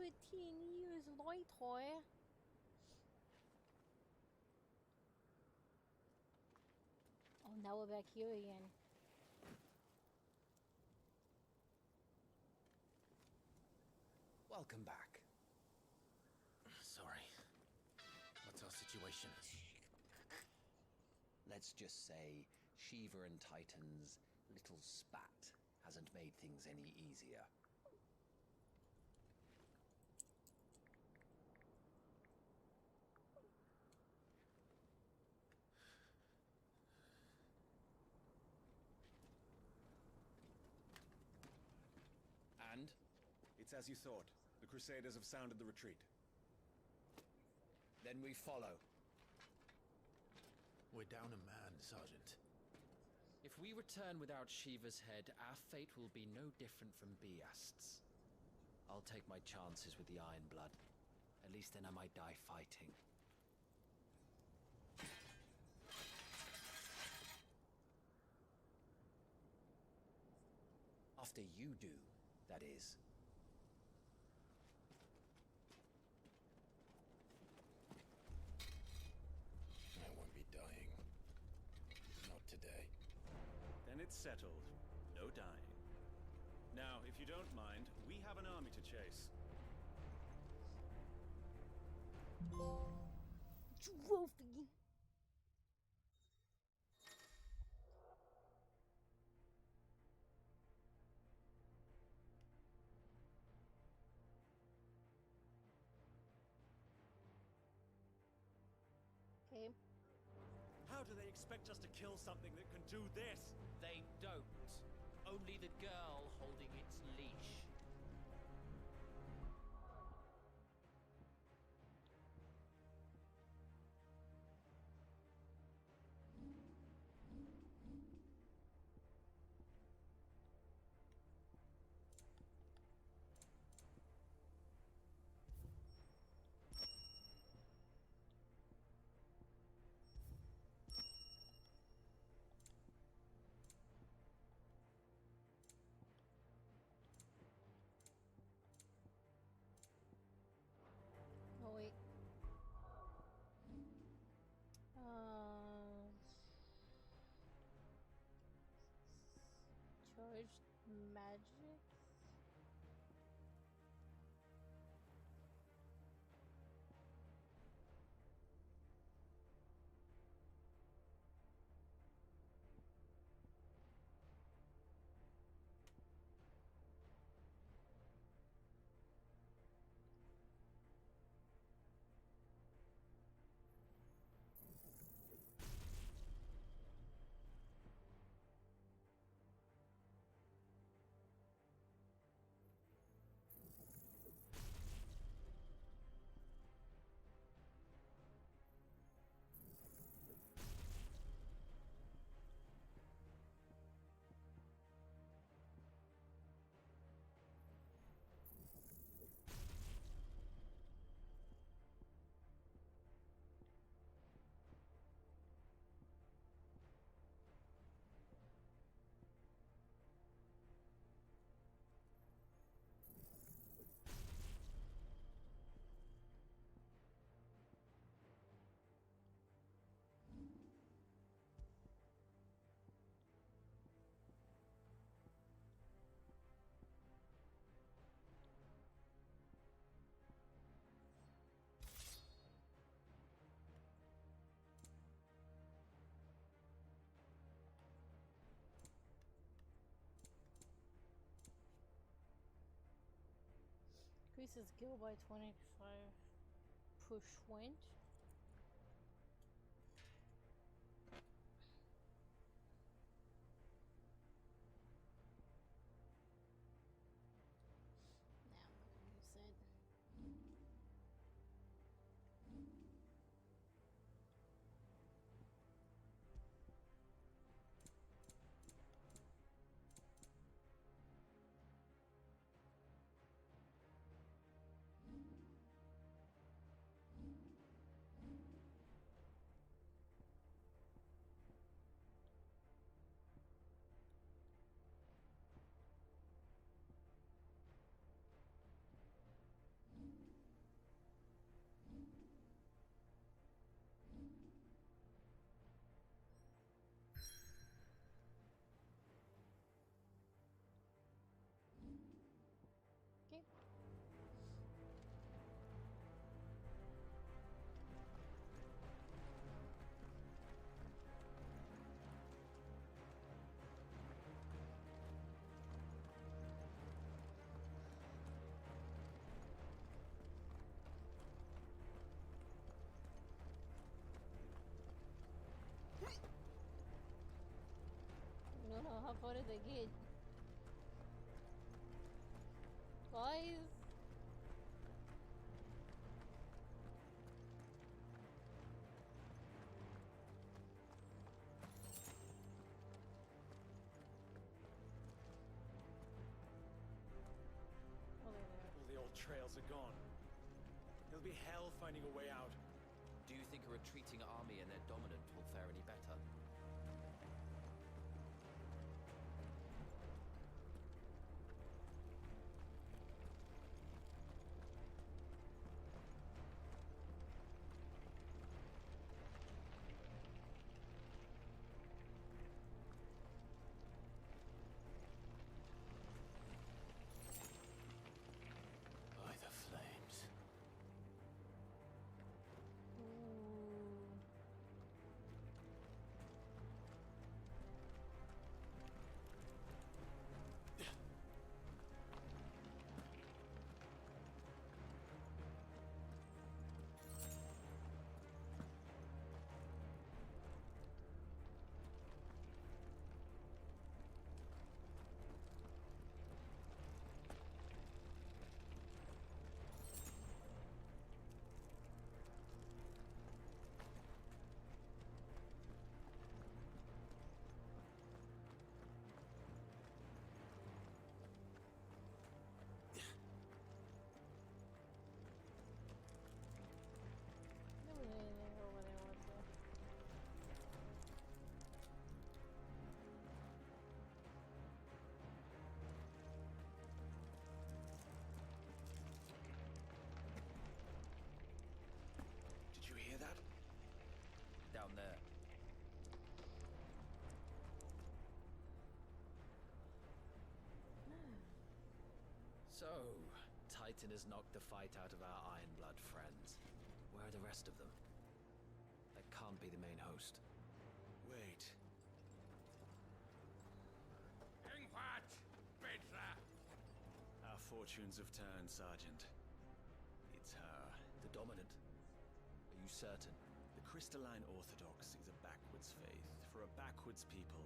13 years later. Oh, now we're back here again. Welcome back. Sorry. What's our situation? Let's just say Shiva and Titan's little spat hasn't made things any easier. And? It's as you thought. The Crusaders have sounded the retreat. Then we follow. We're down a man, Sergeant. If we return without Shiva's head, our fate will be no different from Biast's. I'll take my chances with the Iron Blood. At least then I might die fighting. After you do, that is. I won't be dying. Not today. Then it's settled. No dying. Now, if you don't mind, we have an army to chase. Trophy. Okay. How do they expect us to kill something that can do this? They don't. Only the girl holding its leash. Oh wait. Charged magic. Increases skill by 25%. Now I'm gonna use it. What did they get? Guys? Oh, there they are. All the old trails are gone. It'll be hell finding a way out. Do you think a retreating army and their dominant will fare any better? By the flames. Ooh. There was anything over there, was there? Did you hear that? Down there. So, Titan has knocked the fight out of our Ironblood friends. Where are the rest of them? That can't be the main host. Wait. Our fortunes have turned, Sergeant. It's her. The dominant. Are you certain? The Crystalline Orthodox is a backwards faith for a backwards people.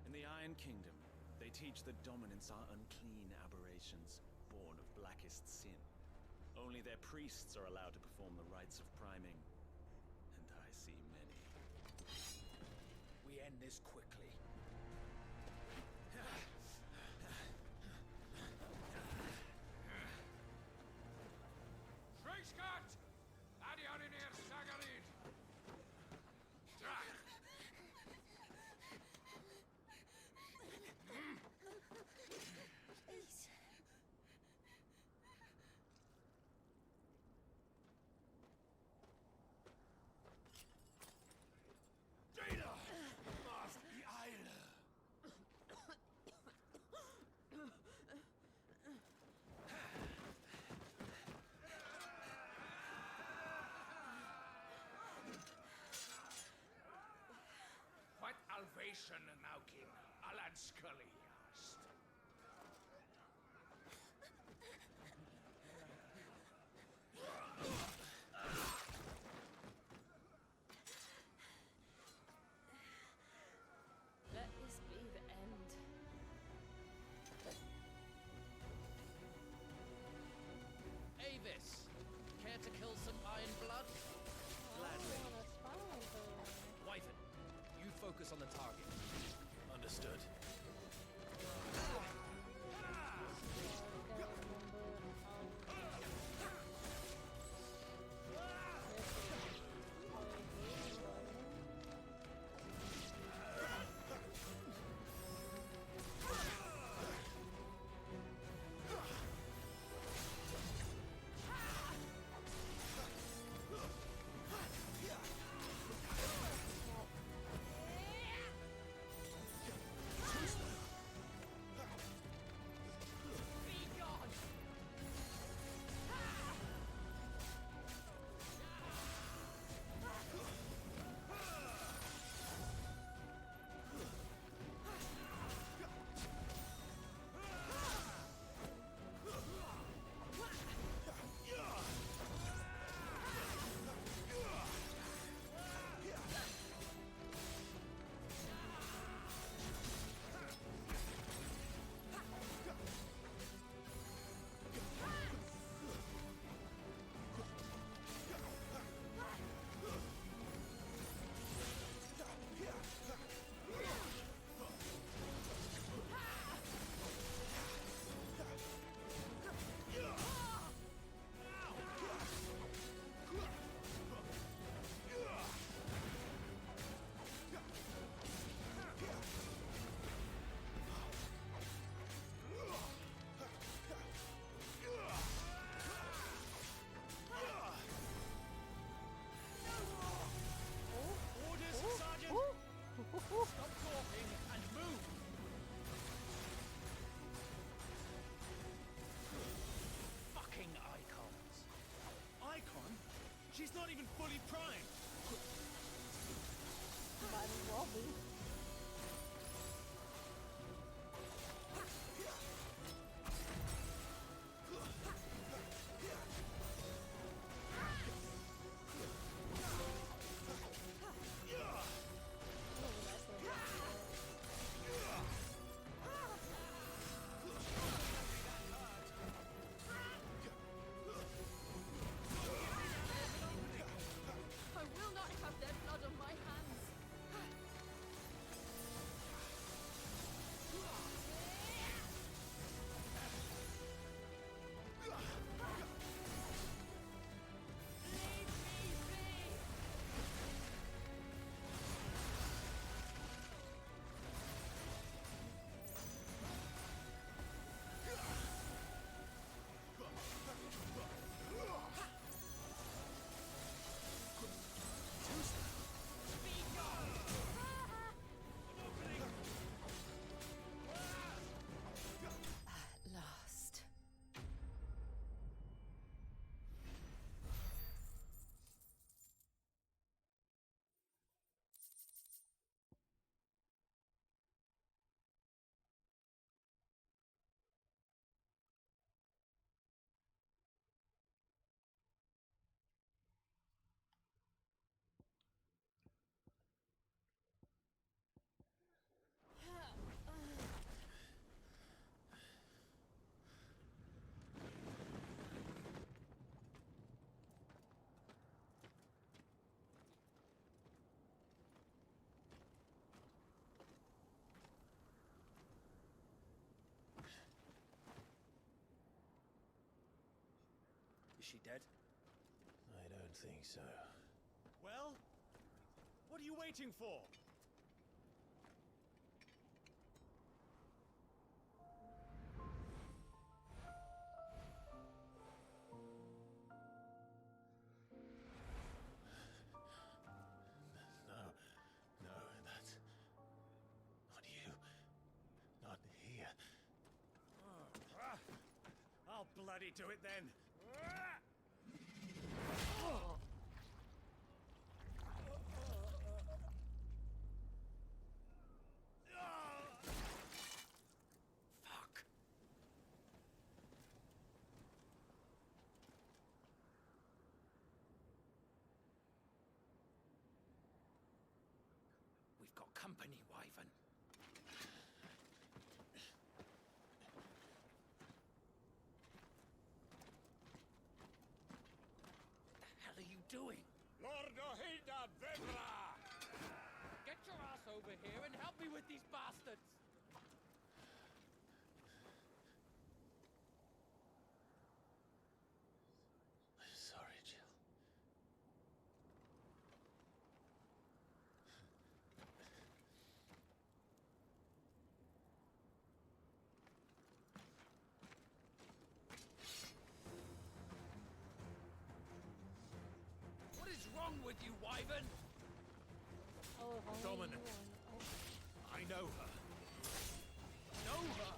In the Iron Kingdom, they teach that dominants are unclean aberrations, born of blackest sin. Only their priests are allowed to perform the rites of priming. And I see many. We end this quickly. What Alvation now King Alan Scully asked. Let this be the end. Avis! Care to kill some Ironblood? Gladly. I wanna spy on her. Wyvern, you focus on the target. Understood. Remember she dead? I don't think so. Well, what are you waiting for? No, that's not you. Not here. I'll bloody do it then. Fuck. We've got company, Wyvern. What the hell are you doing? Lord Ohida Vedra! Get your ass over here and help me with these bastards! I'm sorry, Jill. What is wrong with you, Wyvern? Oh, if only Dominant. you won. Oh. I know her. Know her?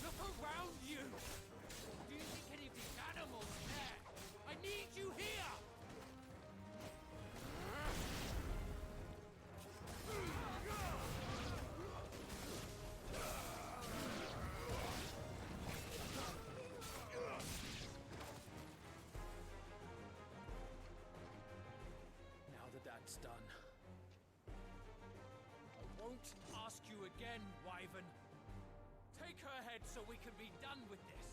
Look around you! Do you think any of these animals care? I need you here! Now that that's done, I won't ask you again, Wyvern. Take her head so we can be done with this.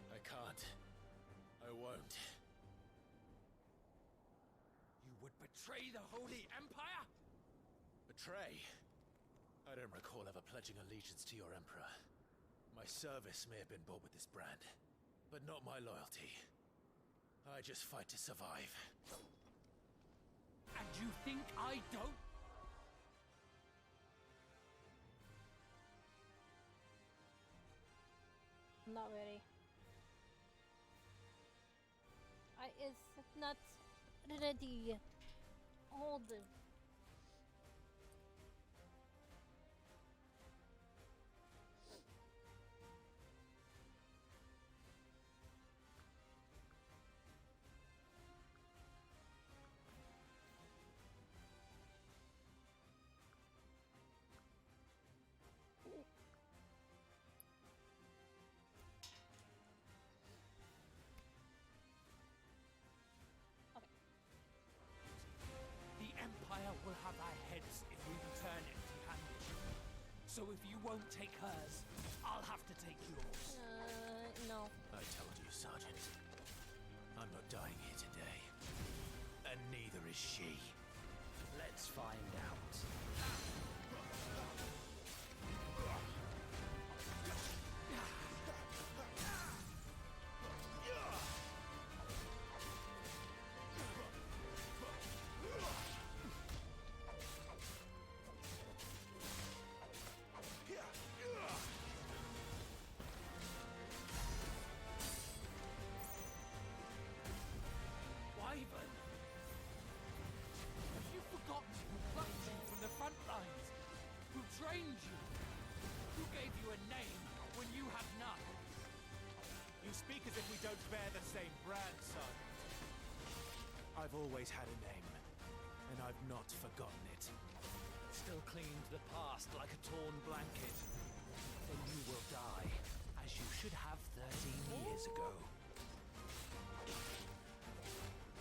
I can't. I won't. You would betray the Holy Empire? Betray? I don't recall ever pledging allegiance to your emperor. My service may have been bought with this brand, but not my loyalty. I just fight to survive. And you think I don't? I'm not ready. It's not ready. Hold it. The Empire will have our heads if we return empty-handed. So if you won't take hers, I'll have to take yours. No. I told you, Sergeant. I'm not dying here today. And neither is she. Let's find out. Wyvern! Have you forgotten who plucked you from the front lines? Who trained you? Who gave you a name when you had none? You speak as if we don't bear the same brand, son. I've always had a name, and I've not forgotten it. Still clinging to the past like a torn blanket. Then you will die, as you should have 13 years ago.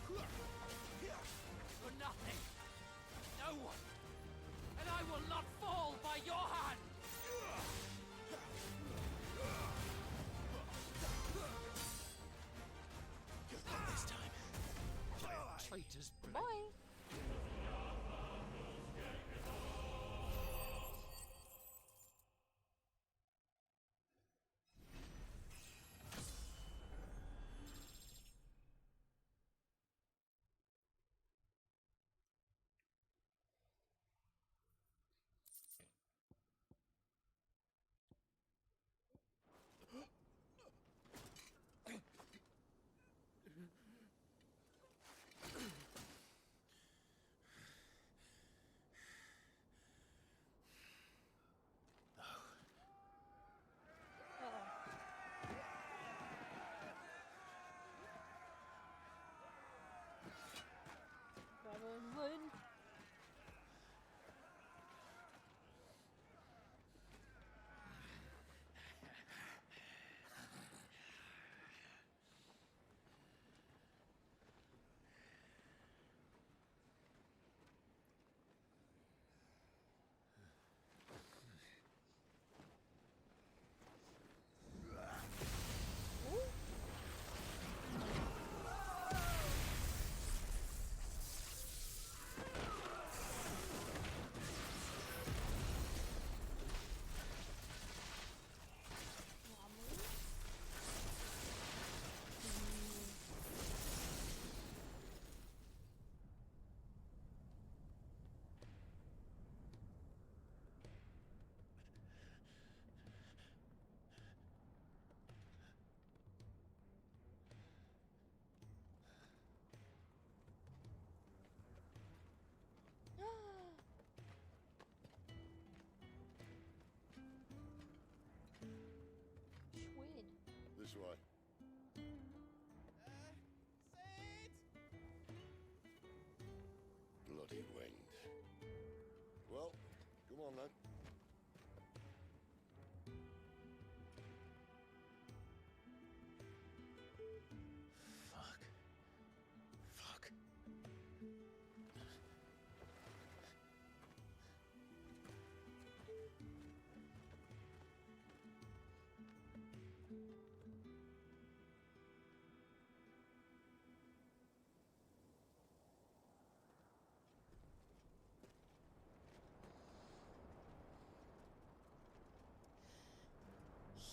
For nothing. No one. And I will not fall by your hand! This time. Traitors. Bye. This way. Bloody wind. Well, come on then. Fuck. Fuck.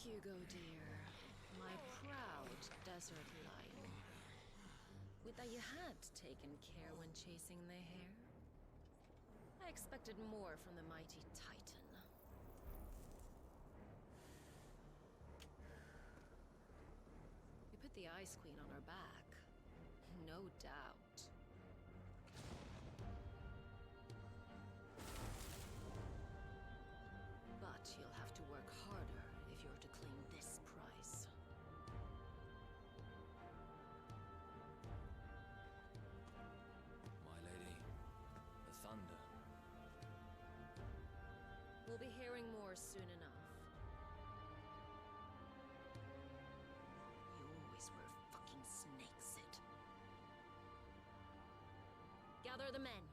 Hugo, dear, my proud desert lion. Would that you had taken care when chasing the hare? I expected more from the mighty Titan. We put the Ice Queen on her back, no doubt. But you'll have to work harder if you're to claim this prize. My lady, the thunder. We'll be hearing more soon enough. You always were a fucking snake, Sid. Gather the men.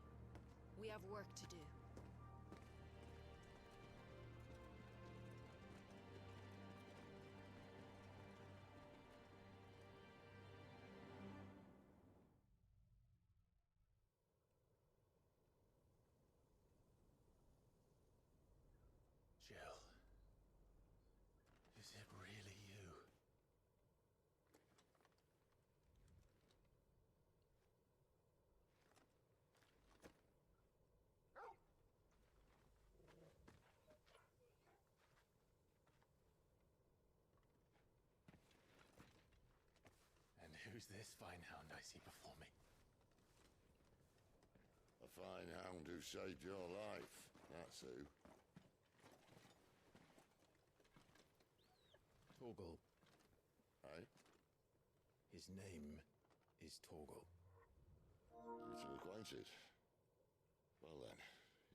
We have work to do. Jill. Is it really you? And who's this fine hound I see before me? A fine hound who saved your life. That's who. Torgal. Eh? His name is Torgal. You two acquainted? Well then,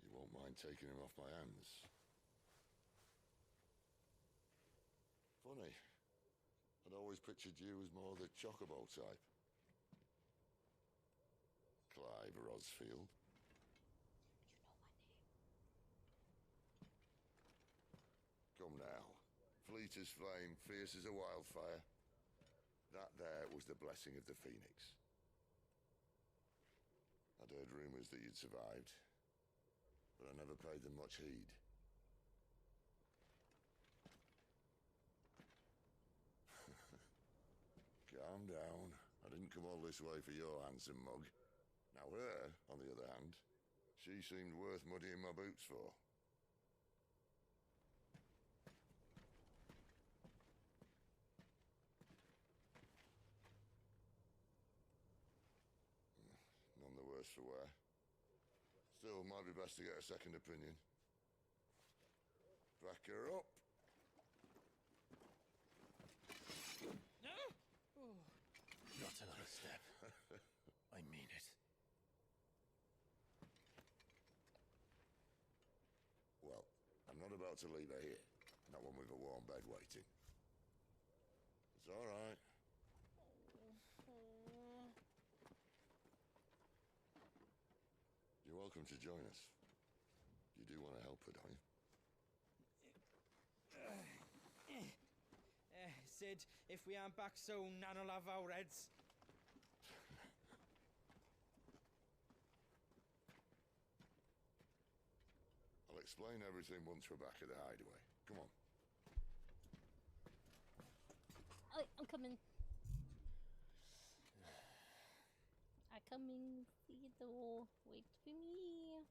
you won't mind taking him off my hands. Funny. I'd always pictured you as more the chocobo type. Clive Rosfield. Come now. Fleet as flame, fierce as a wildfire. That there was the blessing of the Phoenix. I'd heard rumors that you'd survived, but I never paid them much heed. Calm down. I didn't come all this way for your handsome mug. Now her, on the other hand, she seemed worth muddying my boots for. None the worse for wear. Still, might be best to get a second opinion. Back her up. Not another step. I mean it. Well, I'm not about to leave her here. Not one with a warm bed waiting. It's all right. You're welcome to join us. You do want to help her, don't you? Sid, if we aren't back soon, Nan'll have our heads. I'll explain everything once we're back at the hideaway. Come on. I'm coming. I'm coming. See the door. Wait for me.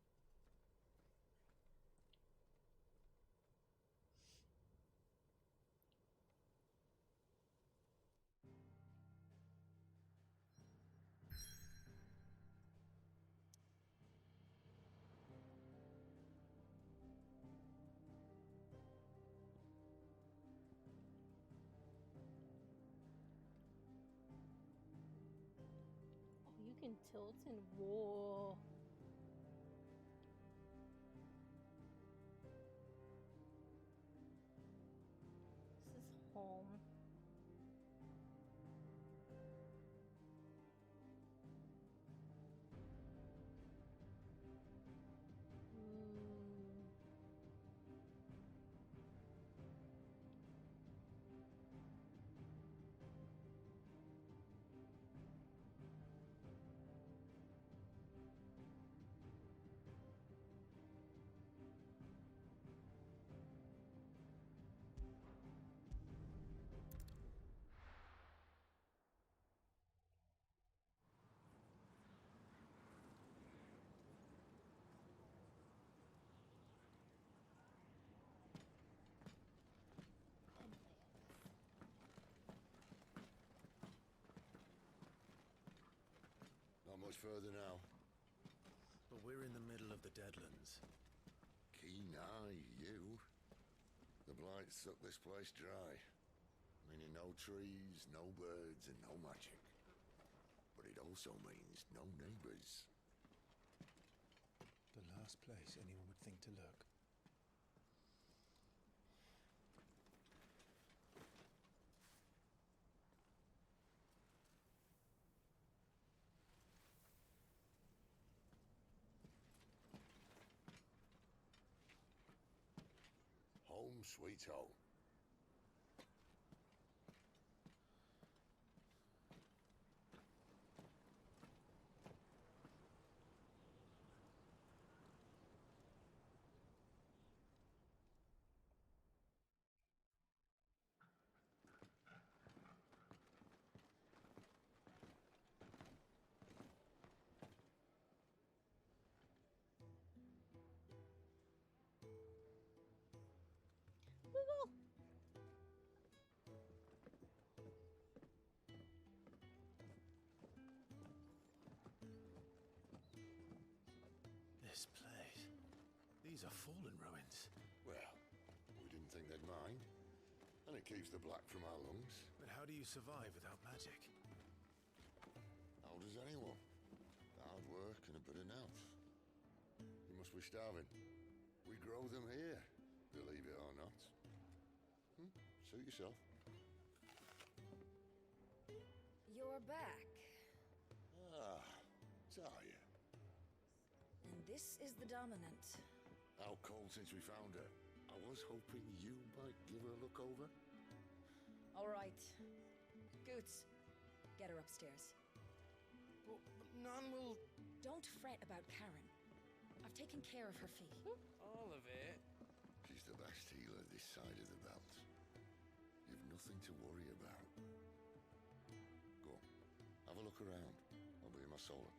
can tilt and whoa. This is home. Ooh. Not much further now. But we're in the middle of the Deadlands. Keen eye, you. The blight sucked this place dry. Meaning no trees, no birds, and no magic. But it also means no neighbors. The last place anyone would think to look. Home sweet home. Wiggle. This place. These are fallen ruins. Well, we didn't think they'd mind. And it keeps the black from our lungs. But how do you survive without magic? How does anyone? Hard work and a bit of nous. You must be starving. We grow them here, believe it or not. Suit yourself. You're back. Ah, Talia. And this is the Dominant. How cold since we found her. I was hoping you might give her a look over. All right. Goots, get her upstairs. But Nan will... Don't fret about Karen. I've taken care of her fee. All of it. She's the best healer this side of the belt. You've nothing to worry about. Go on, have a look around. I'll be in my solar.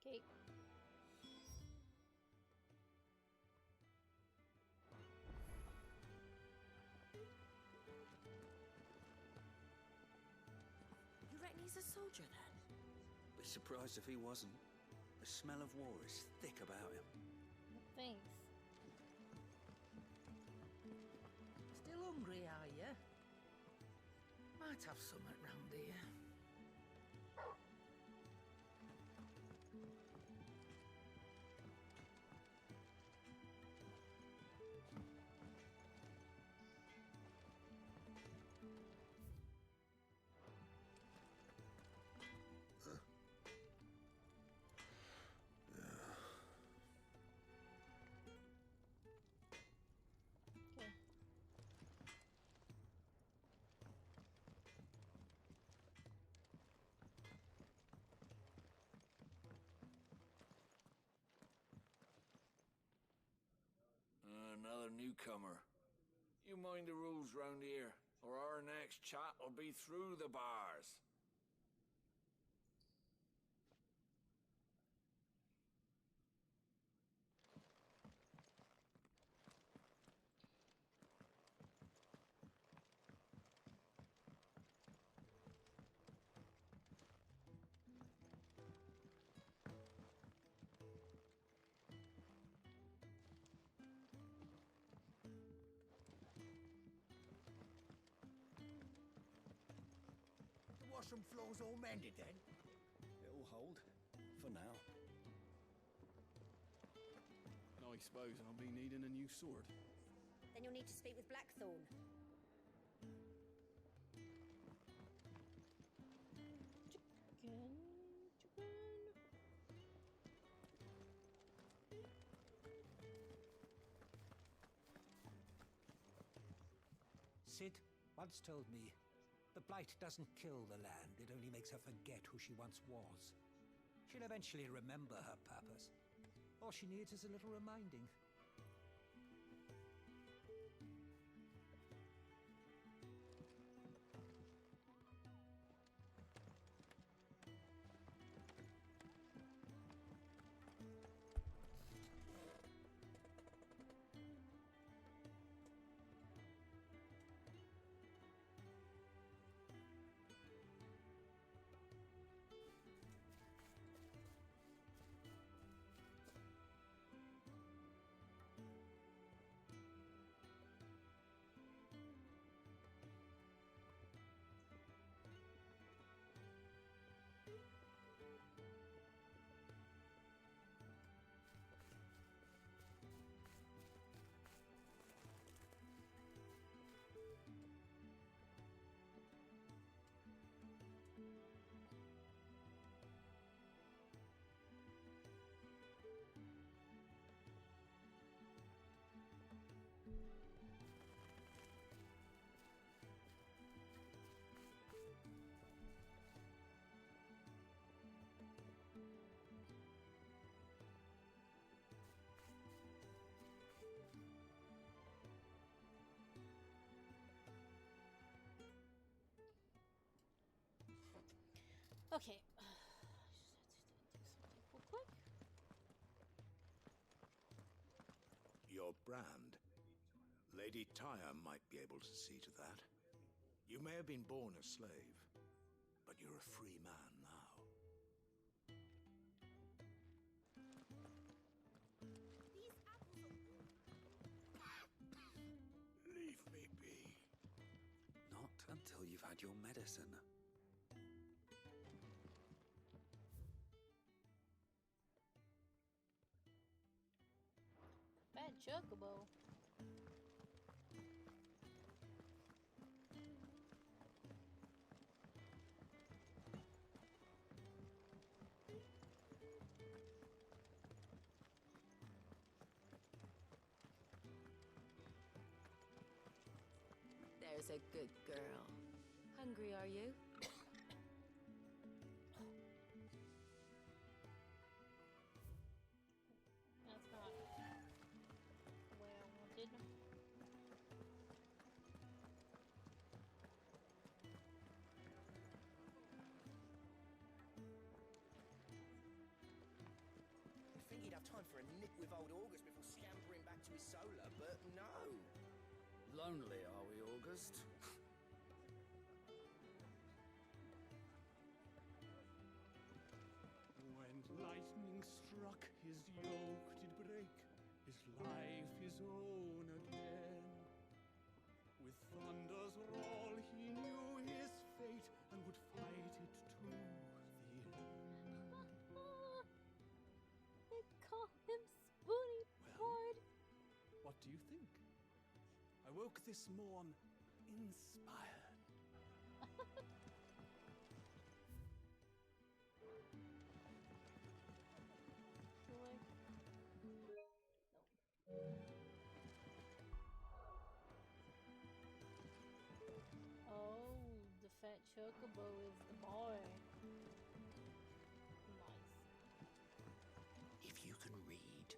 Okay. You reckon he's a soldier then? Be surprised if he wasn't. The smell of war is thick about him. Thanks. Still hungry, are you? Might have something round here. Okay. Another newcomer. You mind the rules round here, or our next chat will be through the bars. some floors all mended then? It'll hold. For now. I suppose I'll be needing a new sword. Then you'll need to speak with Blackthorn. Sid once told me, the Blight doesn't kill the land, it only makes her forget who she once was. She'll eventually remember her purpose. All she needs is a little reminding. Okay. Real quick. Your brand. Lady Tyre might be able to see to that. You may have been born a slave, but you're a free man now. Leave me be. Not until you've had your medicine. Bad chocobo. There's a good girl. Hungry, are you? That's not the way I wanted. You'd think he'd have time for a nip with old August before scampering back to his solar, but no. Lonely, are we, August? When lightning struck, his yoke did break, his life his own again. With thunder's roll, he knew his fate and would fight it to the end. They call him Spoony Pard. What do you think? I woke this morn inspired. Oh, the fat chocobo is the boy. Nice. If you can read,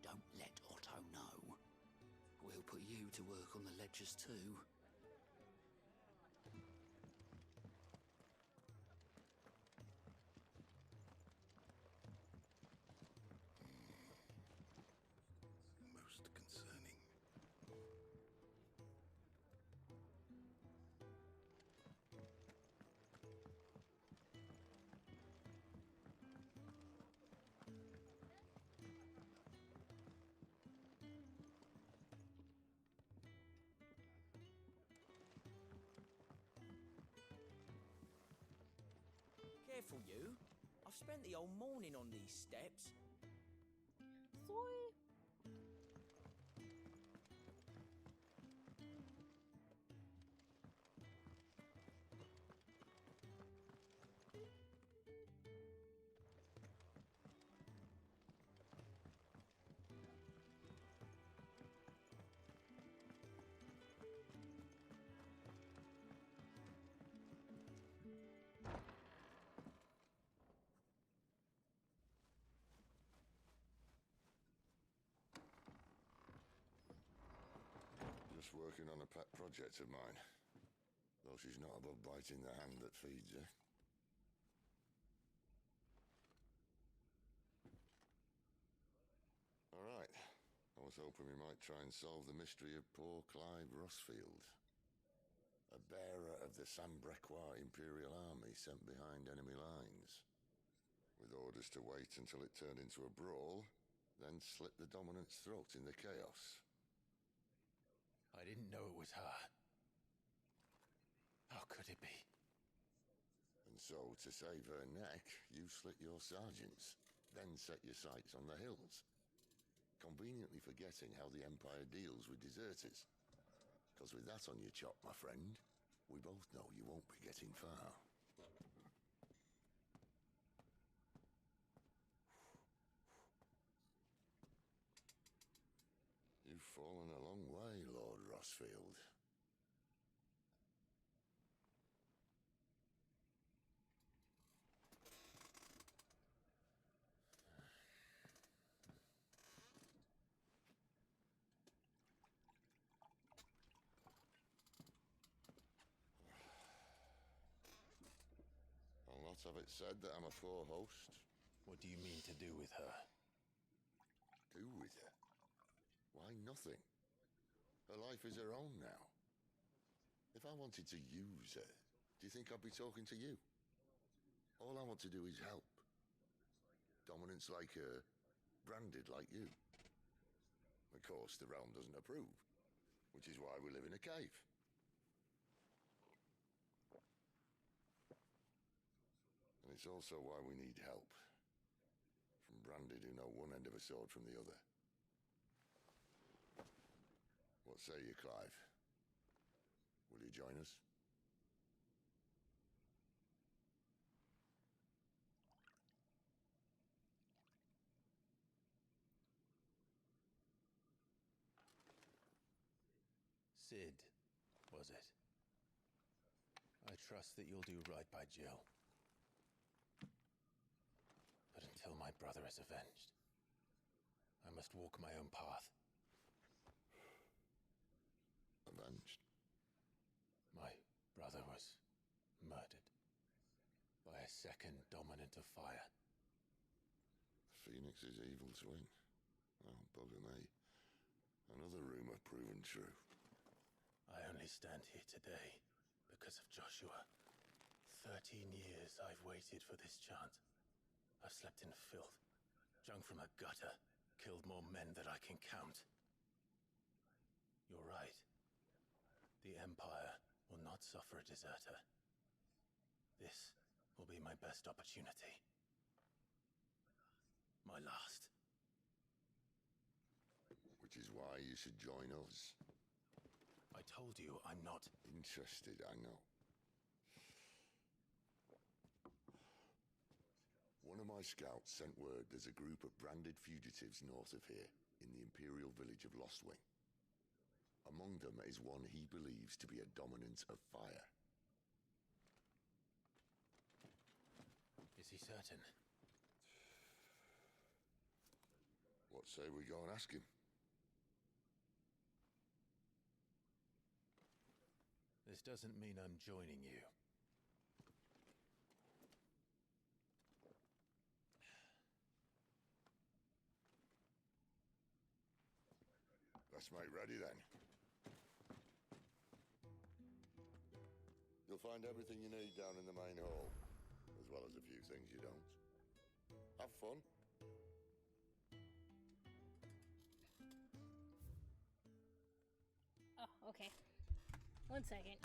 don't let Otto know. We'll put you to work on the ledgers too. Most concerning. Careful, you. I've spent the whole morning on these steps. Sorry. Just working on a pet project of mine. Though she's not above biting the hand that feeds her. Alright. I was hoping we might try and solve the mystery of poor Clive Rossfield. A bearer of the Sambrequois Imperial Army sent behind enemy lines. With orders to wait until it turned into a brawl, then slit the dominant's throat in the chaos. I didn't know it was her. How could it be? And so, to save her neck, you slit your sergeants, then set your sights on the hills. Conveniently forgetting how the Empire deals with deserters. Because with that on your chop, my friend, we both know you won't be getting far. You've fallen a long way, Lord Rossfield. I'll not have it said that I'm a poor host. What do you mean to do with her? Do with her? Why, nothing. Her life is her own now. If I wanted to use her, do you think I'd be talking to you? All I want to do is help. Dominants like her, branded like you. Of course, the realm doesn't approve, which is why we live in a cave. And it's also why we need help. From branded who know one end of a sword from the other. What say you, Clive? Will you join us? Sid, was it? I trust that you'll do right by Jill. But until my brother is avenged, I must walk my own path. Avenged? My brother was murdered by a second dominant of fire. Phoenix's evil twin. Oh, bugger me. Another rumor proven true. I only stand here today because of Joshua. 13 years I've waited for this chance. I've slept in filth, drunk from a gutter, killed more men than I can count. You're right. The Empire will not suffer a deserter. This will be my best opportunity. My last. Which is why you should join us. I told you I'm not interested, I know. One of my scouts sent word there's a group of branded fugitives north of here, in the Imperial village of Lostwing. Among them is one he believes to be a dominant of fire. Is he certain? What say we go and ask him? This doesn't mean I'm joining you. Let's make ready then. You'll find everything you need down in the main hall, as well as a few things you don't. Have fun. Oh, okay. 1 second.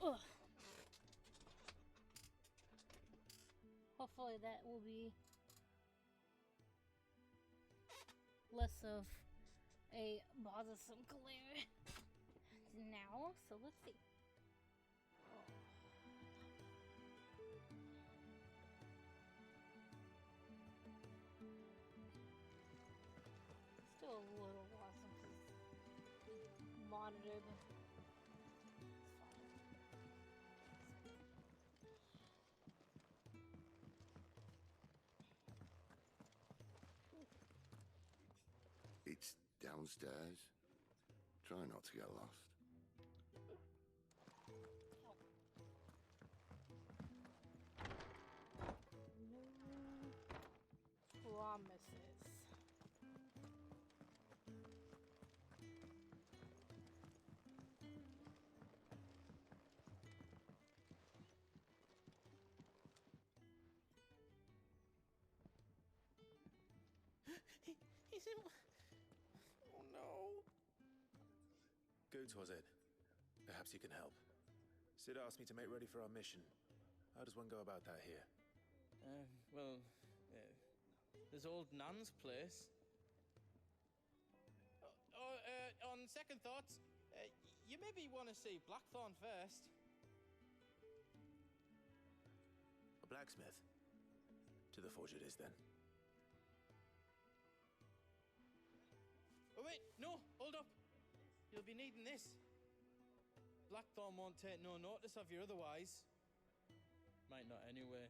Ugh. Hopefully that will be less of a bothersome glare now. So let's see. Still a little bothersome because the monitor, but it's It's downstairs. Try not to get lost. no promises. He's in. Oh no. Goots, was it? Perhaps you can help. Sid asked me to make ready for our mission. How does one go about that here? Well, there's old Nan's place. On second thoughts, you maybe want to see Blackthorn first. A blacksmith? To the forge it is, then. Oh wait, no, hold up. You'll be needing this. Blackthorn won't take no notice of you otherwise. Might not anyway.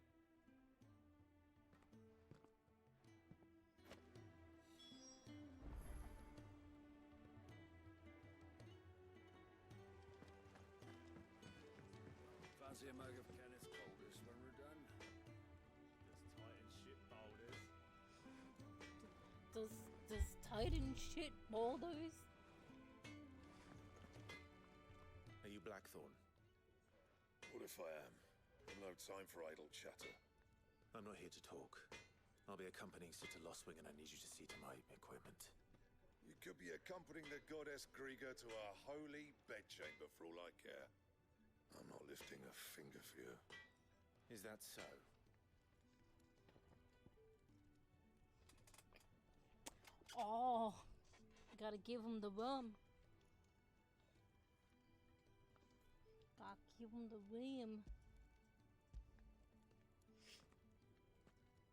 Fancy a mug of Kenneth Coldest when we're done? Just tight and shit boulders. Does Titan shit boulders? Are you Blackthorn? What if I am? No time for idle chatter. I'm not here to talk. I'll be accompanying Sid to Lostwing, and I need you to see to my equipment. You could be accompanying the goddess Griga to our holy bedchamber for all I care. I'm not lifting a finger for you. Is that so? Oh, gotta give him the rum. Gotta give him the rum.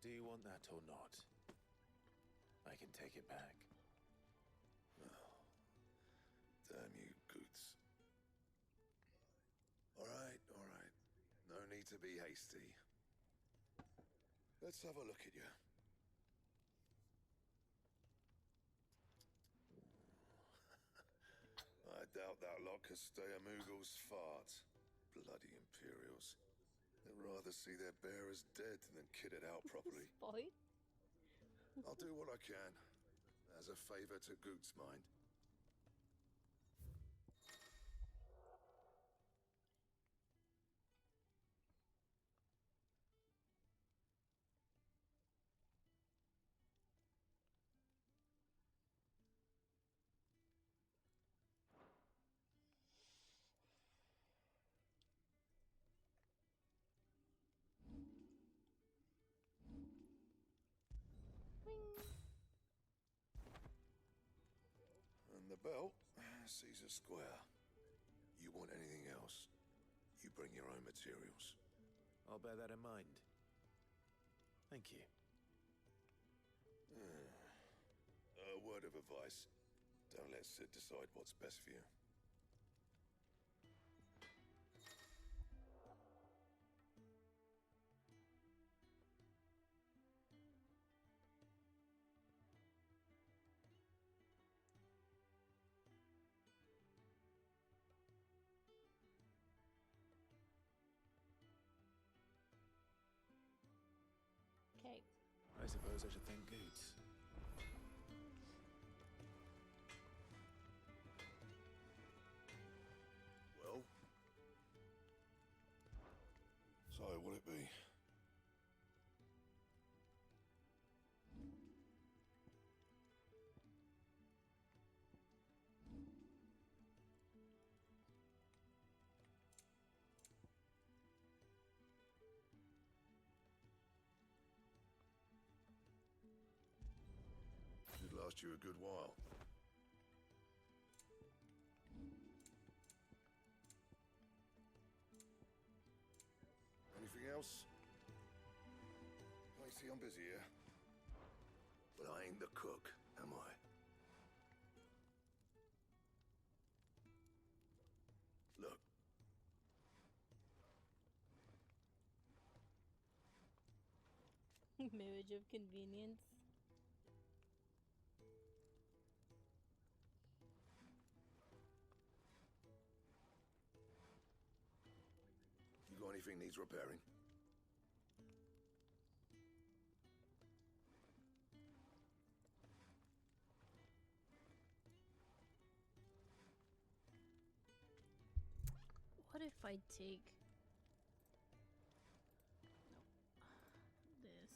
Do you want that or not? I can take it back. Oh, damn you, Goots. All right. No need to be hasty. Let's have a look at you. I doubt that lot could stay a Moogle's fart. Bloody Imperials. They'd rather see their bearers dead than kitted out properly. I'll do what I can, as a favor to Goot's mind. And the belt, Caesar Square. You want anything else, you bring your own materials. I'll bear that in mind. Thank you. A word of advice. Don't let Sid decide what's best for you. Okay. I suppose I should thank Goots. Well? So, will it be? last you a good while. Anything else? I see I'm busy here. But I ain't the cook, am I? Look. Marriage of convenience. You got anything needs repairing? What if I take this,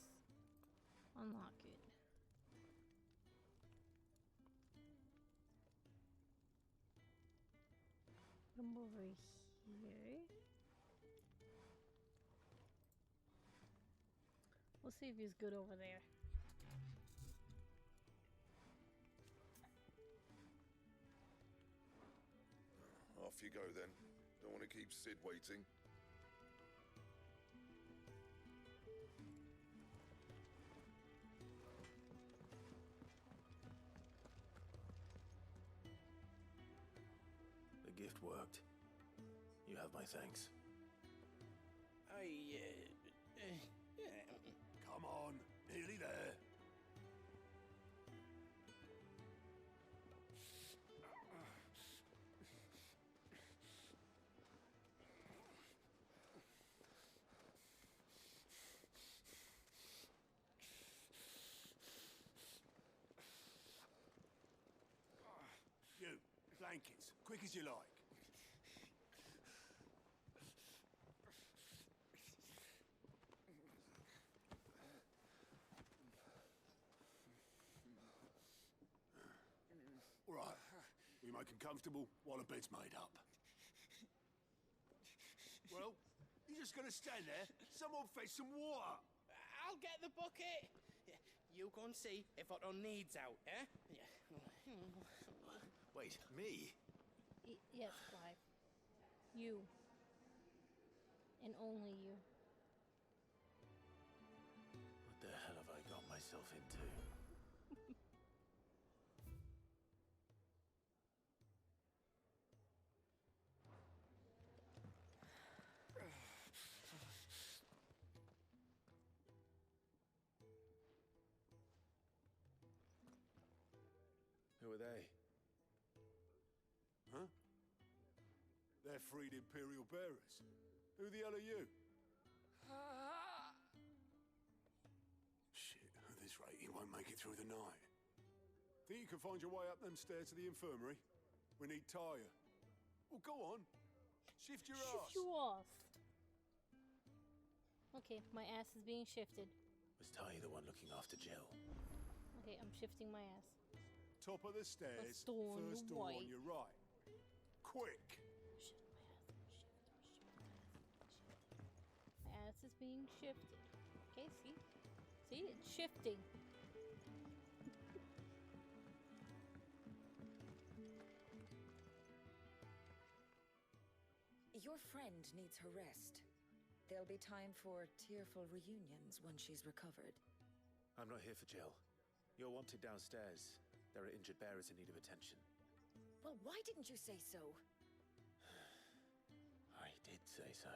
unlock it. Put them over here. We'll see if he's good over there. Off you go then. Don't want to keep Sid waiting. The gift worked. You have my thanks. Come on, nearly there. You, blankets, quick as you like. All right, we make 'em comfortable while the bed's made up. Well, you're just gonna stand there? Someone fetch some water. I'll get the bucket. You go and see if Otto needs out, eh? Wait, me? Yes, Clive. You. And only you. What the hell have I got myself into? Who are they? Huh? They're freed Imperial bearers. Who the hell are you? Shit, at this rate, you won't make it through the night. Think you can find your way up them stairs to the infirmary? We need Taya. Well, go on. Shift your ass. Shift you off. Okay, my ass is being shifted. Was Ty the one looking after Jill? Okay, I'm shifting my ass. Top of the stairs, door on first the door right. on your right. Quick! My ass is being shifted. Okay, see? See? It's shifting. Your friend needs her rest. There'll be time for tearful reunions once she's recovered. I'm not here for Jill. You're wanted downstairs. There are injured bearers in need of attention. Well, why didn't you say so? I did say so.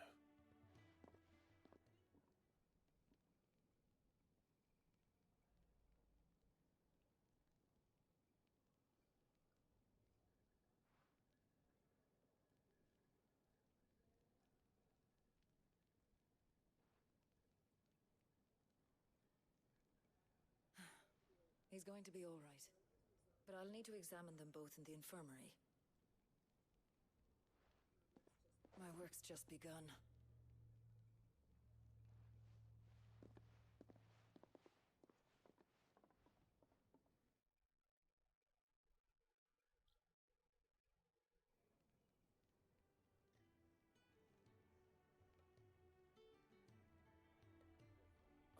He's going to be all right. But I'll need to examine them both in the infirmary. My work's just begun.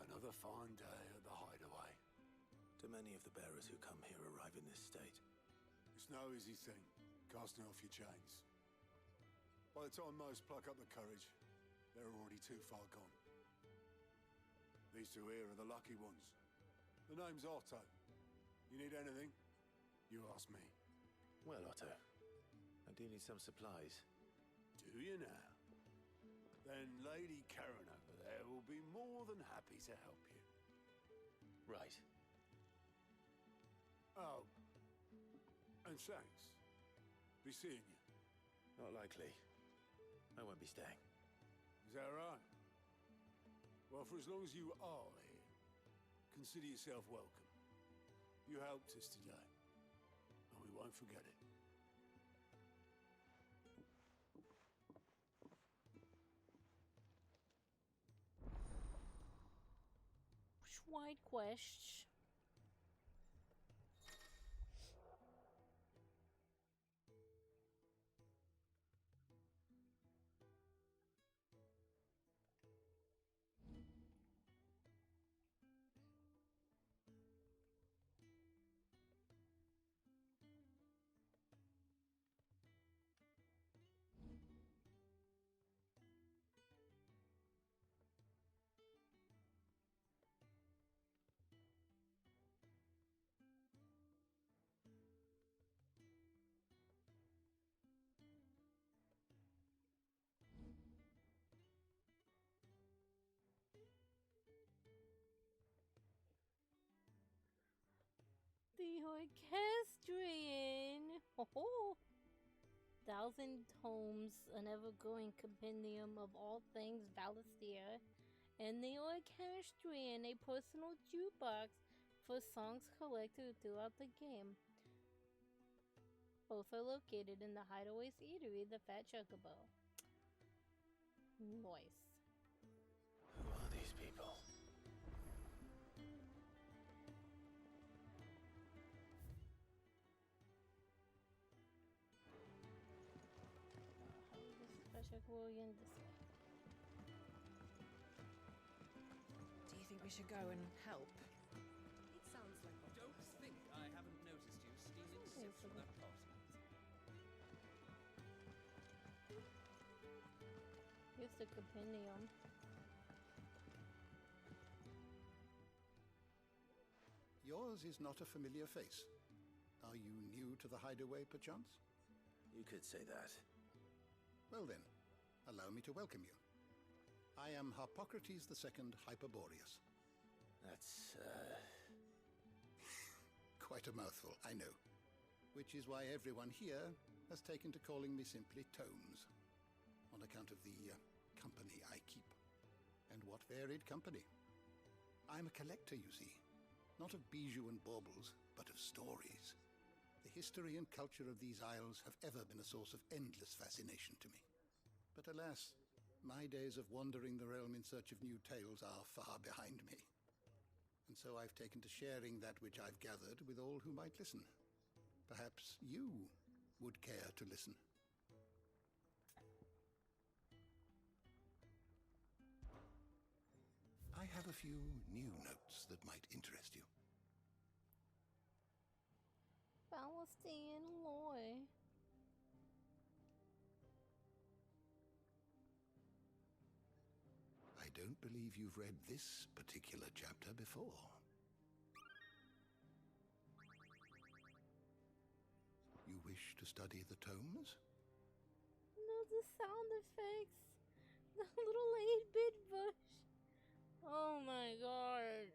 Another fine day at the hideaway. Do many of the bearers who come here survive in this state? It's no easy thing, casting off your chains. By the time most pluck up the courage, they're already too far gone. These two here are the lucky ones. The name's Otto. You need anything? You ask me. Well, Otto, I do need some supplies. Do you now? Then Lady Karen over there will be more than happy to help you. Right. Oh. And thanks. Be seeing you. Not likely. I won't be staying. Is that right? Well, for as long as you are here, consider yourself welcome. You helped us today, and we won't forget it. White question. The Orchestrion! Ho-ho! 1,000 tomes, an ever-growing compendium of all things Valisthea, and the Orchestrion, a personal jukebox for songs collected throughout the game. Both are located in the Hideaway's Eatery, the Fat Chocobo. Nice. Who are these people? William this way. Do you think we should go and help? It sounds like a don't think I haven't noticed you stealing sips from that pot. Here's the compendium. Yours is not a familiar face. Are you new to the Hideaway, perchance? You could say that. Well then, allow me to welcome you. I am Harpocrates II Hyperboreus. That's, Quite a mouthful, I know. Which is why everyone here has taken to calling me simply Tomes, on account of the company I keep. And what varied company. I'm a collector, you see. Not of bijou and baubles, but of stories. The history and culture of these isles have ever been a source of endless fascination to me. But alas, my days of wandering the realm in search of new tales are far behind me. And so I've taken to sharing that which I've gathered with all who might listen. Perhaps you would care to listen. I have a few new notes that might interest you. Palestine Loy. I don't believe you've read this particular chapter before. You wish to study the tomes? No, the sound effects. The little 8-bit bush. Oh my god.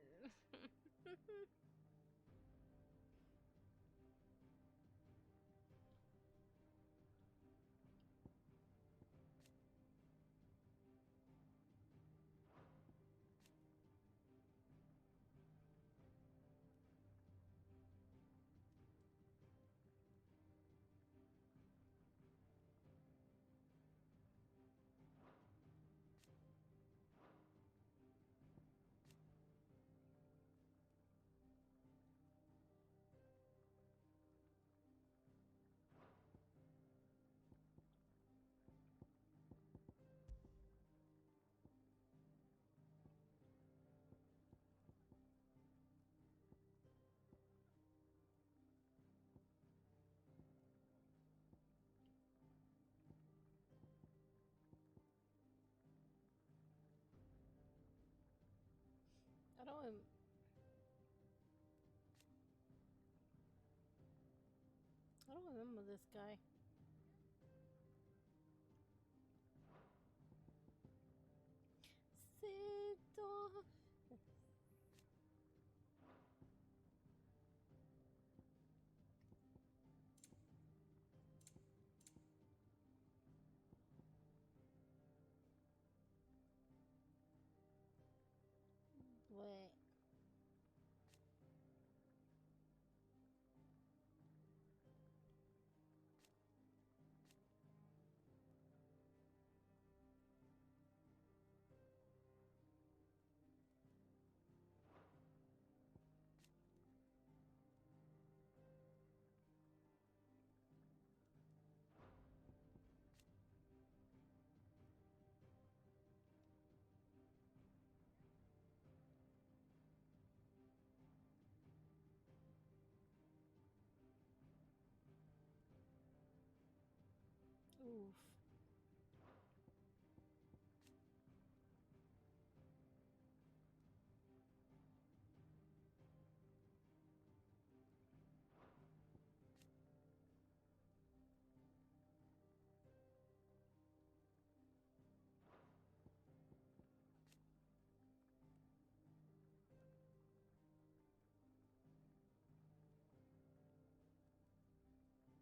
this guy. Sit off. Wait. Oof.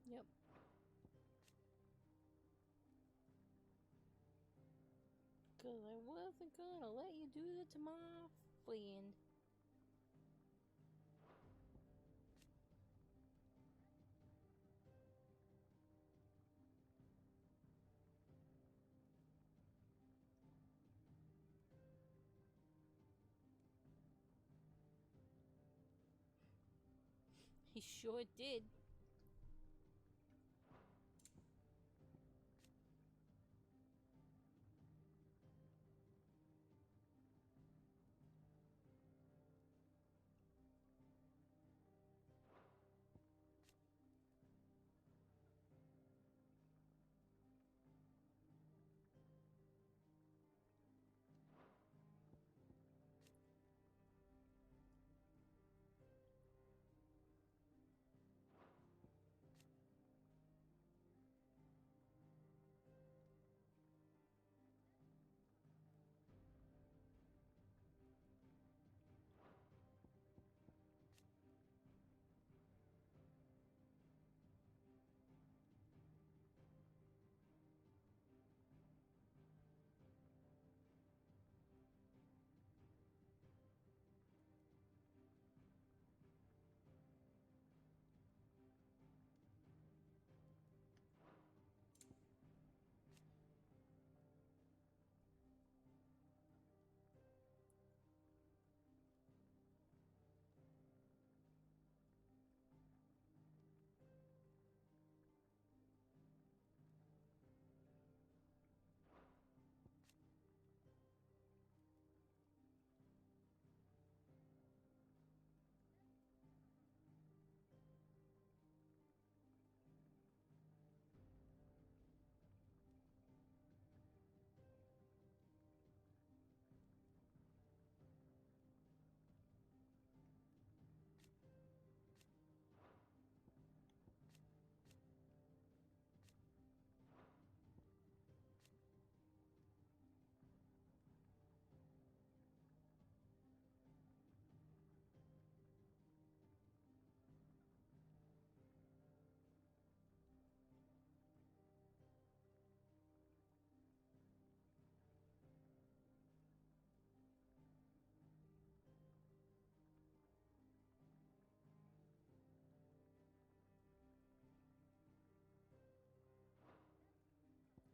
Yep. Cause I wasn't gonna let you do that to my friend. He sure did.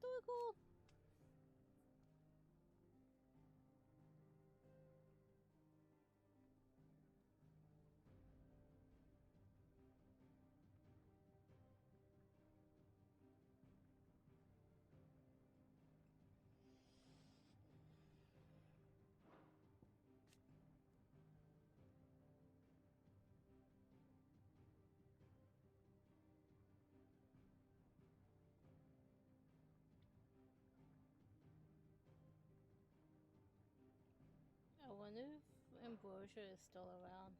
Twinkle. I wonder if Ambrosia is still around.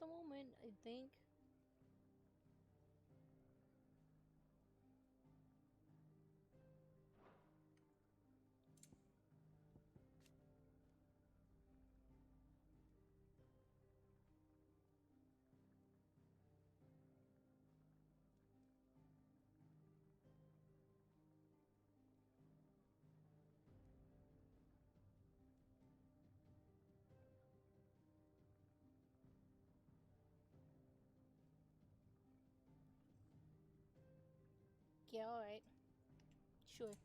the moment, I think. Yeah, alright. Sure.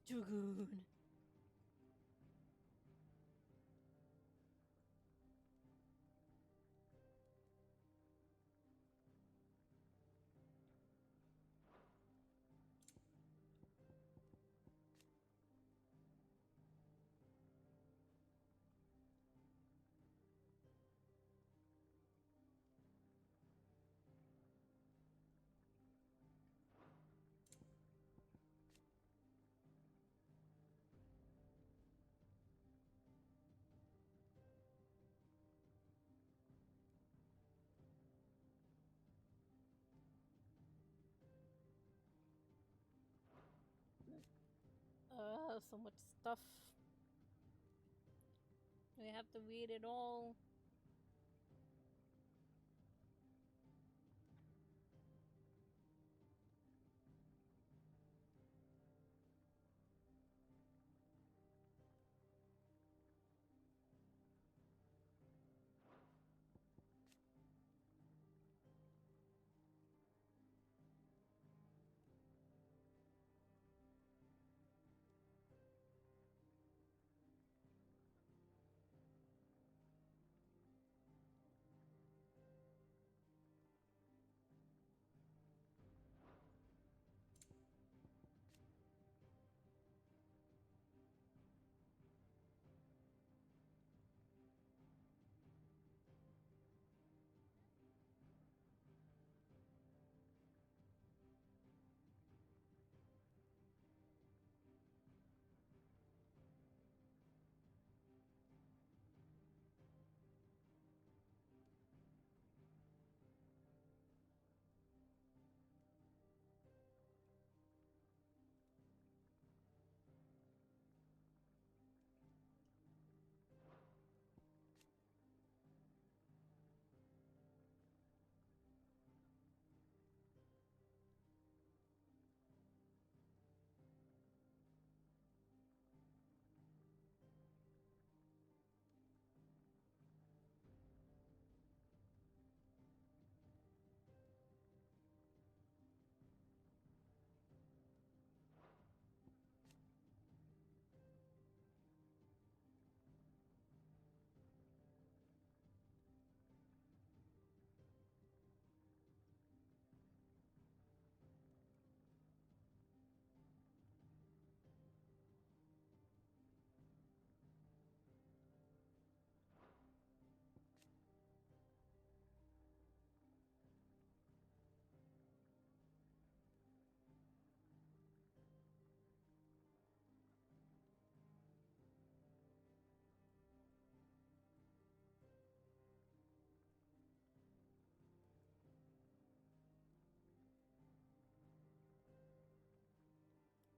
Dragoon. So much stuff. We have to read it all.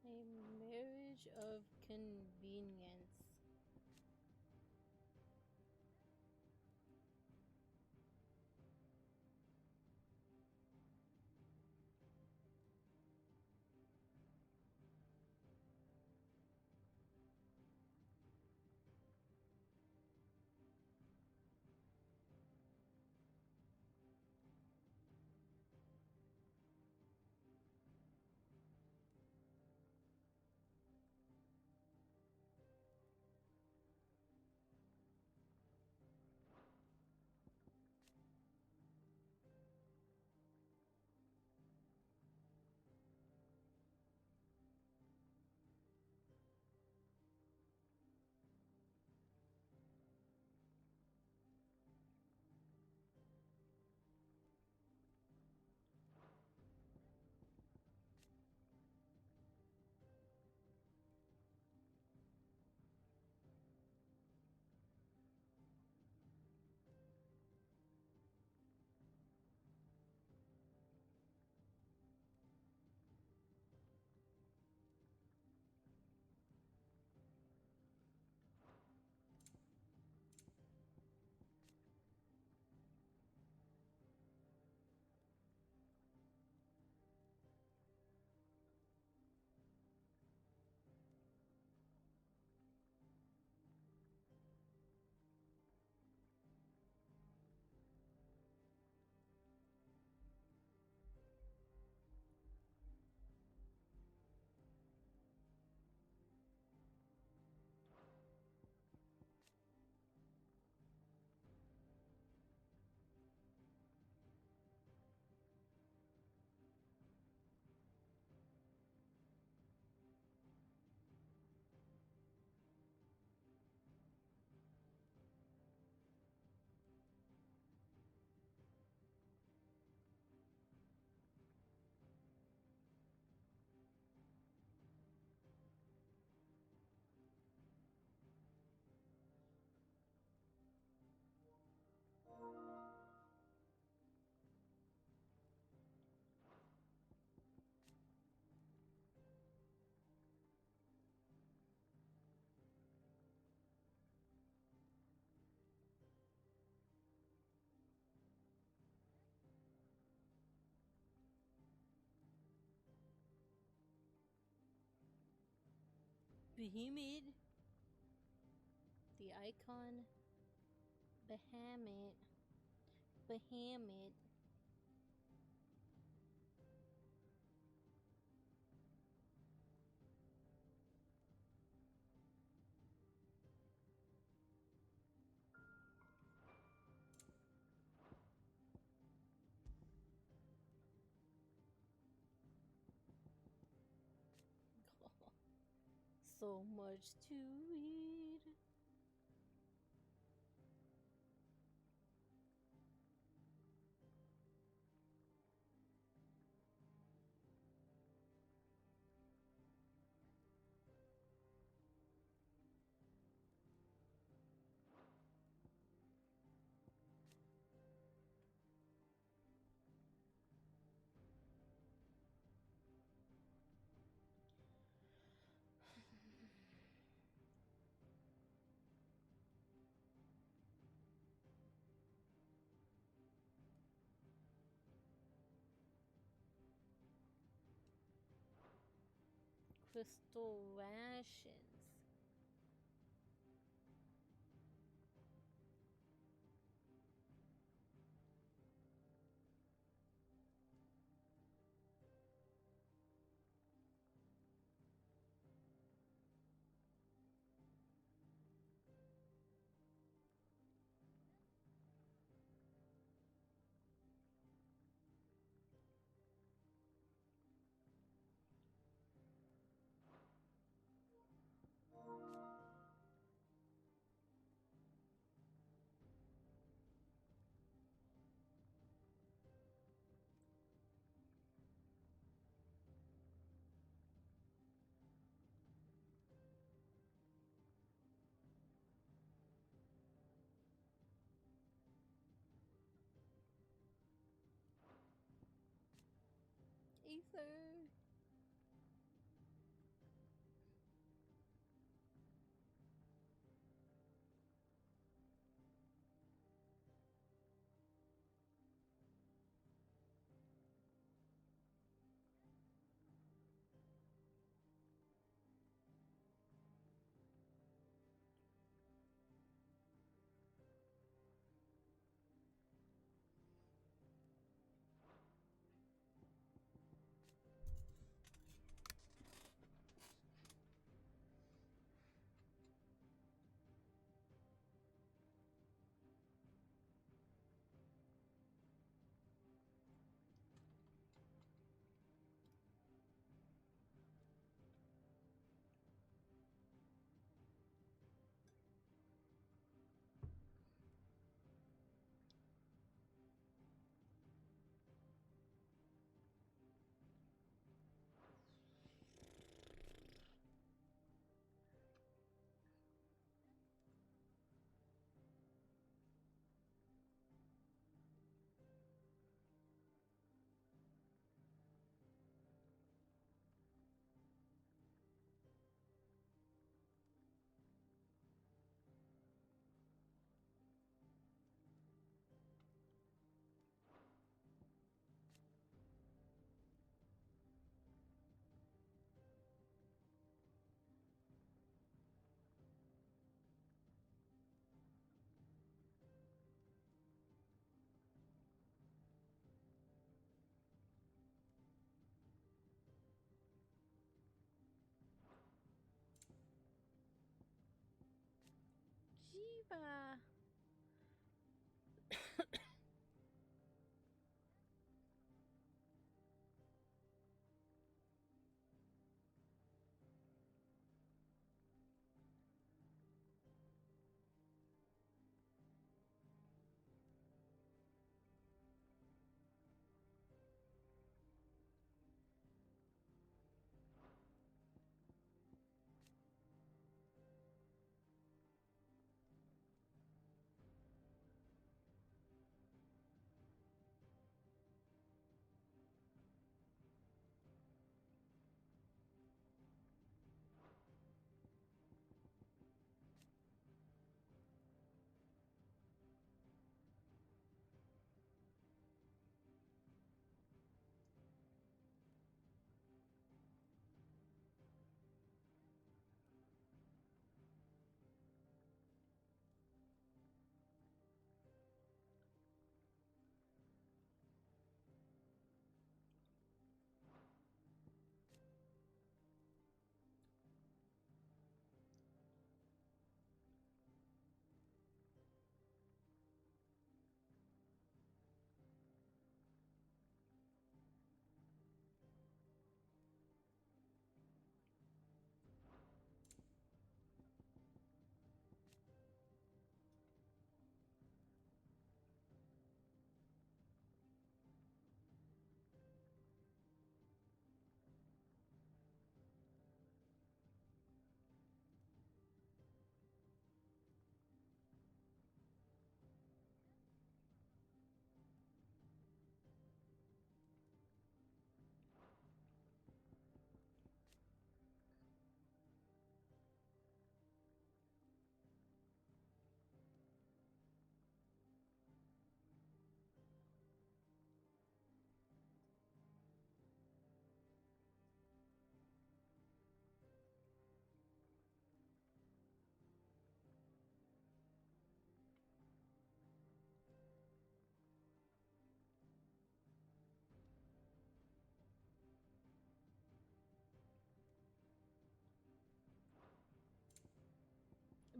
A marriage of convenience. Behemoth. The icon. Behemoth. Behemoth. So much to read. Crystal rations. Ether. Jiva.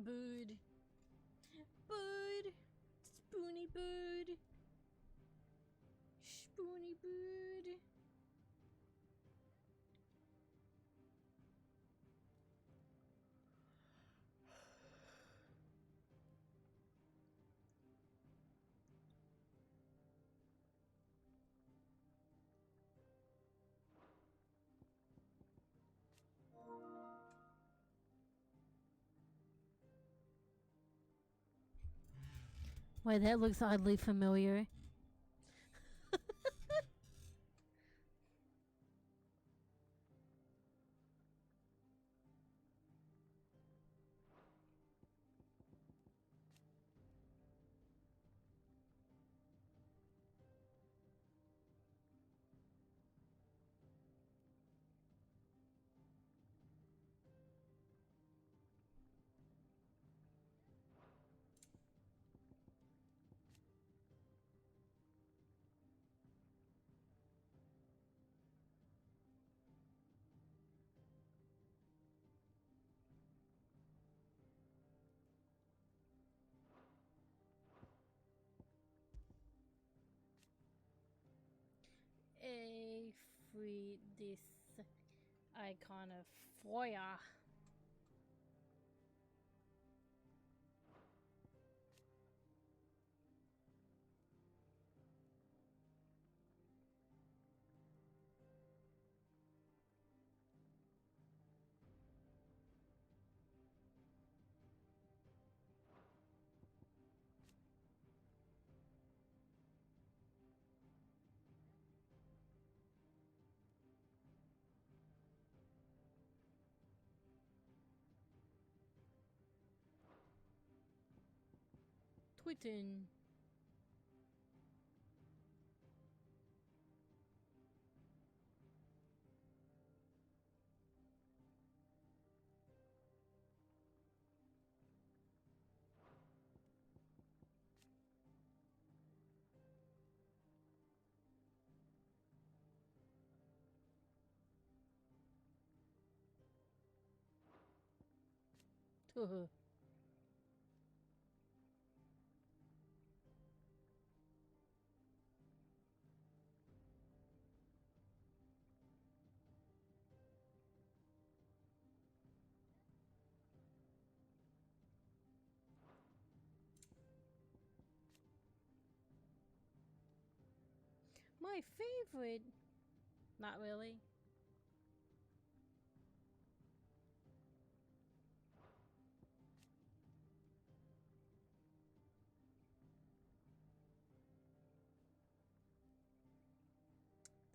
Bird. Bird. Spoony bird. Spoony bird. Wait, that looks oddly familiar. A free this icon of foyer. Twitten. My favorite. Not really.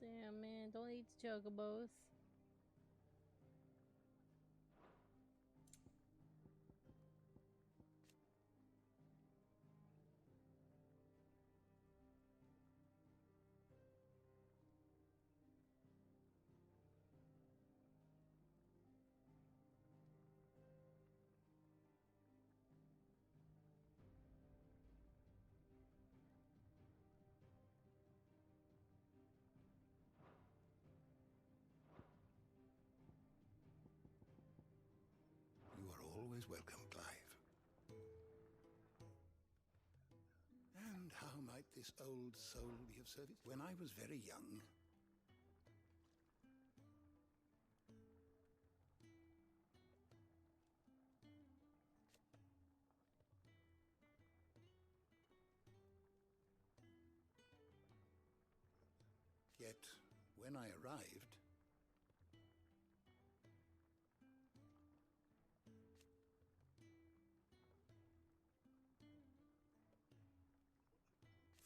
Damn, man. Don't eat the chocobos. You are always welcome, Clive. And how might this old soul be of service? When I was very young, yet when I arrived,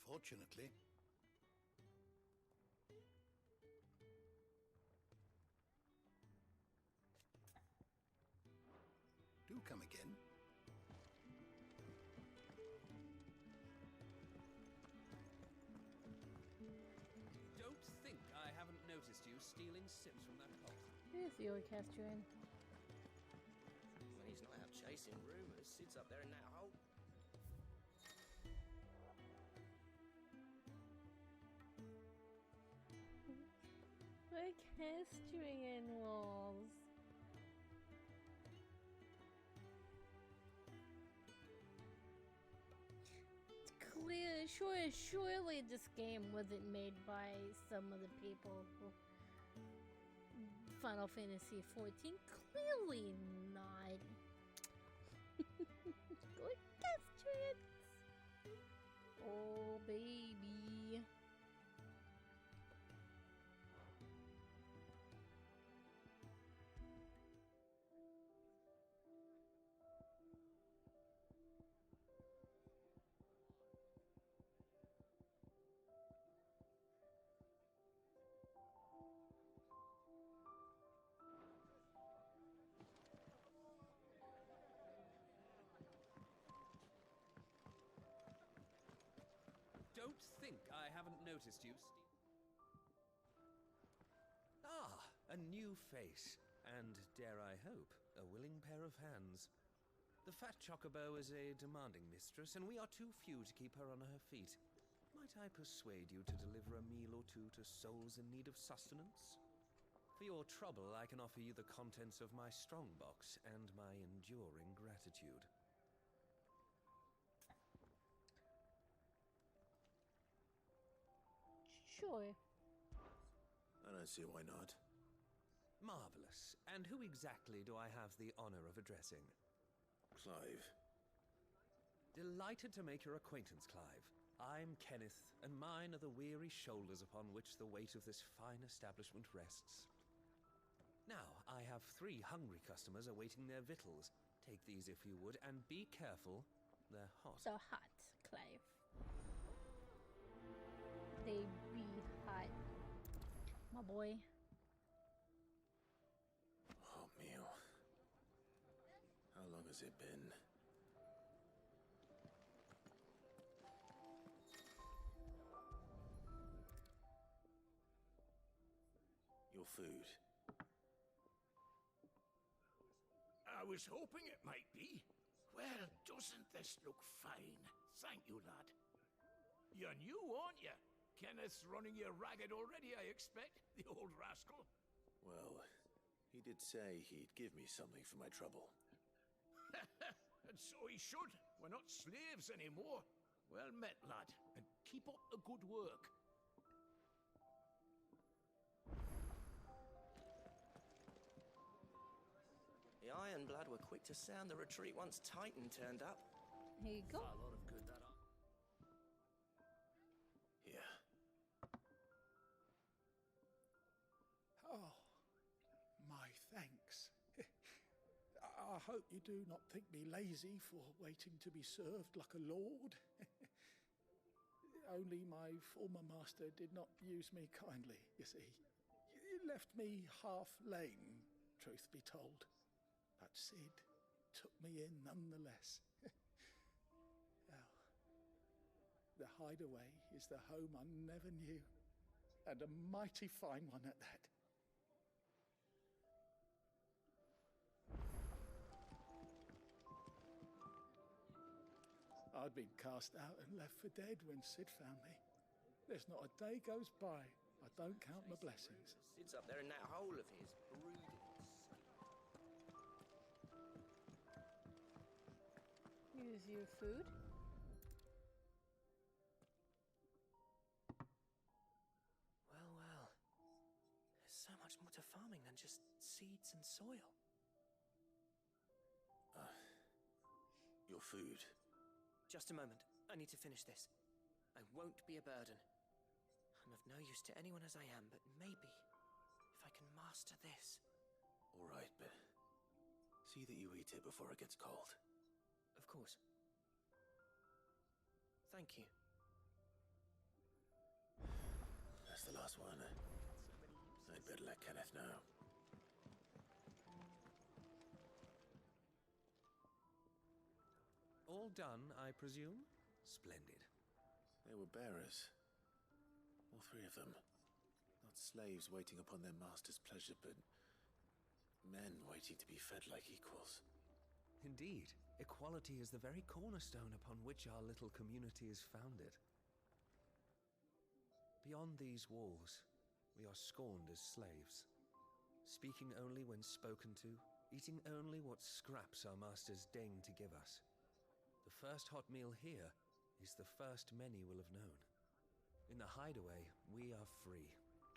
fortunately, do come again. Don't think I haven't noticed you stealing sips from that pot. Here's the orchestrion. When he's not out chasing rumours, sits up there in that hole. Orchestrion walls. Surely this game wasn't made by some of the people who Final Fantasy XIV. Clearly not. Good question. Oh baby. Don't think I haven't noticed you. Ah, a new face. And, dare I hope, a willing pair of hands. The fat chocobo is a demanding mistress, and we are too few to keep her on her feet. Might I persuade you to deliver a meal or two to souls in need of sustenance? For your trouble, I can offer you the contents of my strongbox and my enduring gratitude. Sure. I don't see why not. Marvelous. And who exactly do I have the honor of addressing? Clive. Delighted to make your acquaintance, Clive. I'm Kenneth, and mine are the weary shoulders upon which the weight of this fine establishment rests. Now, I have 3 hungry customers awaiting their victuals. Take these if you would, and be careful. They're hot. So hot, Clive. They be hot, my boy. Hot meal. How long has it been? Your food. I was hoping it might be. Well, doesn't this look fine? Thank you, lad. You're new, aren't you? Kenneth's running you ragged already, I expect, the old rascal. Well, he did say he'd give me something for my trouble. And so he should. We're not slaves anymore. Well met, lad, and keep up the good work. The Ironblood were quick to sound the retreat once Titan turned up. Here you go. A lot of good that Here. Oh, my thanks. I hope you do not think me lazy for waiting to be served like a lord. Only my former master did not use me kindly, you see. He left me half lame, truth be told. But Sid took me in nonetheless. Well, the hideaway is the home I never knew, and a mighty fine one at that. I'd been cast out and left for dead when Sid found me. There's not a day goes by I don't count my blessings. Sid's up there in that hole of his, brooding. Here's your food. Well, well. There's so much more to farming than just seeds and soil. Your food. Just a moment. I need to finish this. I won't be a burden. I'm of no use to anyone as I am, but maybe if I can master this. All right, but see that you eat it before it gets cold. Of course. Thank you. That's the last one. I'd better let Kenneth know. All done, I presume? Splendid. They were bearers. All 3 of them. Not slaves waiting upon their master's pleasure, but men waiting to be fed like equals. Indeed. Equality is the very cornerstone upon which our little community is founded. Beyond these walls, we are scorned as slaves. Speaking only when spoken to, eating only what scraps our masters deign to give us. The first hot meal here is the first many will have known. In the hideaway, we are free.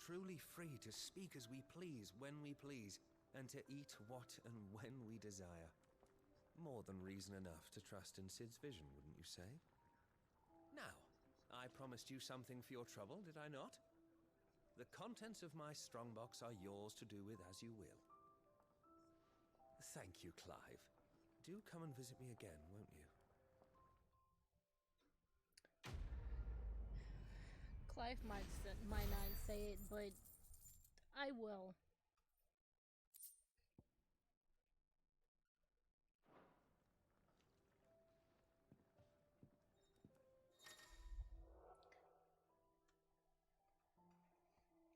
Truly free to speak as we please, when we please, and to eat what and when we desire. More than reason enough to trust in Sid's vision, wouldn't you say? Now, I promised you something for your trouble, did I not? The contents of my strongbox are yours to do with as you will. Thank you, Clive. Do come and visit me again, won't you? Clive might not say it, but I will.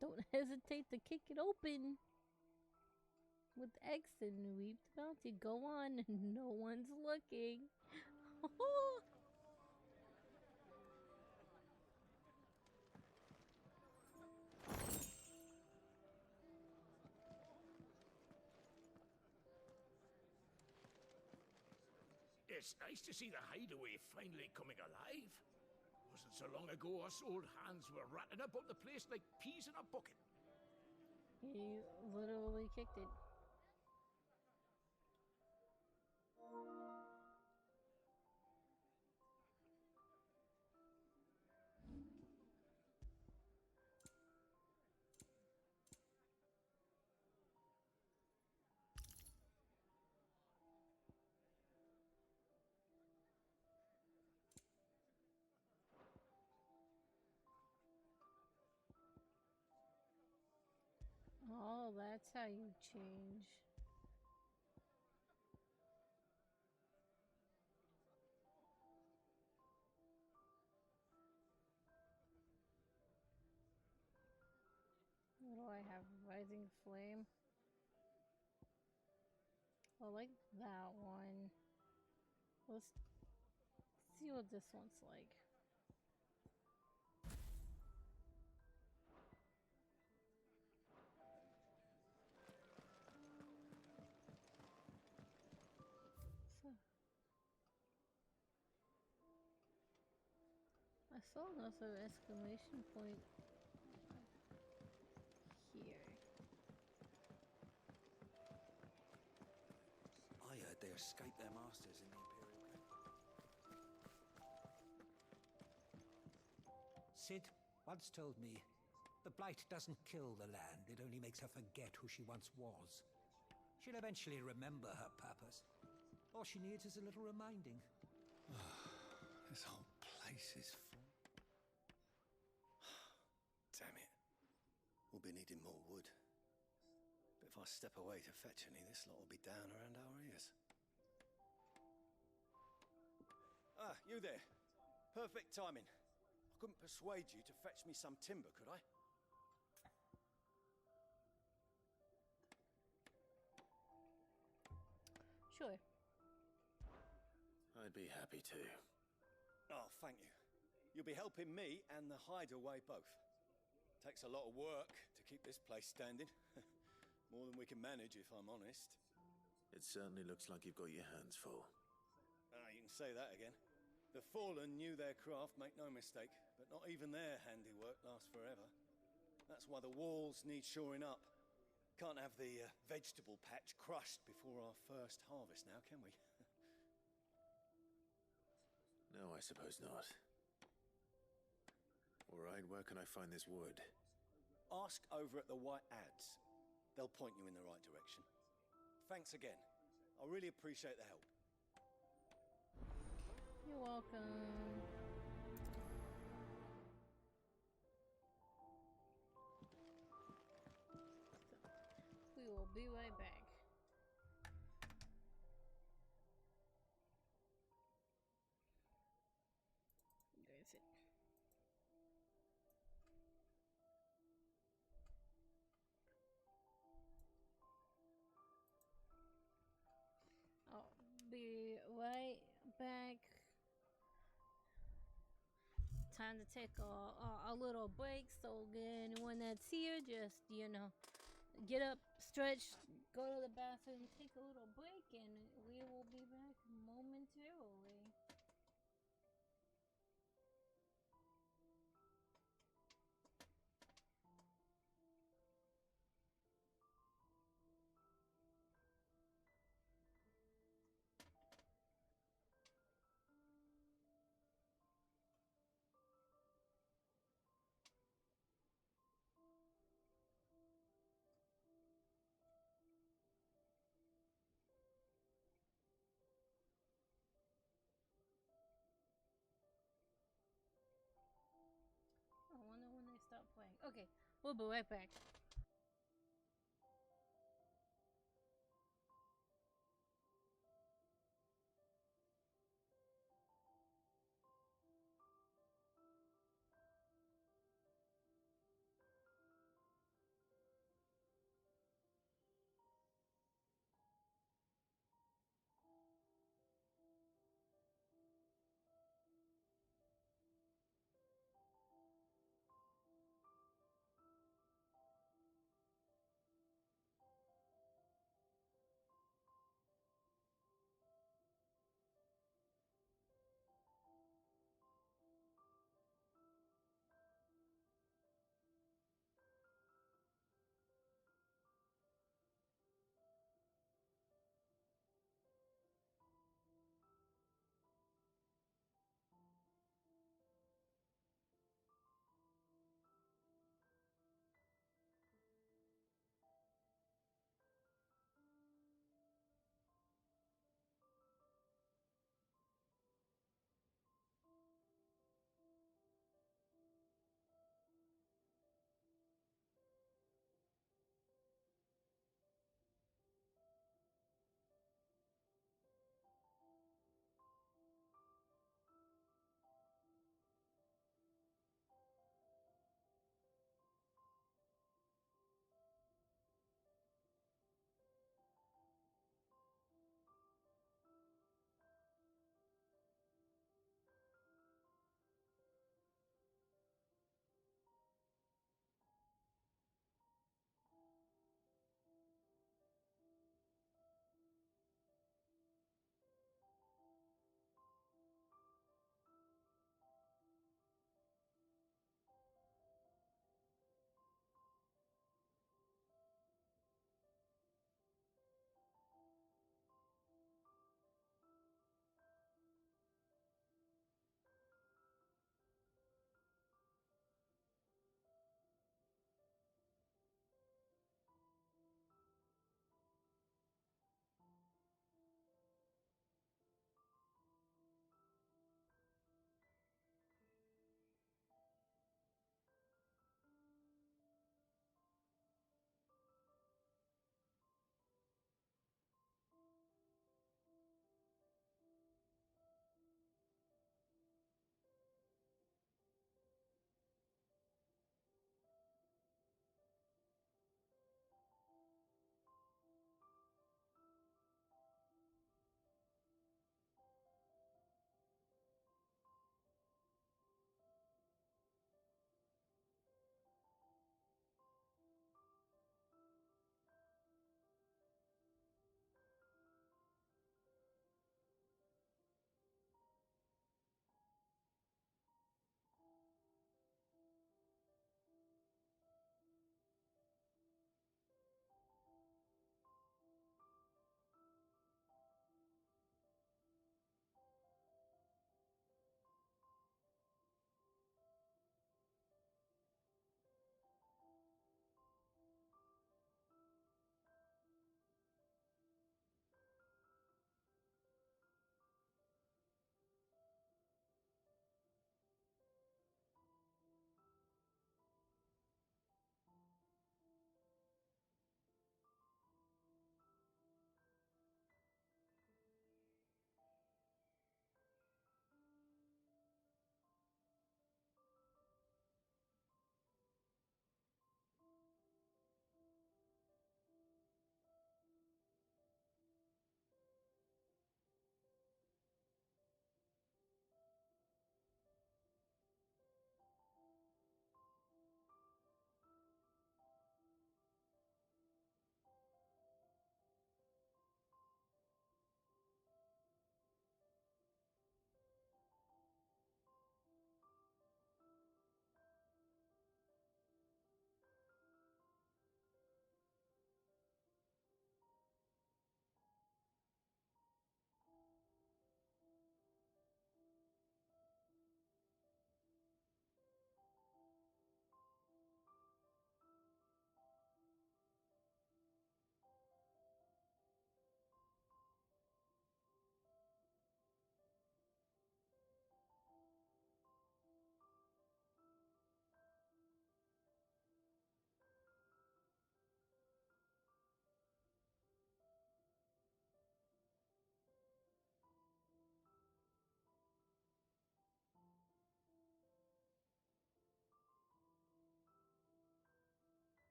Don't hesitate to kick it open. With X and reap the bounty. Go on, no one's looking. It's nice to see the hideaway finally coming alive. Wasn't so long ago us old hands were ratting about the place like peas in a bucket. He literally kicked it. Oh, that's how you change. What do I have? Rising Flame. I like that one. Let's see what this one's like. I saw another exclamation point here. I heard they escaped their masters in the Imperial camp. Sid once told me, the Blight doesn't kill the land, it only makes her forget who she once was. She'll eventually remember her purpose. All she needs is a little reminding. This whole place is full. Damn it. We'll be needing more wood. But if I step away to fetch any, this lot will be down around our ears. Ah, you there. Perfect timing. I couldn't persuade you to fetch me some timber, could I? Sure. I'd be happy to. Oh, thank you. You'll be helping me and the hideaway both. Takes a lot of work to keep this place standing. More than we can manage, if I'm honest. It certainly looks like you've got your hands full. You can say that again. The Fallen knew their craft, make no mistake, but not even their handiwork lasts forever. That's why the walls need shoring up. Can't have the vegetable patch crushed before our first harvest now, can we? No, I suppose not. All right, where can I find this wood? Ask over at the White Ads. They'll point you in the right direction. Thanks again. I really appreciate the help. You're welcome. We will be right back. There's it. I'll be right back. Time to take a little break. So anyone that's here, just get up, stretch, go to the bathroom, take a little break, and we will be back momentarily. We'll be right back.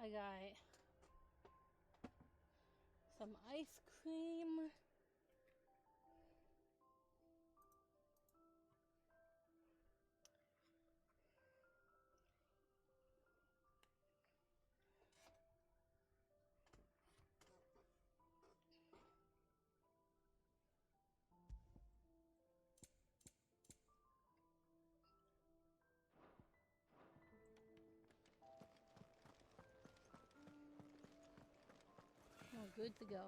I got some ice cream. Good to go.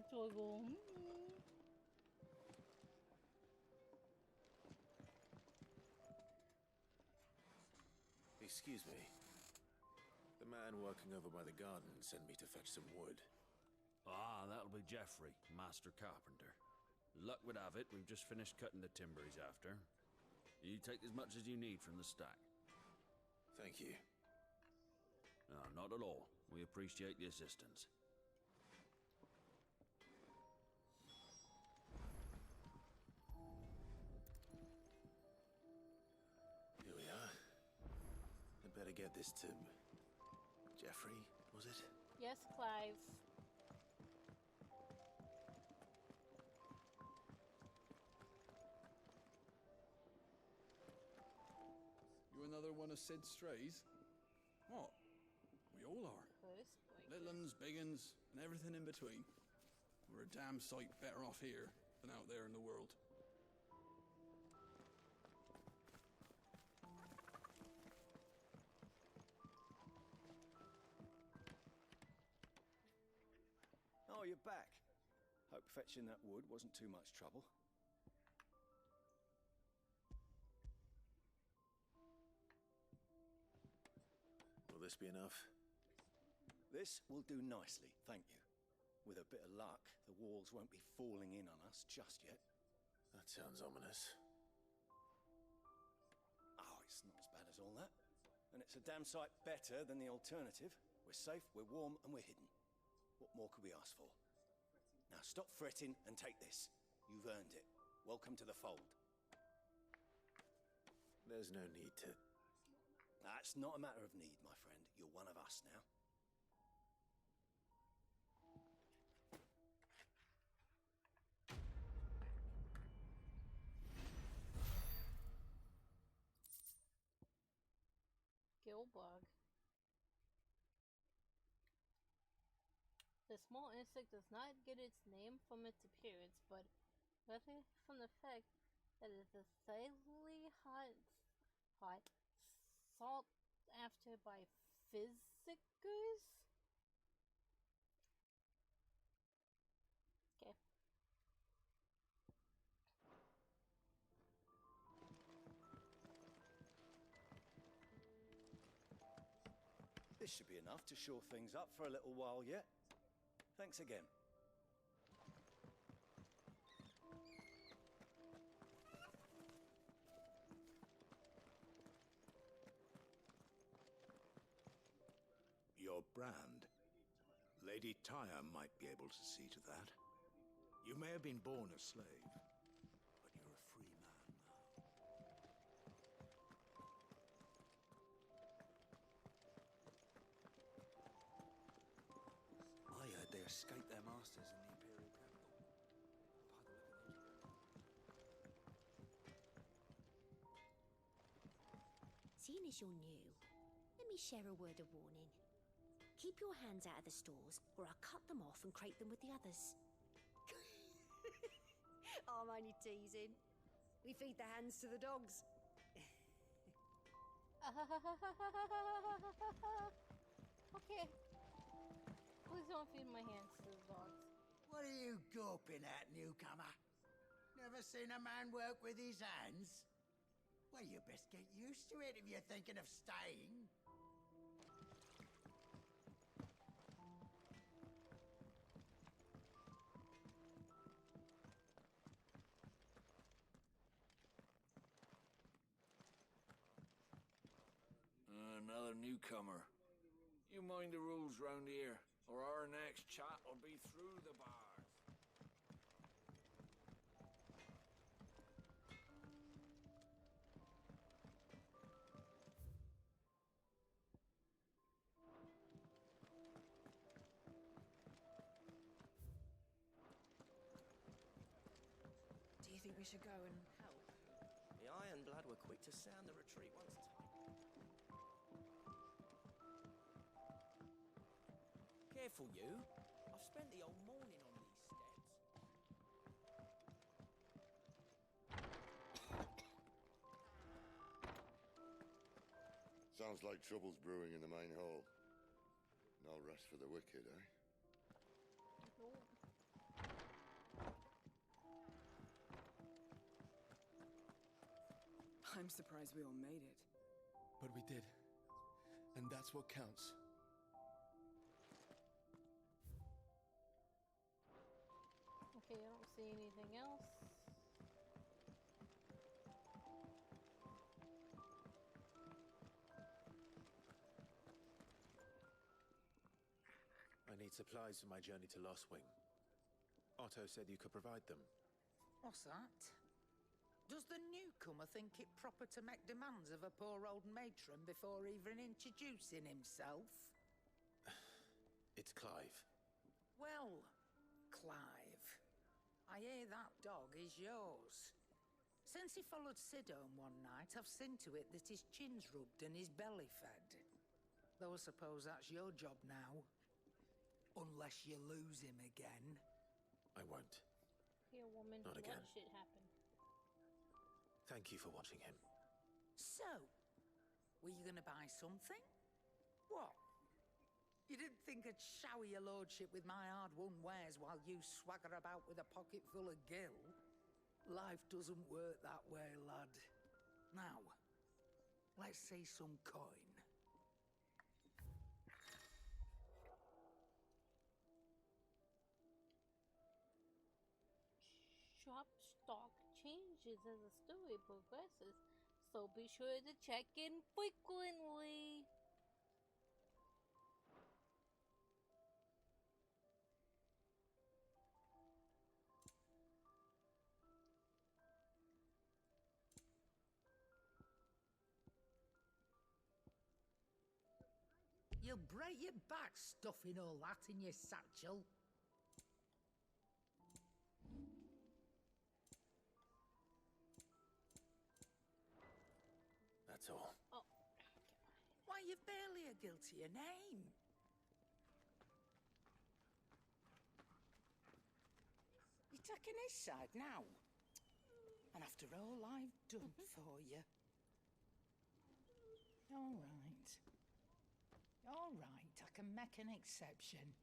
Toggle. Excuse me. The man working over by the garden sent me to fetch some wood. Ah, that'll be Geoffrey, master carpenter. Luck would have it, we've just finished cutting the timber he's after. You take as much as you need from the stack. Thank you. No, not at all. We appreciate the assistance. Here we are. I'd better get this to... Geoffrey, was it? Yes, Clive. You another one of Sid's strays? What? We all are. Little uns, big uns, and everything in between. We're a damn sight better off here than out there in the world. Oh, you're back. Hope fetching that wood wasn't too much trouble. Will this be enough? This will do nicely, thank you. With a bit of luck, the walls won't be falling in on us just yet. That sounds ominous. Oh, it's not as bad as all that. And it's a damn sight better than the alternative. We're safe, we're warm, and we're hidden. What more could we ask for? Now stop fretting and take this. You've earned it. Welcome to the fold. There's no need to... That's not a matter of need, my friend. You're one of us now. Gillbug. The small insect does not get its name from its appearance, but rather from the fact that it is slightly sought after by physicers. Okay. This should be enough to shore things up for a little while yet. Thanks again. Your brand. Lady Tyre might be able to see to that. You may have been born a slave, but you're a free man now. I heard they escaped their masters in the Imperial capital. Seeing as you're new, let me share a word of warning. Keep your hands out of the stores, or I'll cut them off and crate them with the others. I'm only teasing. We feed the hands to the dogs. Okay. Please don't feed my hands to the dogs. What are you gawping at, newcomer? Never seen a man work with his hands? Well, you best get used to it if you're thinking of staying. Another newcomer. You mind the rules round here, or our next chat will be through the bars. we should go and help? The Ironblood were quick to sound the retreat once Careful, you. I've spent the whole morning on these steps. Sounds like trouble's brewing in the main hall. No rest for the wicked, eh? I'm surprised we all made it. But we did. And that's what counts. Okay, I don't see anything else. I need supplies for my journey to Lostwing. Otto said you could provide them. What's that? Does the newcomer think it proper to make demands of a poor old matron before even introducing himself? It's Clive. Well, Clive, I hear that dog is yours. Since he followed Sid home one night, I've seen to it that his chin's rubbed and his belly fed. Though I suppose that's your job now. Unless you lose him again. I won't. Here, woman, Not let again. shit happen. Thank you for watching him. So, were you gonna buy something? What? You didn't think I'd shower your lordship with my hard-won wares while you swagger about with a pocket full of gil? Life doesn't work that way, lad. Now, let's see some coin. Shop stock changes as the story progresses, so be sure to check in frequently. You'll break your back stuffing all that in your satchel. That's all. Oh. Why, you've barely a guiltier name. You're taking his side now. And after all I've done for you. All right. All right, I can make an exception.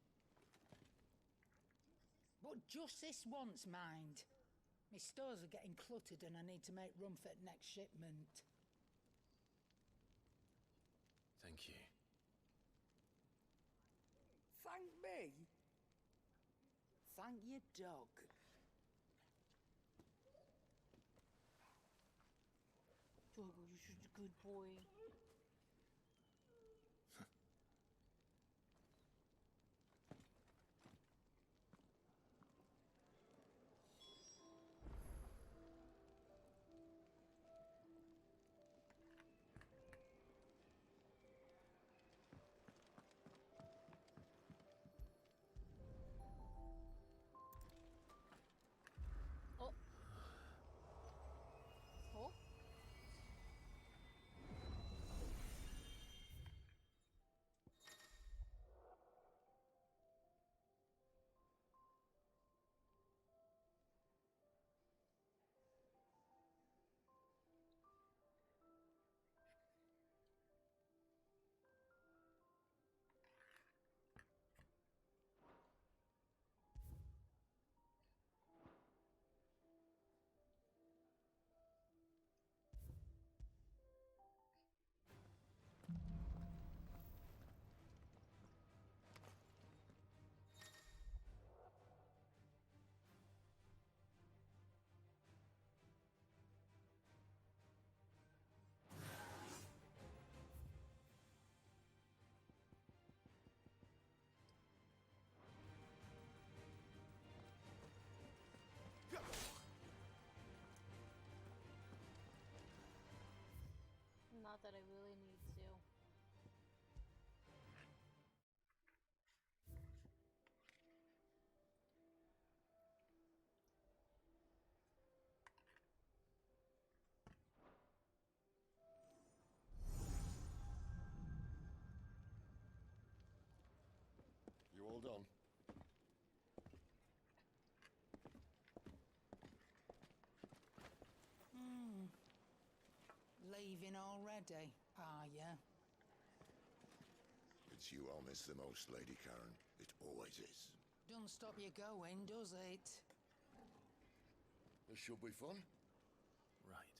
But just this once, mind. My stores are getting cluttered and I need to make room for the next shipment. Thank you. Thank me? Thank your dog. Jogo, you're such a good boy. Hold on. Leaving already, are ya? It's you I'll miss the most, Lady Karen. It always is. Don't stop you going, does it? This should be fun. Right.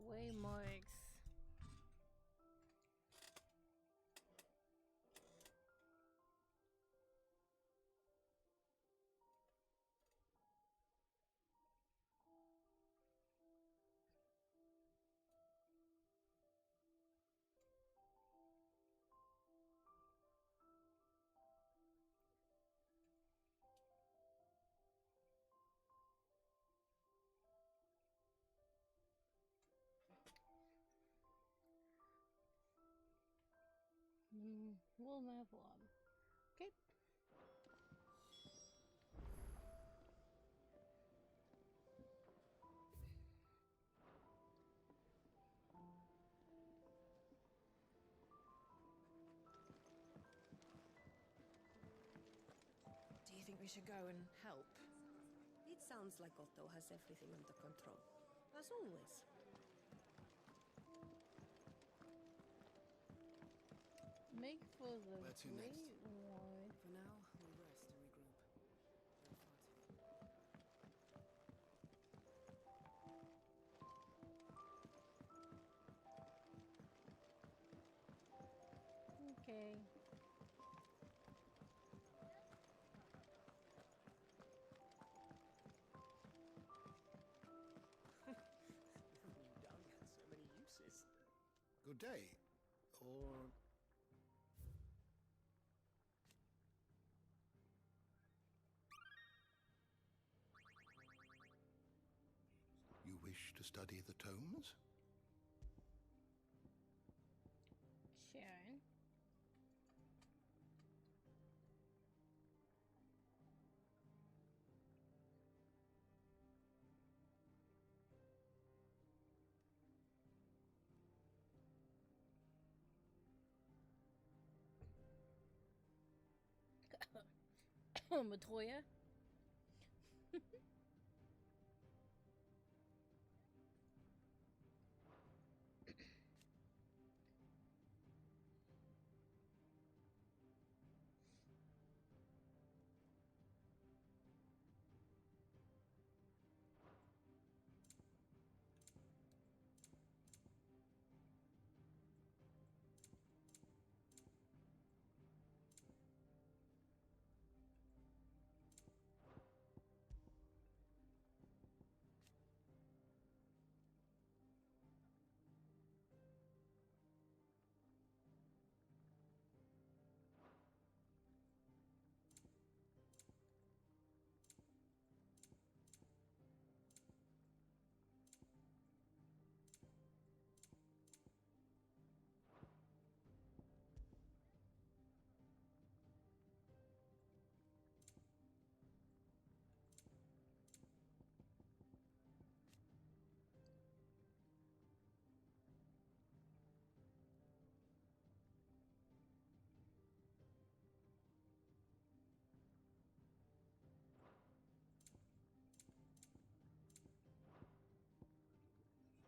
Waymarks. We'll move on. Okay. Do you think we should go and help? It sounds like Otto has everything under control. As always. Make for the Where to Great next? Wall. For now, we'll rest and regroup. Okay. Dung has so many uses. Good day. Or... You wish to study the tomes? Sharon. Matoya.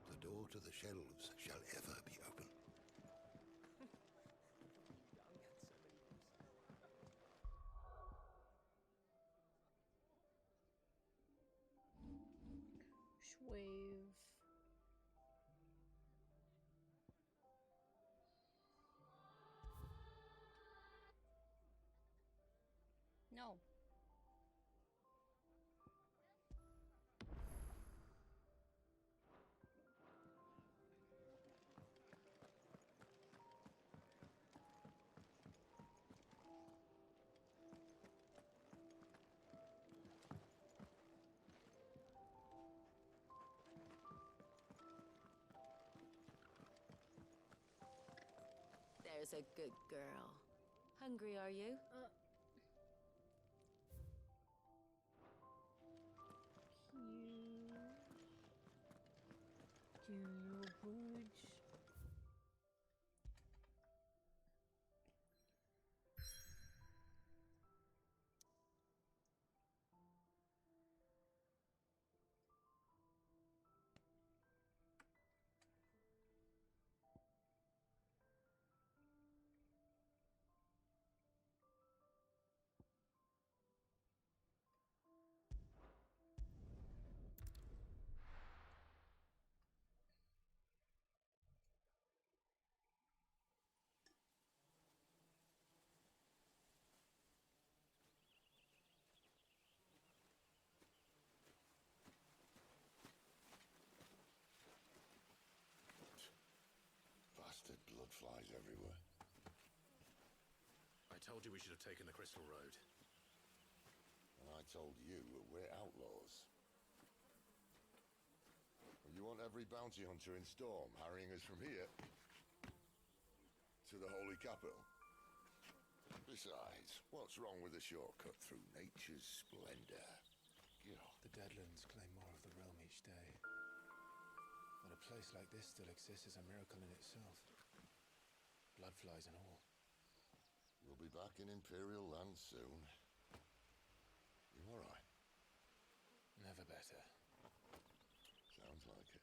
The door to the shelves shall ever be open. Shwave. No. There's a good girl. Hungry, are you? Do your words. Bastard blood flies everywhere. I told you we should have taken the Crystal Road. And I told you we're outlaws. You want every bounty hunter in Storm harrying us from here to the Holy Capital? Besides, what's wrong with a shortcut through nature's splendor? The Deadlands claim more of the realm each day. But a place like this still exists is a miracle in itself. Bloodflies and all. We'll be back in Imperial land soon. You all right? Never better. Sounds like it.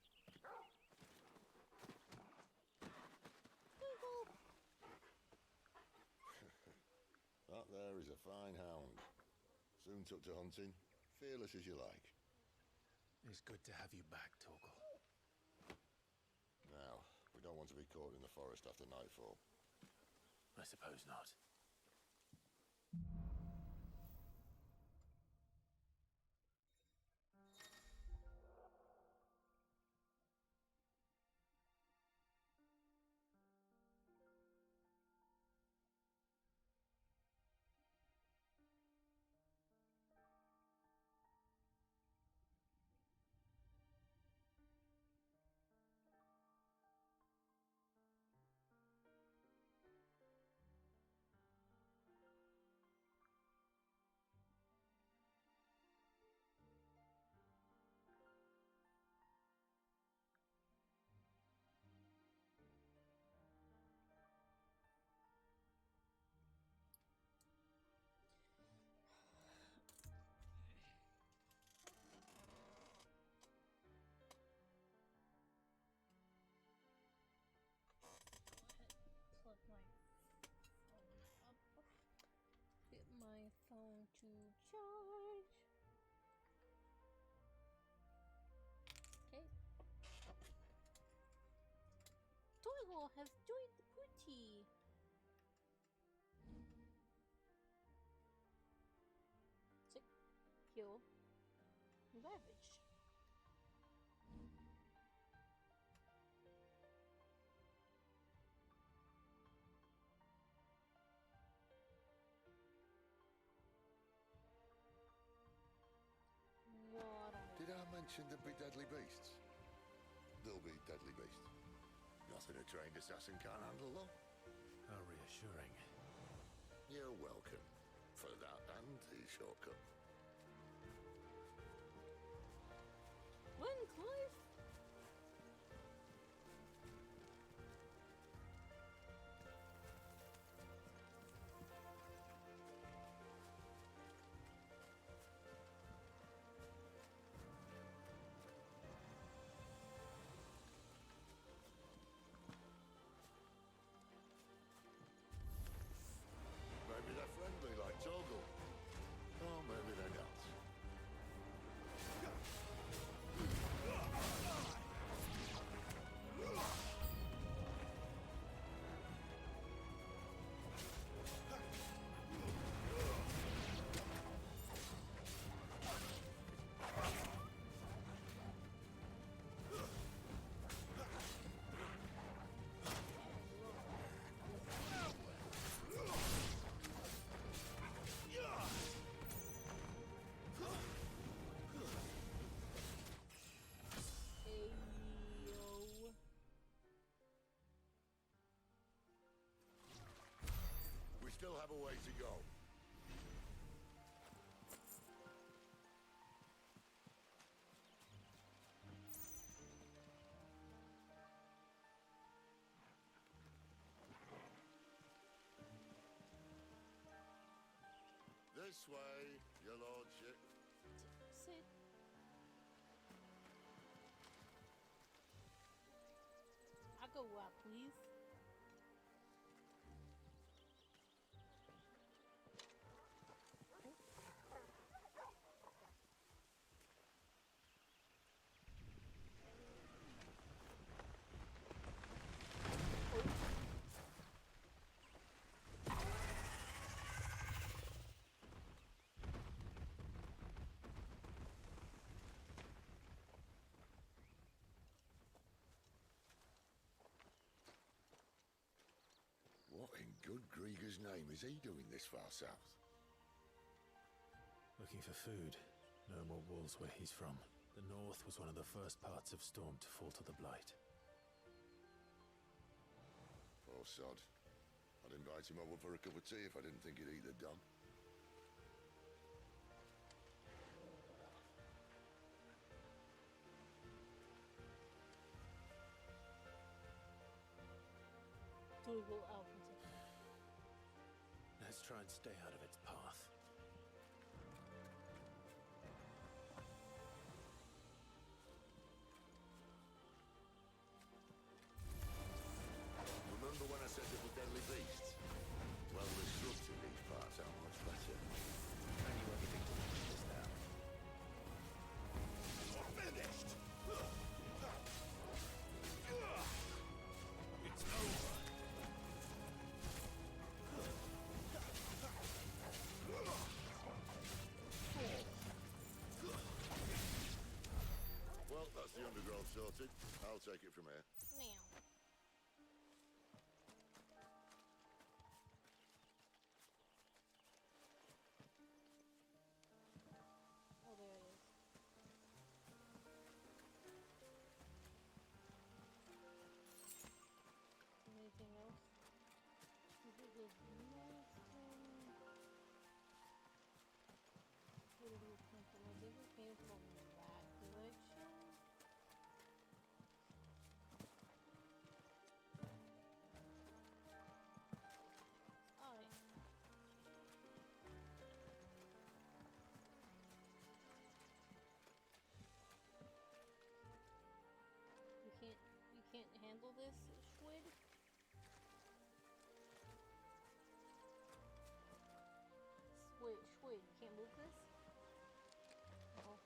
That there is a fine hound. Soon took to hunting. Fearless as you like. It's good to have you back, Torgal. Now, we don't want to be caught in the forest after nightfall. I suppose not. My phone to charge. Okay. Torgal has joined the party. Sick, heal, ravage. Did I mention there'd be deadly beasts? There'll be deadly beasts. Nothing a trained assassin can't handle, though. How reassuring. You're welcome for that and the shortcut. Run, Clive! Maybe they're friendly like Torgal. Or maybe have a way to go. This way, your lordship. Sit. I'll go up, please. What in good Grieger's name is he doing this far south? Looking for food. No more wolves where he's from. The north was one of the first parts of Storm to fall to the Blight. Poor sod. I'd invite him over for a cup of tea if I didn't think he'd eat the dog. Dougal Alpington. Let's try and stay out of its path. Remember when I said there were deadly beasts? Well, the shrubs in these parts aren't much better. Can you anything to manage this now? Finished! It's over. Well, that's the undergrowth sorted. I'll take it from here. Now. Oh, there it is. Anything else? This is the next one. Where did we come from? I think we came from that direction. Alright. You can't handle this, Schwid? Schwid, you can't move this? Oh.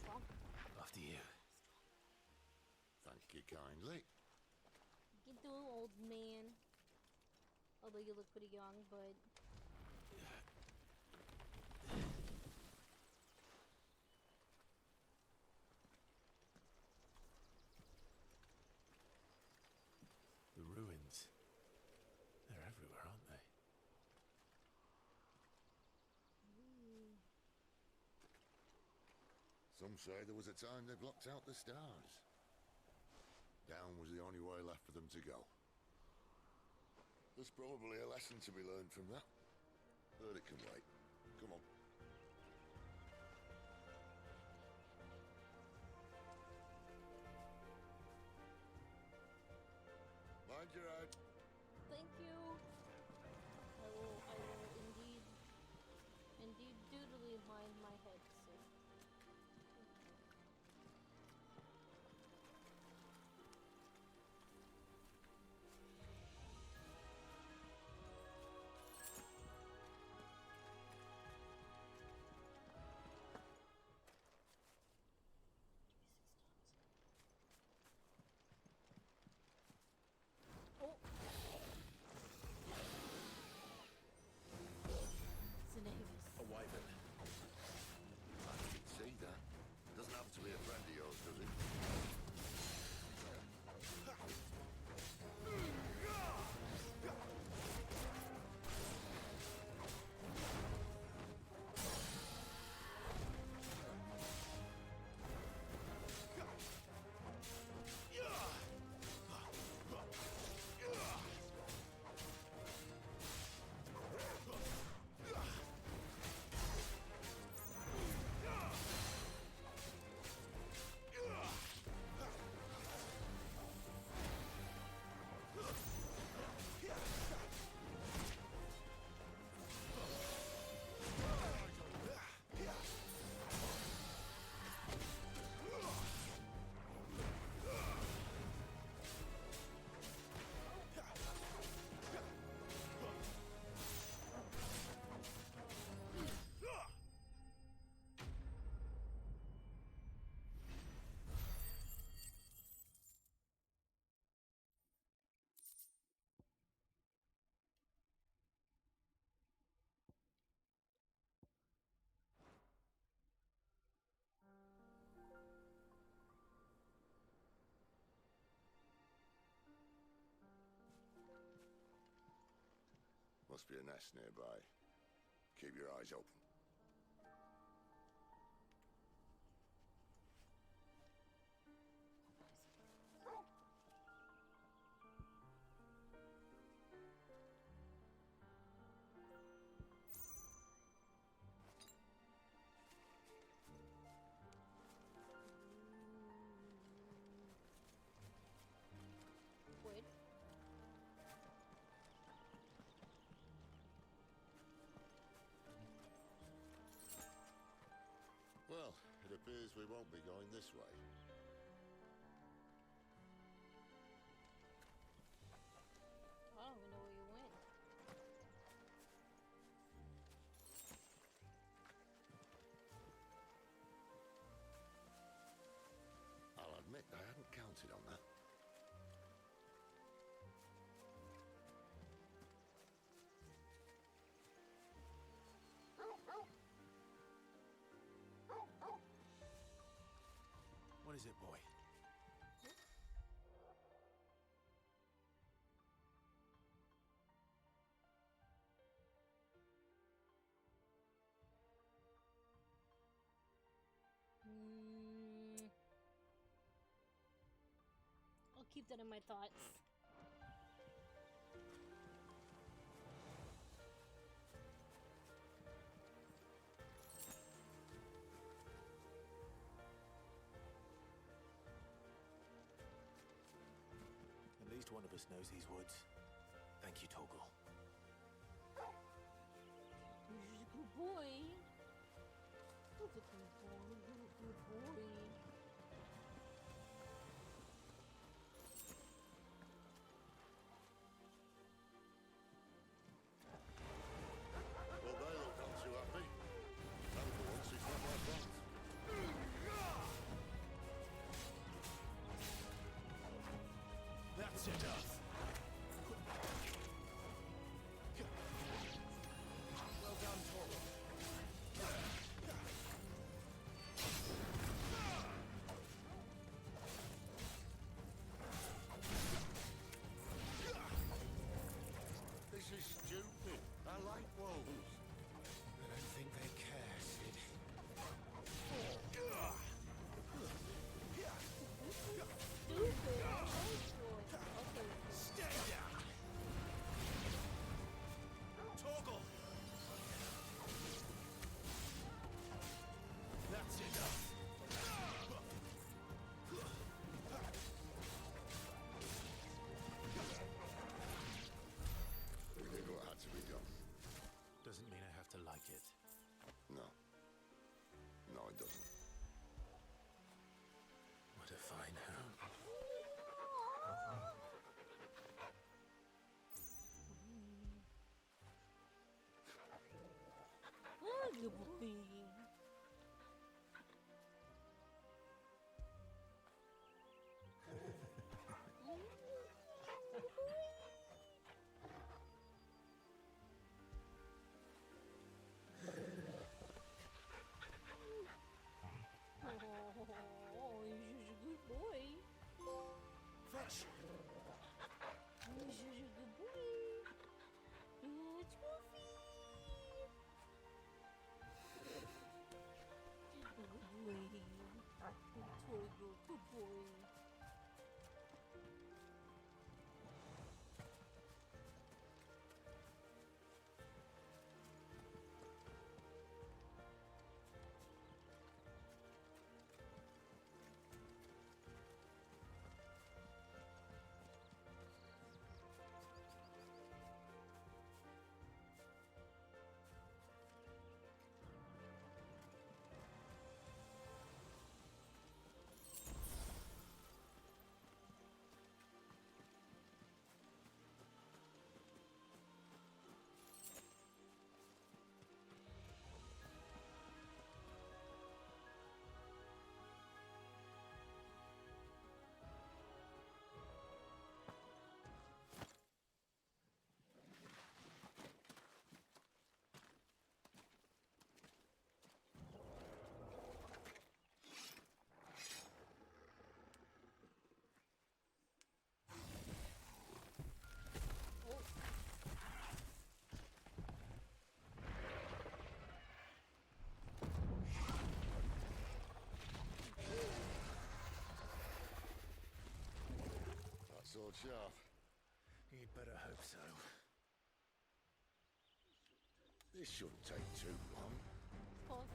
Strong. After you. Thank you kindly. Get through, old man. Although you look pretty young, but... The ruins. They're everywhere, aren't they? Some say there was a time they blocked out the stars. Down was the only way left for them to go. There's probably a lesson to be learned from that. But it can wait. Come on. Mind your head. Thank you. I will indeed doodly mind my head, sir. Must be a nest nearby. Keep your eyes open. Wood. Well, it appears we won't be going this way. I don't even know where you went. I'll admit I hadn't counted on that. What is it, boy? I'll keep that in my thoughts. At least one of us knows these woods. Thank you, Torgal. You're a good boy. You're a good boy. You're a good boy. Well, they look not too happy. And for once, it's not my fault. That's enough. Well done, Torgal. This is stupid. I like wolves. I don't think they care, Sid. Stay down! Torgal! That's enough! We did what had to be done. Doesn't mean I have to like it. No. No, it doesn't. What a fine home. Oh, good boy. Oh, you're such a good boy. Fetch! You're such a good boy. You're a trophy. Good boy. Good boy. sword sharp. You'd better hope so. This shouldn't take too long.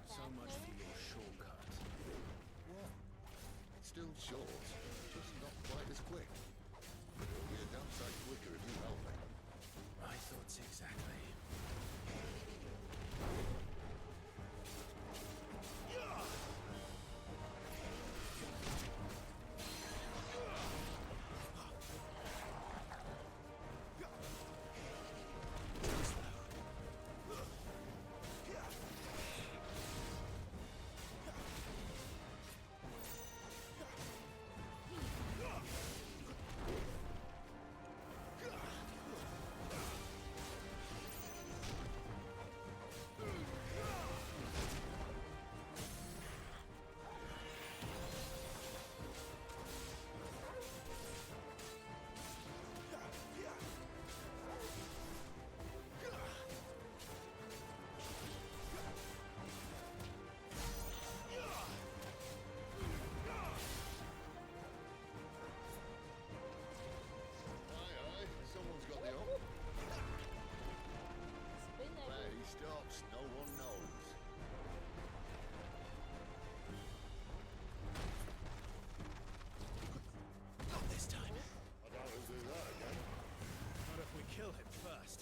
So much for your shortcut. What? Still short, just not quite as quick. It'll be a damn sight quicker if you help me. My thoughts exactly. Someone's got the up. Where he stops, no one knows. Not this time. I doubt he'll do that again. Not if we kill him first.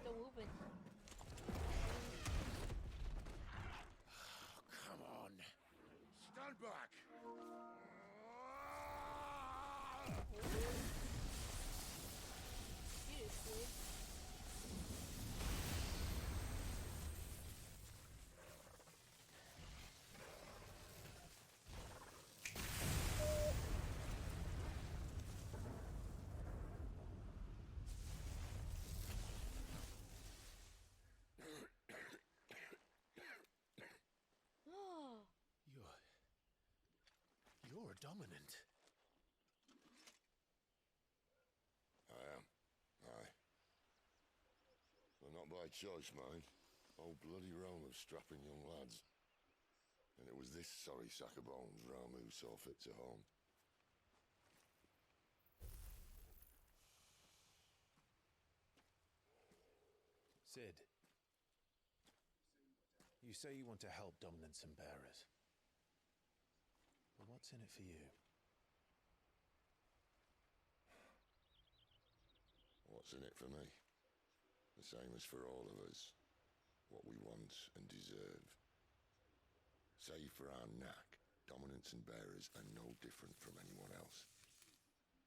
Still moving. Come on. Stand back. Seriously. You're dominant. I am. Aye. But not by choice, mind. Whole bloody realm of strapping young lads. And it was this sorry sack of bones Ramu saw fit to home. Sid. You say you want to help dominants and bearers. But what's in it for you? What's in it for me? The same as for all of us. What we want and deserve. Save for our knack, dominants and bearers are no different from anyone else.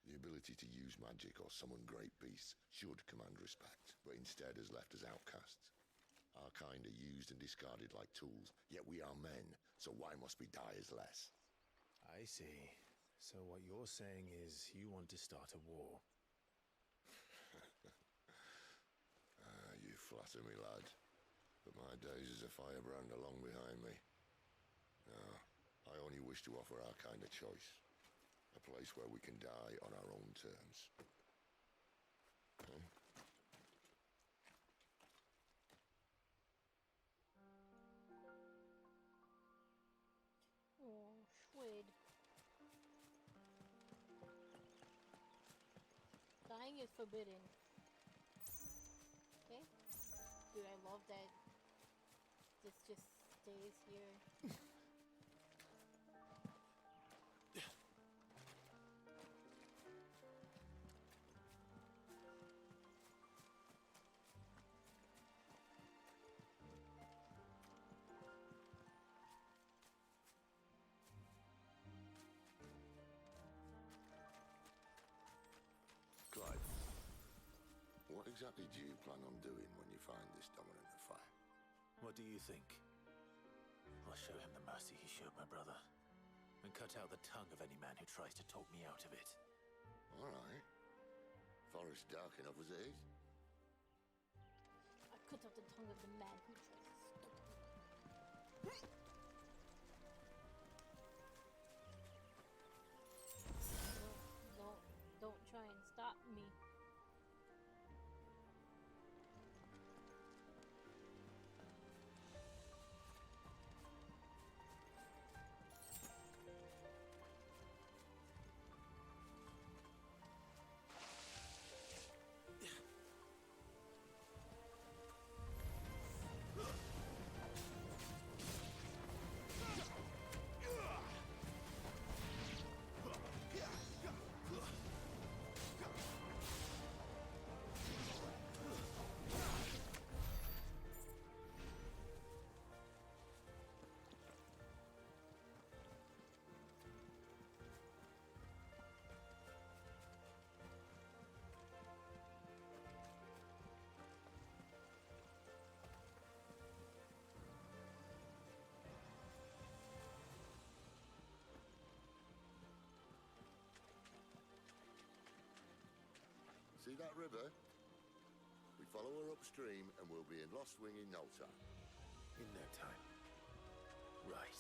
The ability to use magic or summon great beasts should command respect, but instead has left us outcasts. Our kind are used and discarded like tools, yet we are men, so why must we die as less? I see. So what you're saying is you want to start a war. You flatter me, lad. But my days as a firebrand are long behind me. No, I only wish to offer our kind a choice. A place where we can die on our own terms. Okay? Oh, Schwed. Flying is forbidden. Okay. Dude, I love that this just stays here. Clive, what exactly do you plan on doing when you find this dominant of fire? What do you think? I'll show him the mercy he showed my brother, and cut out the tongue of any man who tries to talk me out of it. All right. Forest dark enough as it is. I cut out the tongue of the man who tries to stop me. Don't try and stop me. See that river? We follow her upstream and we'll be in Lost Wing in no time. In no time. Right.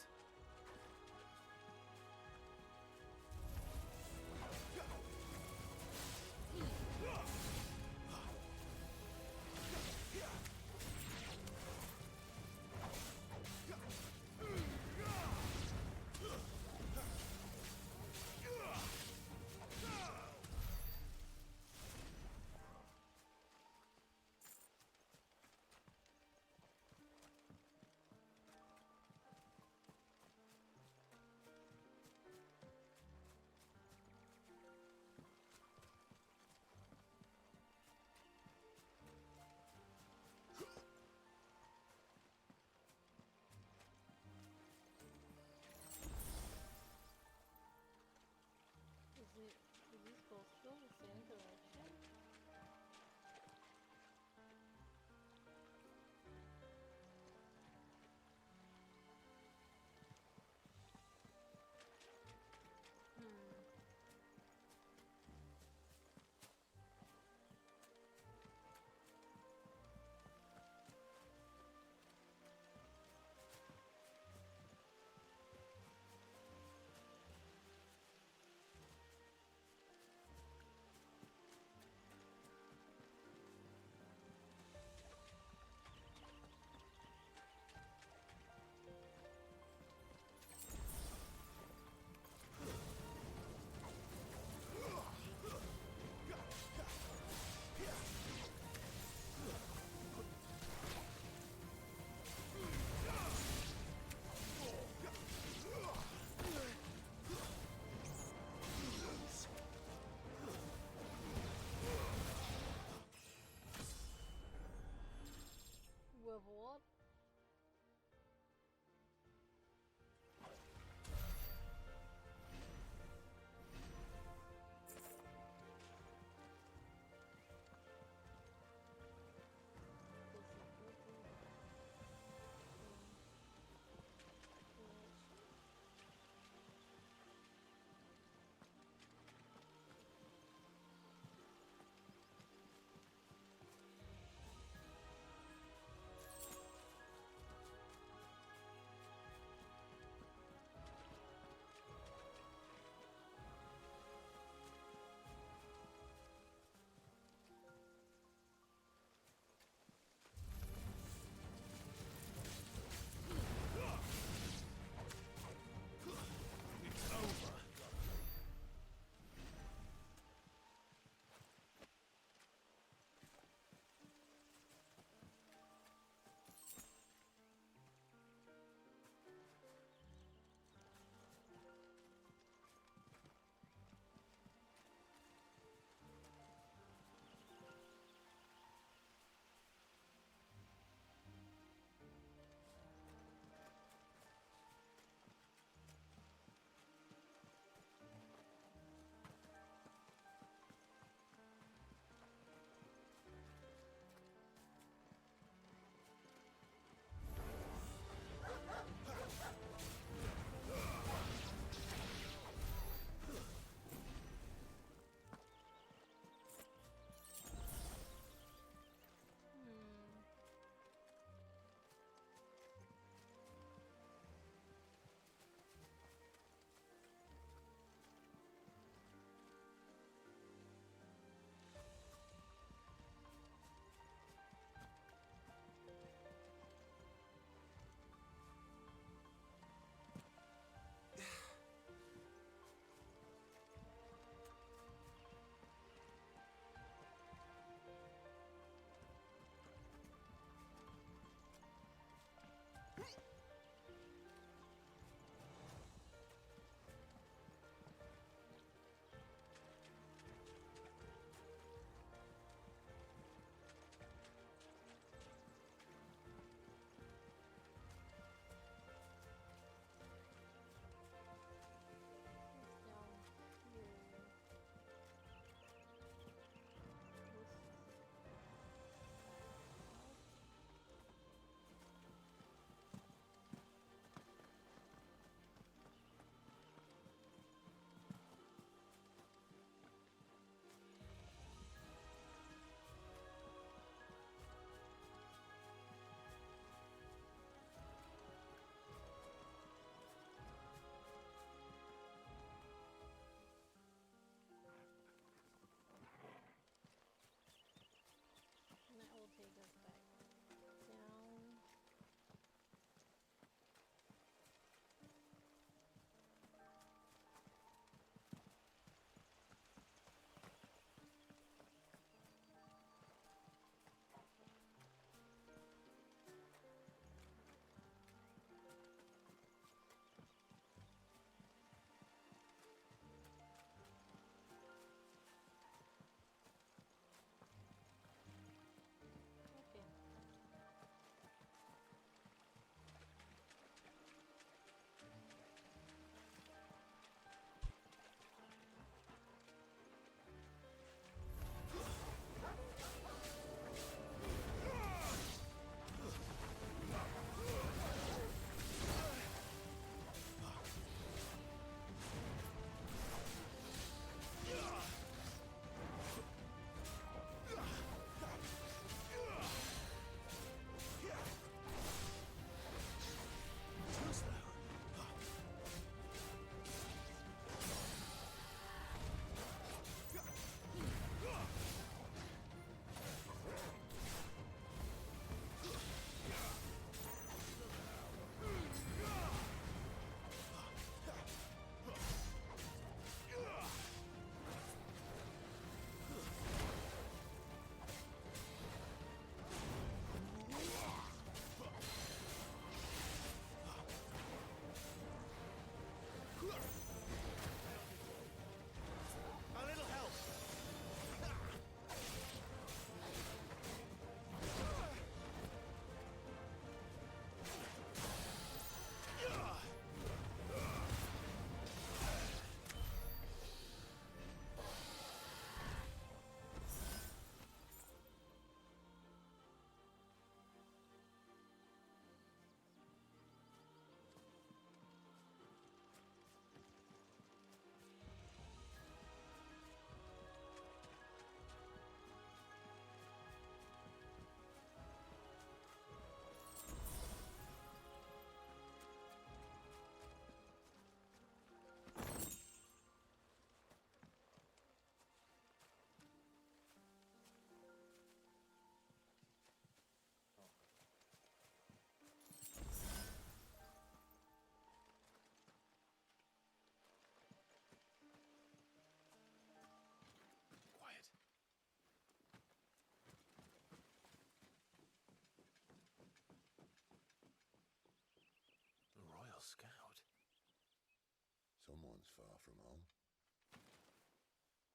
one's far from home.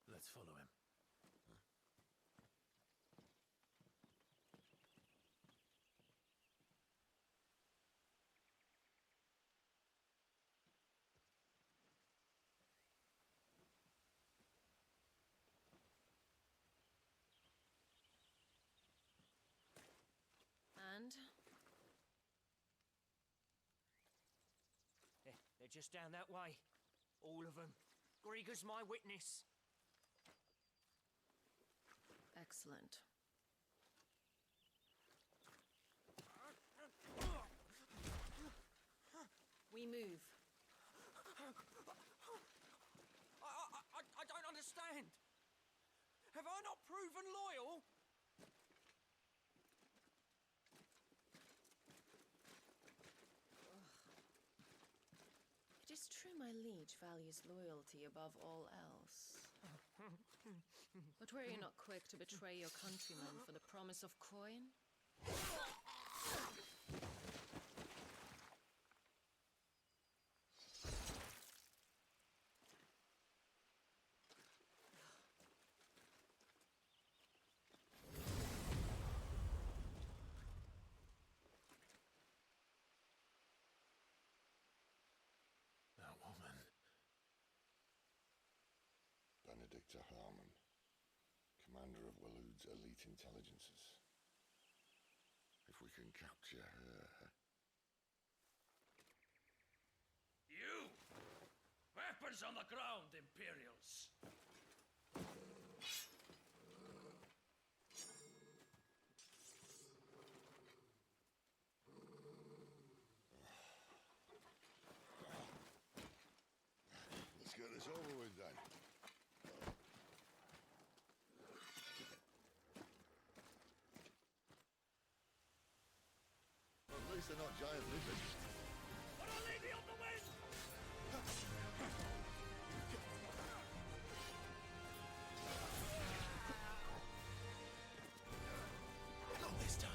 Let's follow him. And? They're just down that way. All of them. Grieger's my witness. Excellent. We move. I don't understand. Have I not proven loyal? It is true my liege values loyalty above all else. But were you not quick to betray your countrymen for the promise of coin? That woman. Benedicta Harmon, commander of Waloed's elite intelligences. If we can capture her... You! Weapons on the ground, Imperials! Let's get this over with then. At least they're not giant lizards. For a lady on the wind! Not this time.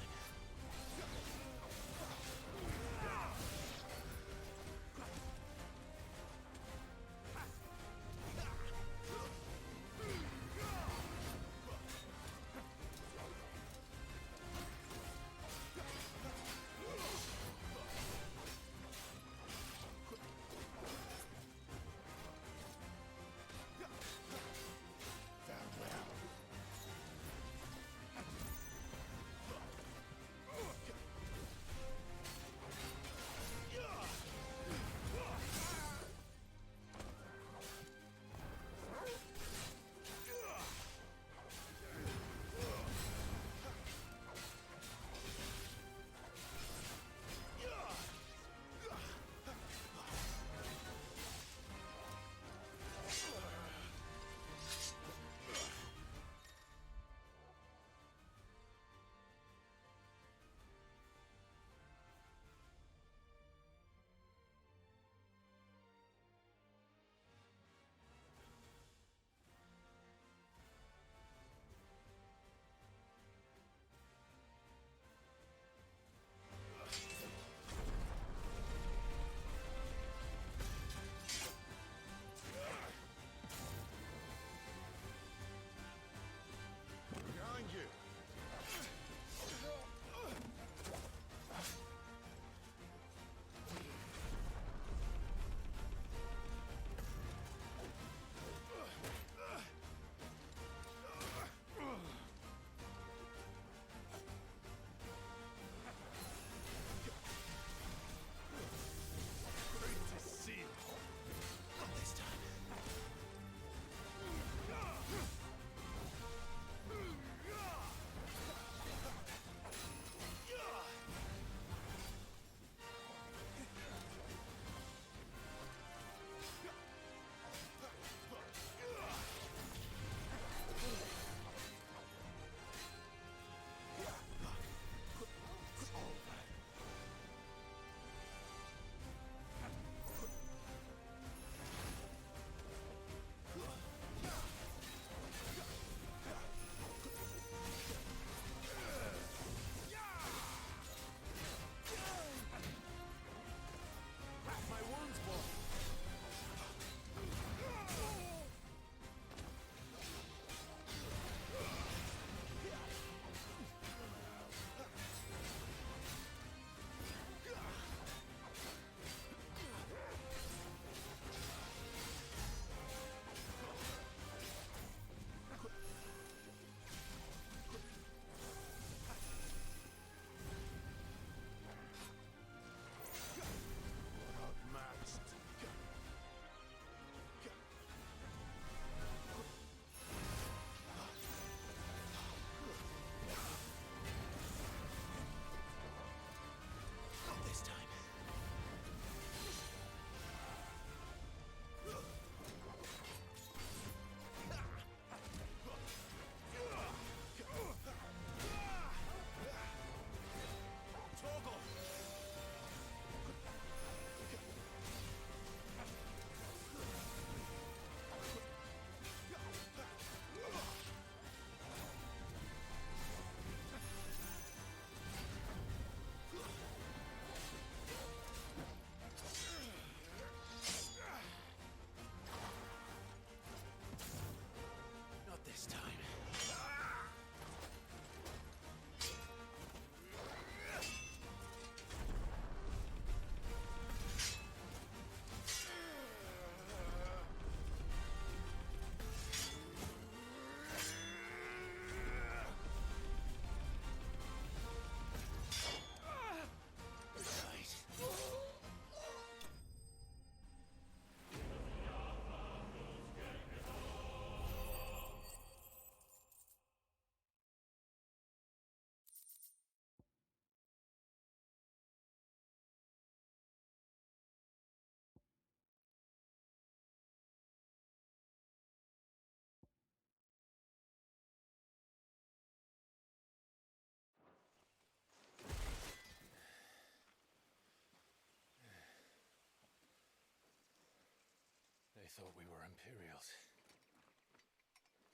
thought we were Imperials.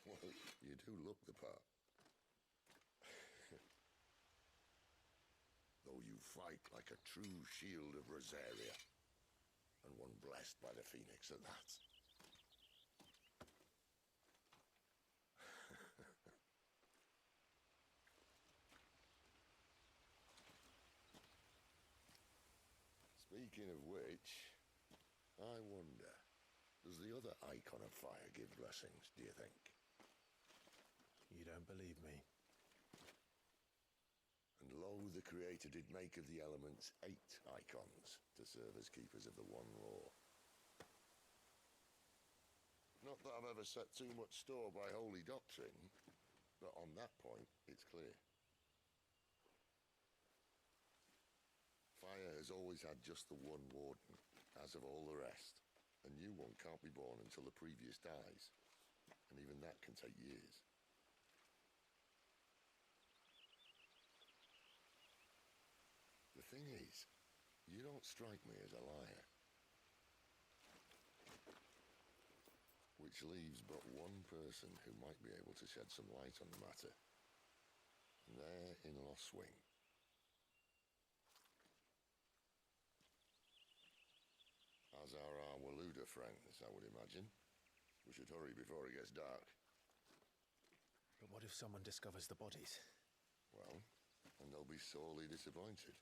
Well, you do look the part. Though you fight like a true shield of Rosaria, and one blessed by the Phoenix at that. Speaking of which, I wonder, does the other icon of fire give blessings, do you think? You don't believe me? And lo, the Creator did make of the elements 8 icons to serve as keepers of the one law. Not that I've ever set too much store by holy doctrine, but on that point, it's clear. Fire has always had just the one warden, as of all the rest. A new one can't be born until the previous dies, and even that can take years. The thing is, you don't strike me as a liar. Which leaves but one person who might be able to shed some light on the matter. And they're in Loswing. As are our Waluda friends, I would imagine. We should hurry before it gets dark. But what if someone discovers the bodies? Well, and they'll be sorely disappointed.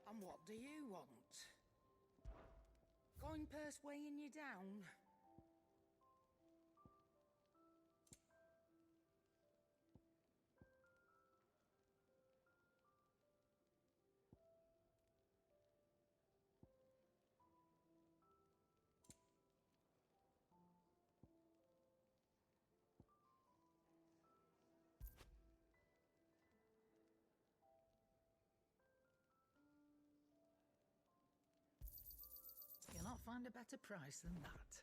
And what do you want? Coin purse weighing you down? find a better price than that.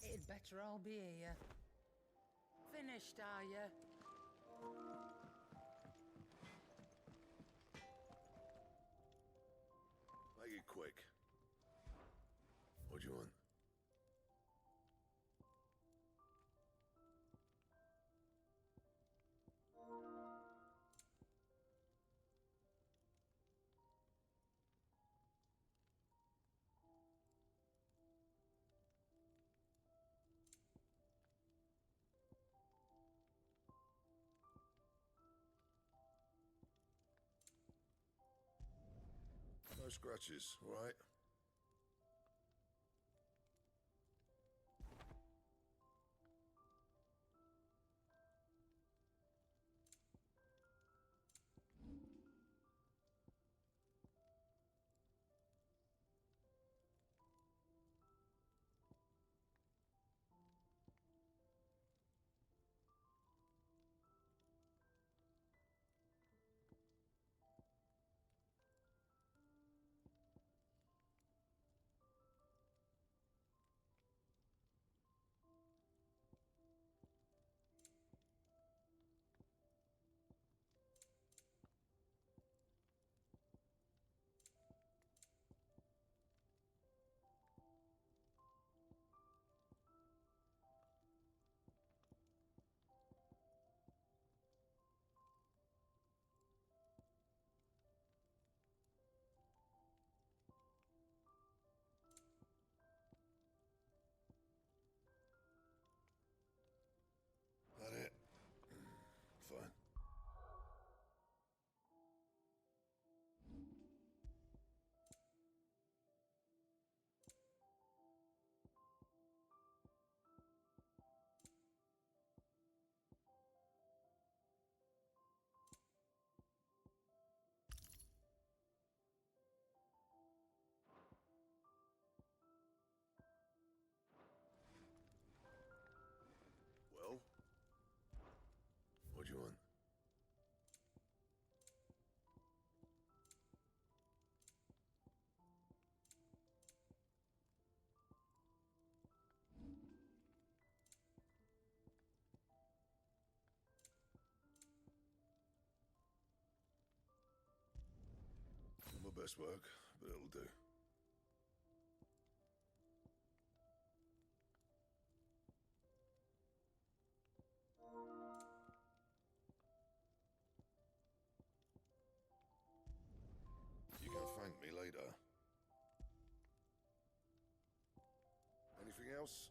It'd better all be here. Finished, are you? Make it quick. What do you want? No scratches, all right? That it? Fine. Well? What do you want? Not my best work, but it'll do. You can thank me later. Anything else?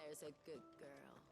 There's a good girl.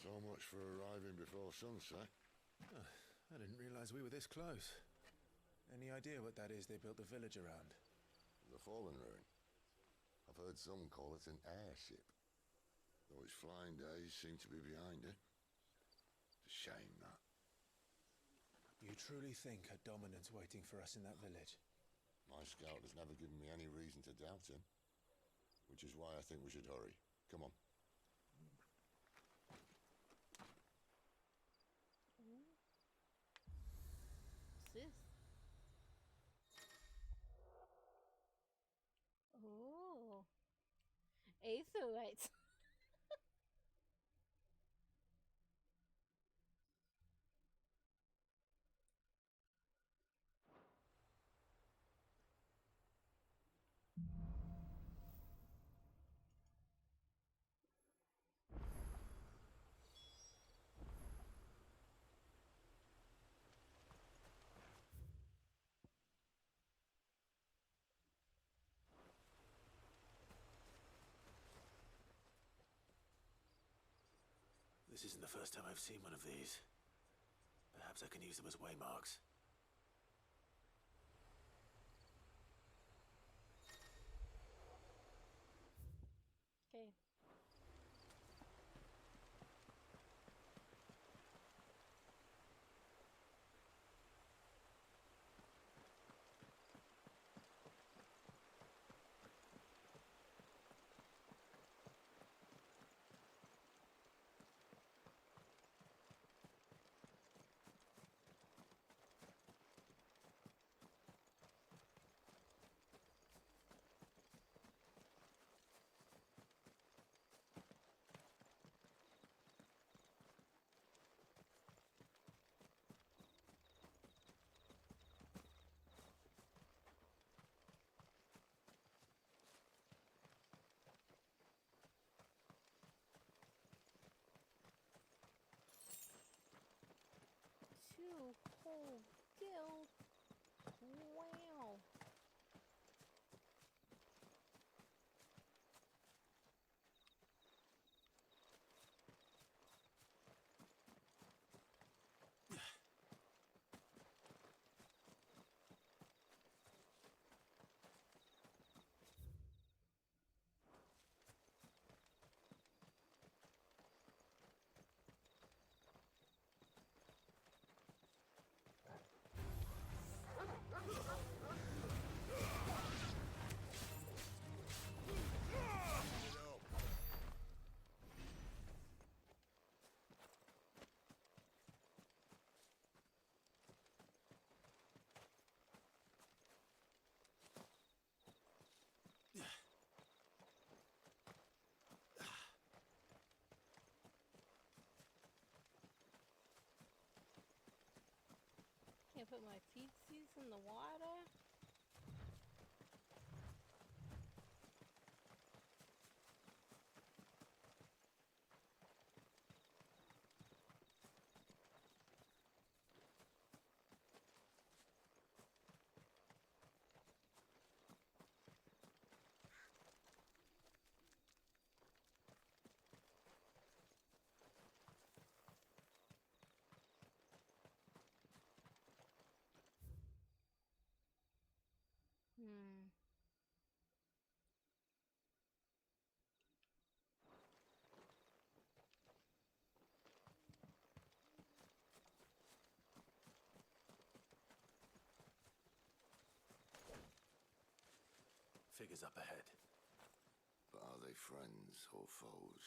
So much for arriving before sunset. Oh, I didn't realize we were this close. Any idea what that is they built the village around? The fallen ruin. I've heard some call it an airship. Though its flying days seem to be behind it. It's a shame, that. You truly think a dominant's waiting for us in that village? My scout has never given me any reason to doubt him. Which is why I think we should hurry. Come on. What's this? rights. This isn't the first time I've seen one of these. Perhaps I can use them as waymarks. Okay. Two whole guild. Wow. Can't put my feetsies in the water. Hmm. Figures up ahead. But are they friends or foes?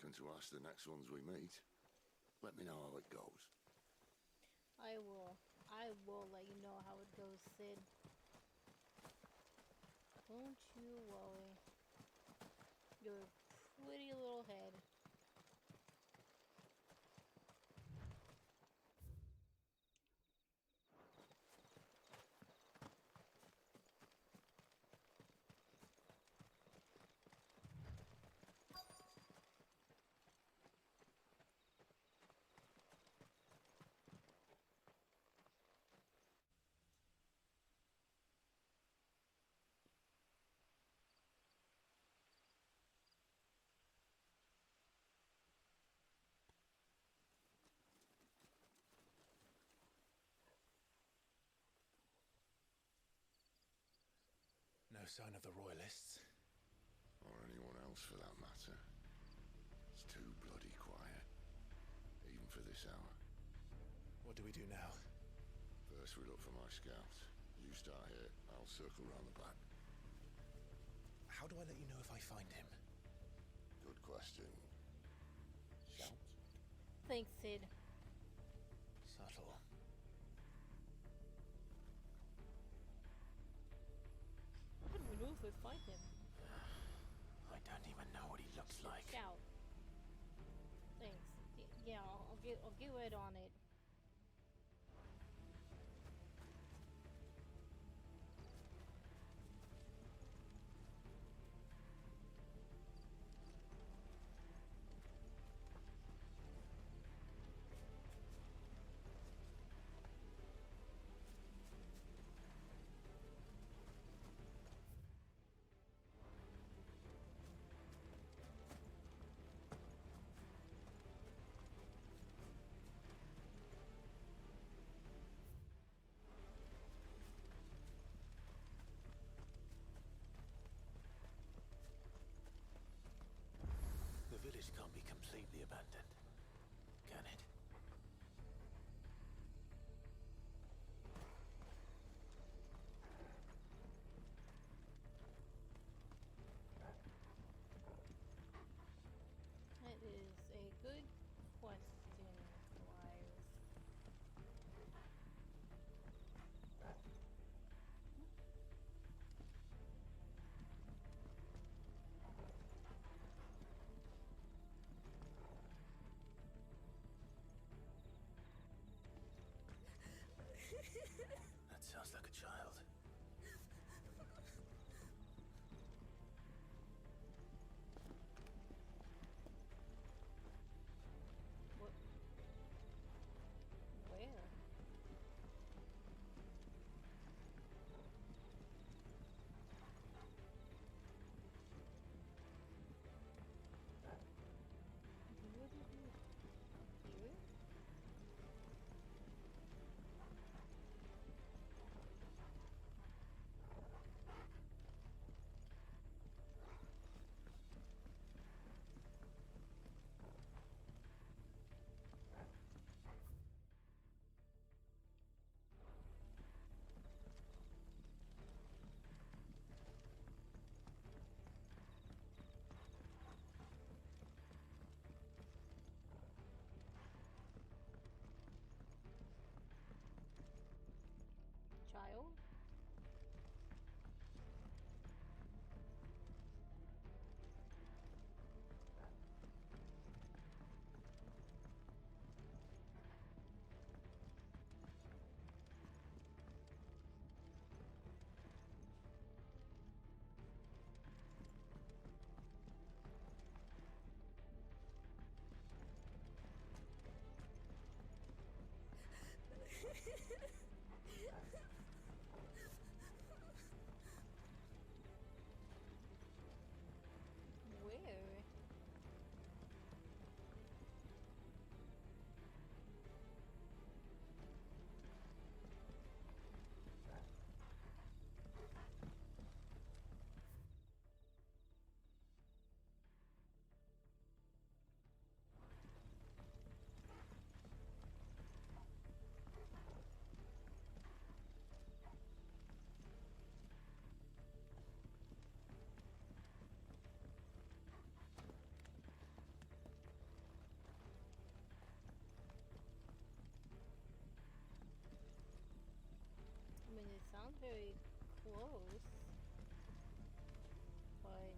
welcome to ask the next ones we meet. Let me know how it goes. I will. I will let you know how it goes, Sid. Don't you worry. Your pretty little head. No sign of the Royalists. Or anyone else for that matter. It's too bloody quiet. Even for this hour. What do we do now? First we look for my scouts. You start here, I'll circle round the back. How do I let you know if I find him? Good question. Shout? Thanks, Sid. Subtle. How do we know if we find him? I don't even know what he looks like. Shout. Thanks. Yeah, I'll get right on it. The village can't be completely abandoned, can it? That is a good question, Wires. That sounds like a child. What? Where? Where did you... Here? sound very close, but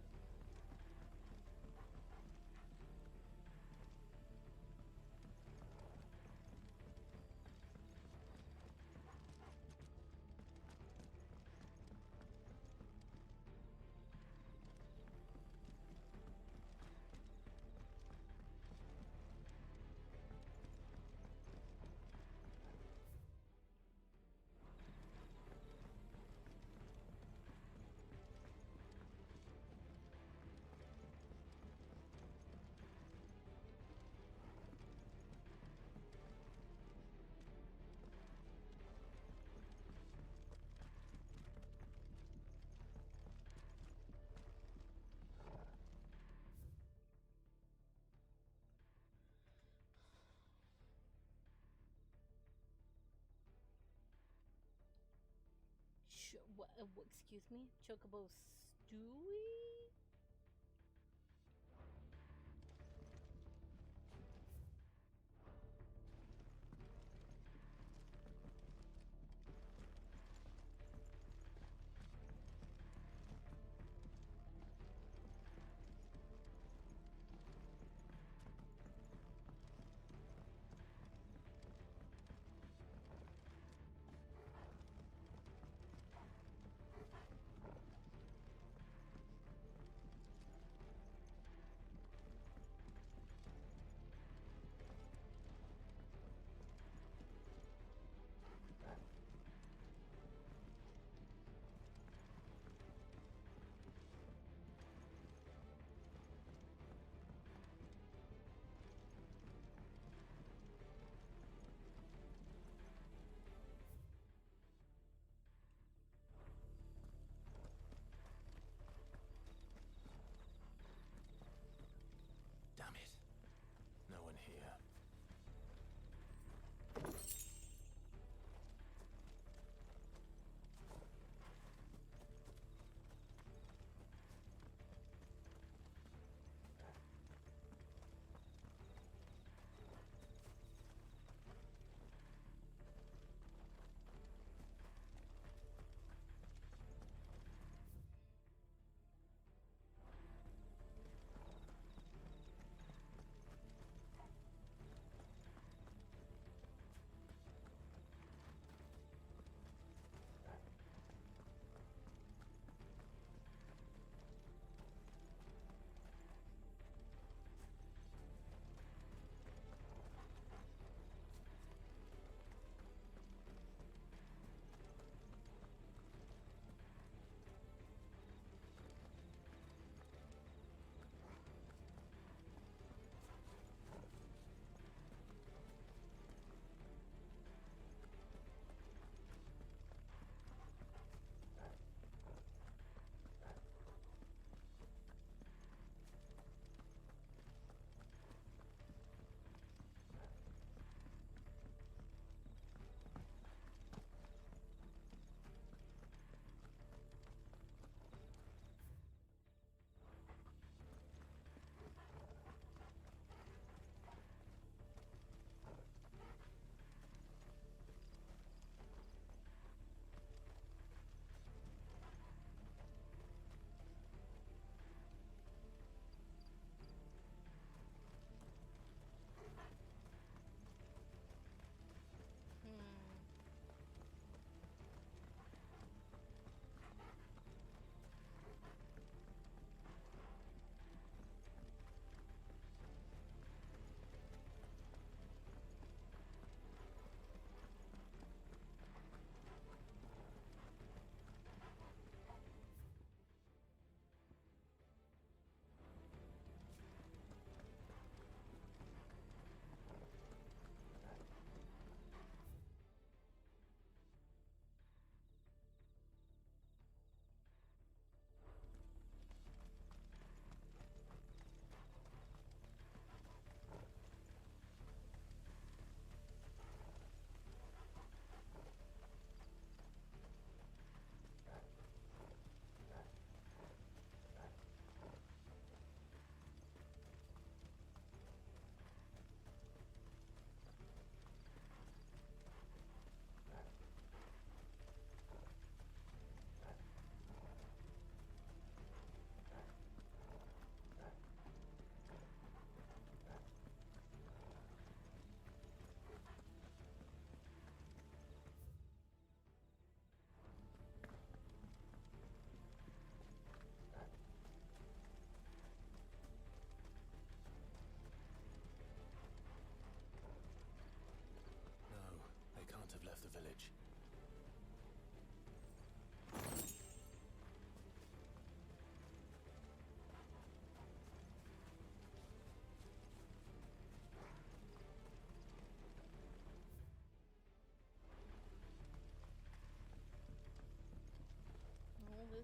excuse me, Chocobo Stewie?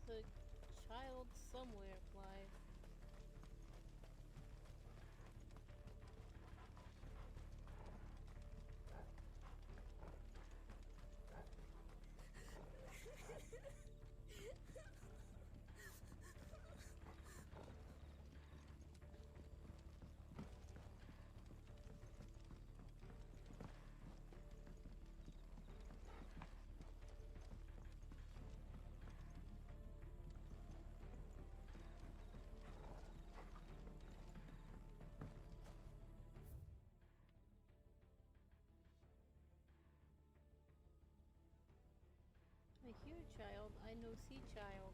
There's a child somewhere, Clive. I hear child, I know see child.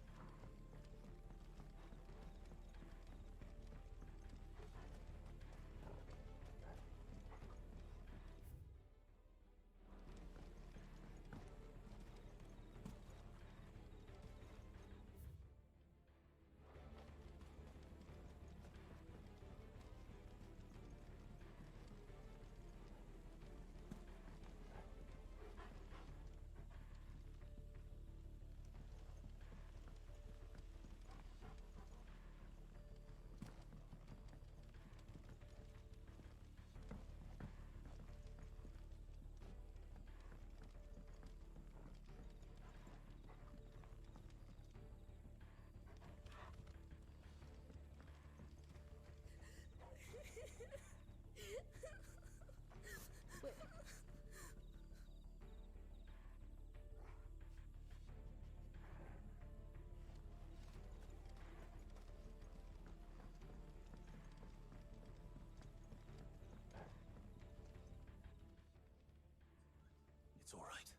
It's all right.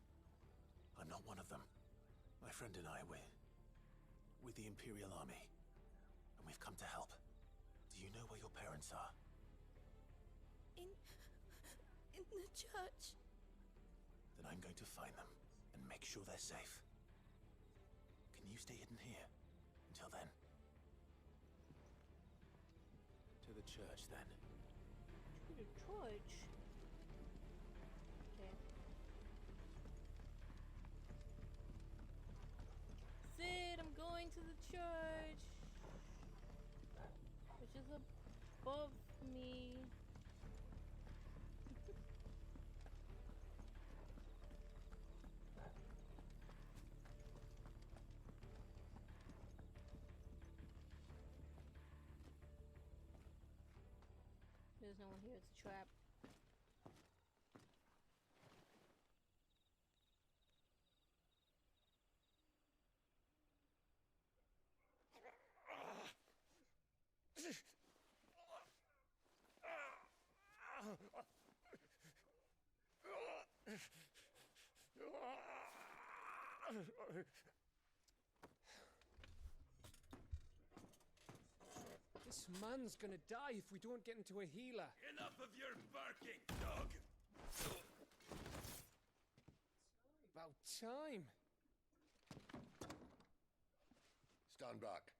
I'm not one of them. My friend and I, we're with the Imperial Army, and we've come to help. Do you know where your parents are? In the church. Then I'm going to find them and make sure they're safe. Can you stay hidden here until then? To the church, then. To the church? Okay. Sid, I'm going to the church. Which is above me. There's no one here, it's a trap. This man's gonna die if we don't get into a healer. Enough of your barking, dog! About time. Stand back.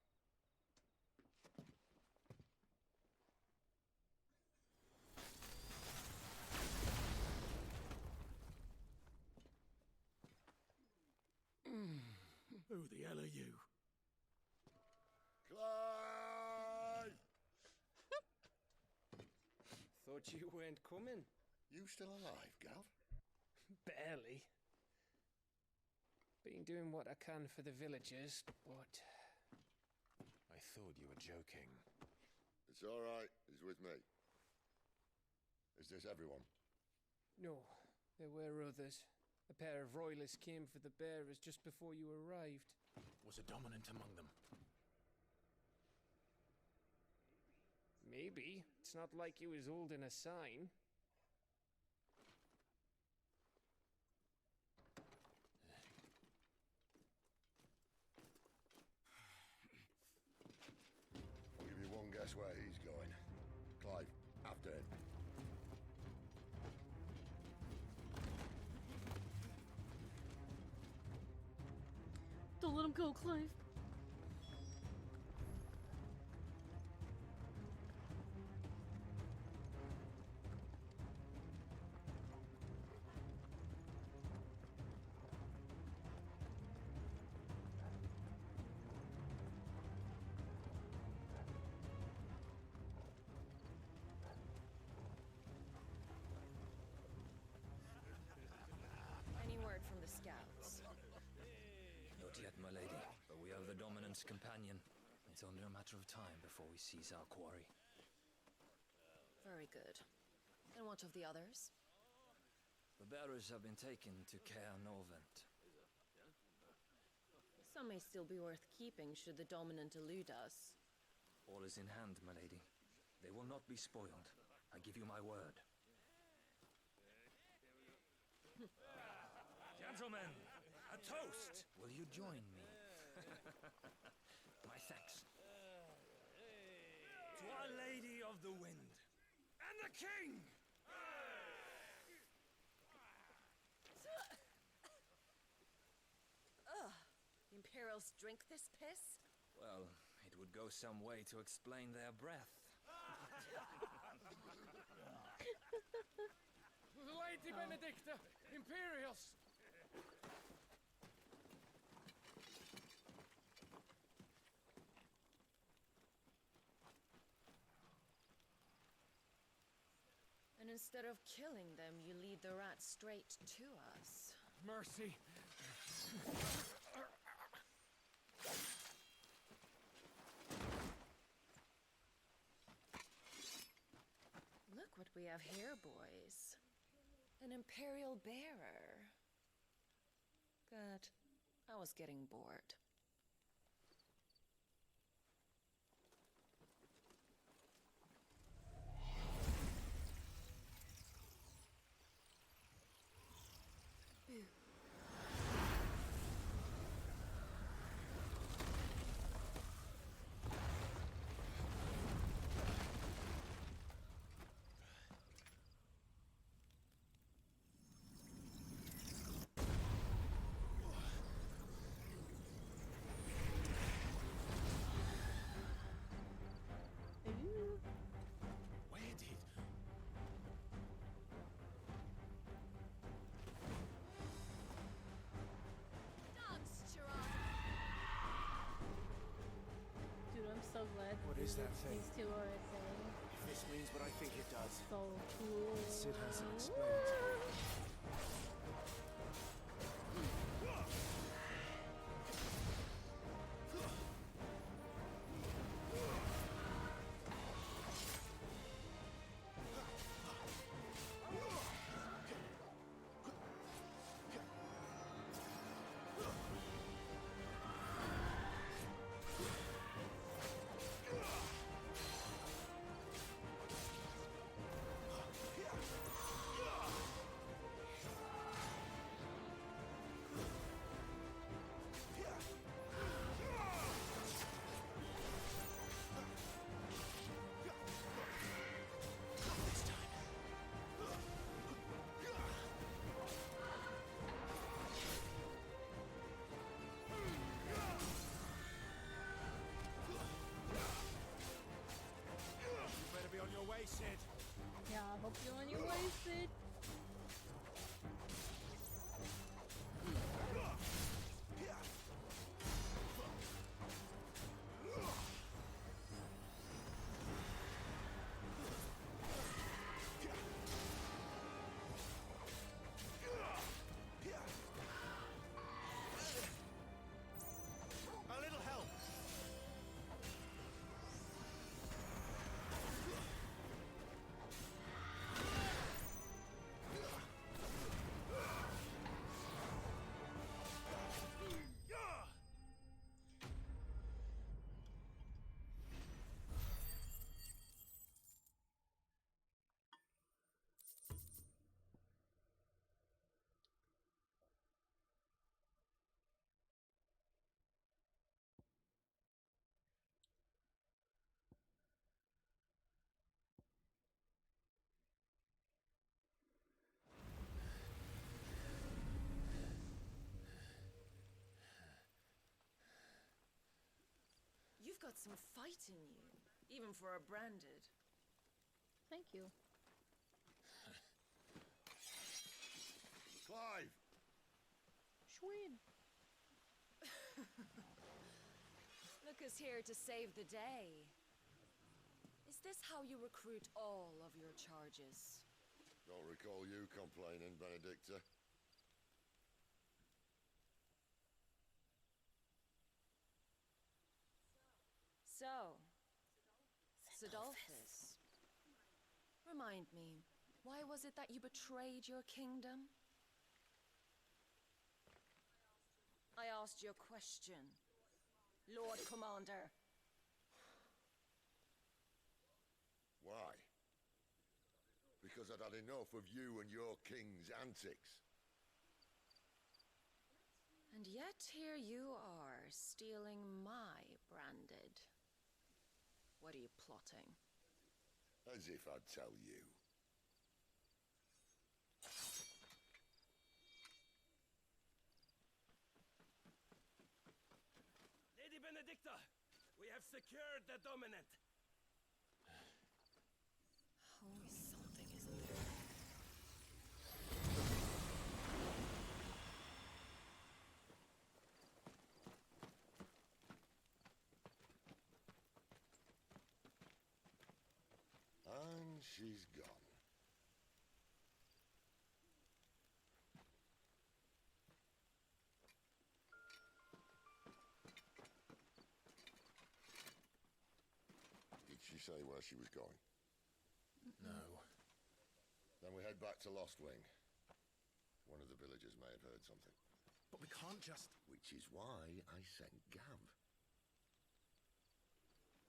Who the hell are you? Clive! Thought you weren't coming. You still alive, Gav? Barely. Been doing what I can for the villagers, but... I thought you were joking. It's all right. He's with me. Is this everyone? No, there were others. A pair of royalists came for the bearers just before you arrived. Was a dominant among them? Maybe. It's not like he was holding a sign. I'll give you one guess where he's going. Clive, after him. Don't let him go, Clive. Not yet, my lady, but we have the Dominant's companion. It's only a matter of time before we seize our quarry. Very good. And what of the others? The bearers have been taken to Caer Norvent. Some may still be worth keeping should the Dominant elude us. All is in hand, my lady. They will not be spoiled. I give you my word. Gentlemen, a toast! Will you join me? My thanks. To Our Lady of the Wind and the King! Ugh! The Imperials drink this piss? Well, it would go some way to explain their breath. Lady Benedicta! Imperials! And instead of killing them, you lead the rats straight to us. Mercy! Look what we have here, boys. An Imperial bearer. Good. I was getting bored. So glad what is that thing? These two are a thing. If this means what I think it does. So cool. Sid hasn't explained. Sid. Yeah, I hope you're on your way, Sid. A little help. You've got some fight in you, even for a branded. Thank you. Clive! Schwinn. Look who's here to save the day. Is this how you recruit all of your charges? Don't recall you complaining, Benedicta. So, Sidolphus, remind me, why was it that you betrayed your kingdom? I asked you a question, Lord Commander. Why? Because I'd had enough of you and your king's antics. And yet here you are, stealing my branded. What are you plotting? As if I'd tell you. Lady Benedicta, we have secured the dominant. Always something, isn't there? And she's gone. Did she say where she was going? No. Then we head back to Lost Wing. One of the villagers may have heard something. But we can't just... Which is why I sent Gav.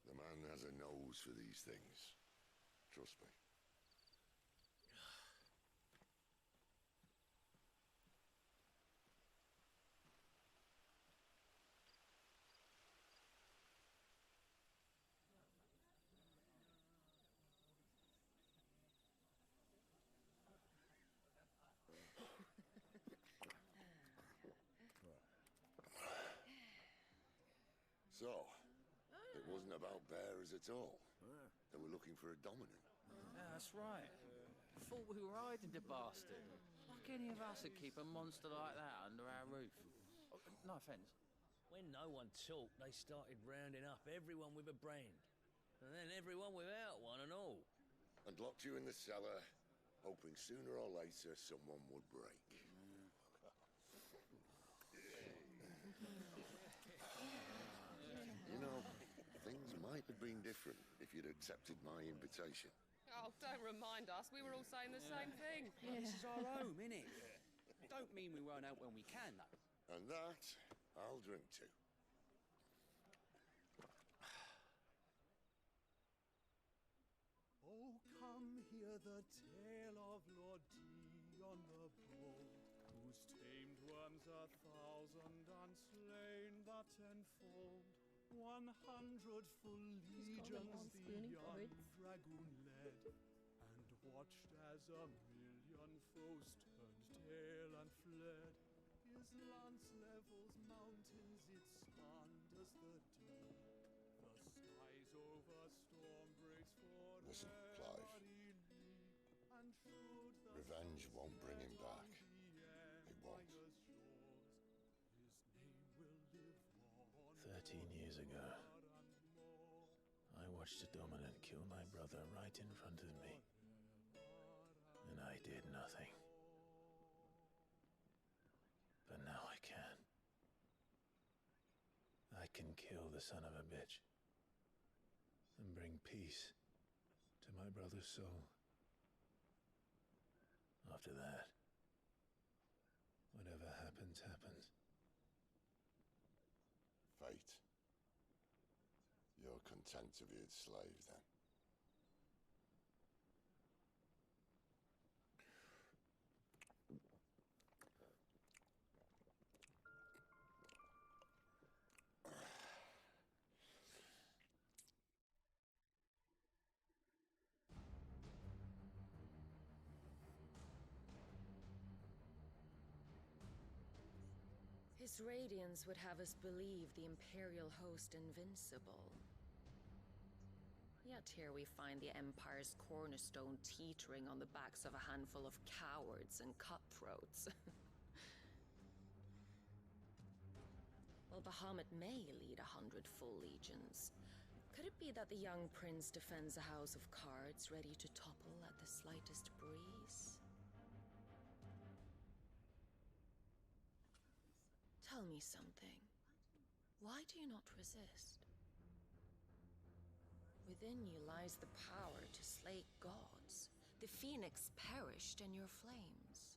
The man has a nose for these things. Trust me. So, it wasn't about bearers at all. They were looking for a dominant. Yeah, that's right. Thought we were hiding the bastard. Like any of us would keep a monster like that under our roof. Oh, no offence. When no one talked, they started rounding up everyone with a brand. And then everyone without one and all. And locked you in the cellar, hoping sooner or later someone would break. You know, things might have been different if you'd accepted my invitation. Oh, don't remind us. We were all saying the same thing. This is our home, innit? Don't mean we won't out when we can, though. And that, I'll drink to. Oh, come hear the tale of Lord Dion the Bold, whose tamed worms 1,000 and slain the tenfold. 100 full legions the young dragoon led, and watched as 1,000,000 foes turned tail and fled. His lance levels mountains, it spanned as the deep. The skies over storm breaks for Listen, Clive. Revenge won't bring him back. It won't. 13 years ago, I watched a dominant kill my brother right in front of me. And I did nothing. But now I can. I can kill the son of a bitch. And bring peace to my brother's soul. After that, whatever happens, happens. Fate. You're content to be its slave, then? His radiance would have us believe the Imperial host invincible. Yet here we find the Empire's cornerstone teetering on the backs of a handful of cowards and cutthroats. Well, Bahamut may lead 100 full legions. Could it be that the young prince defends a house of cards ready to topple at the slightest breeze? Tell me something. Why do you not resist? Within you lies the power to slay gods. The phoenix perished in your flames.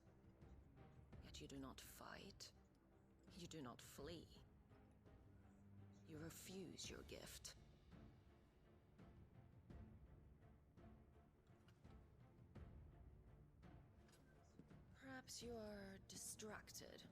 Yet you do not fight. You do not flee. You refuse your gift. Perhaps you are distracted.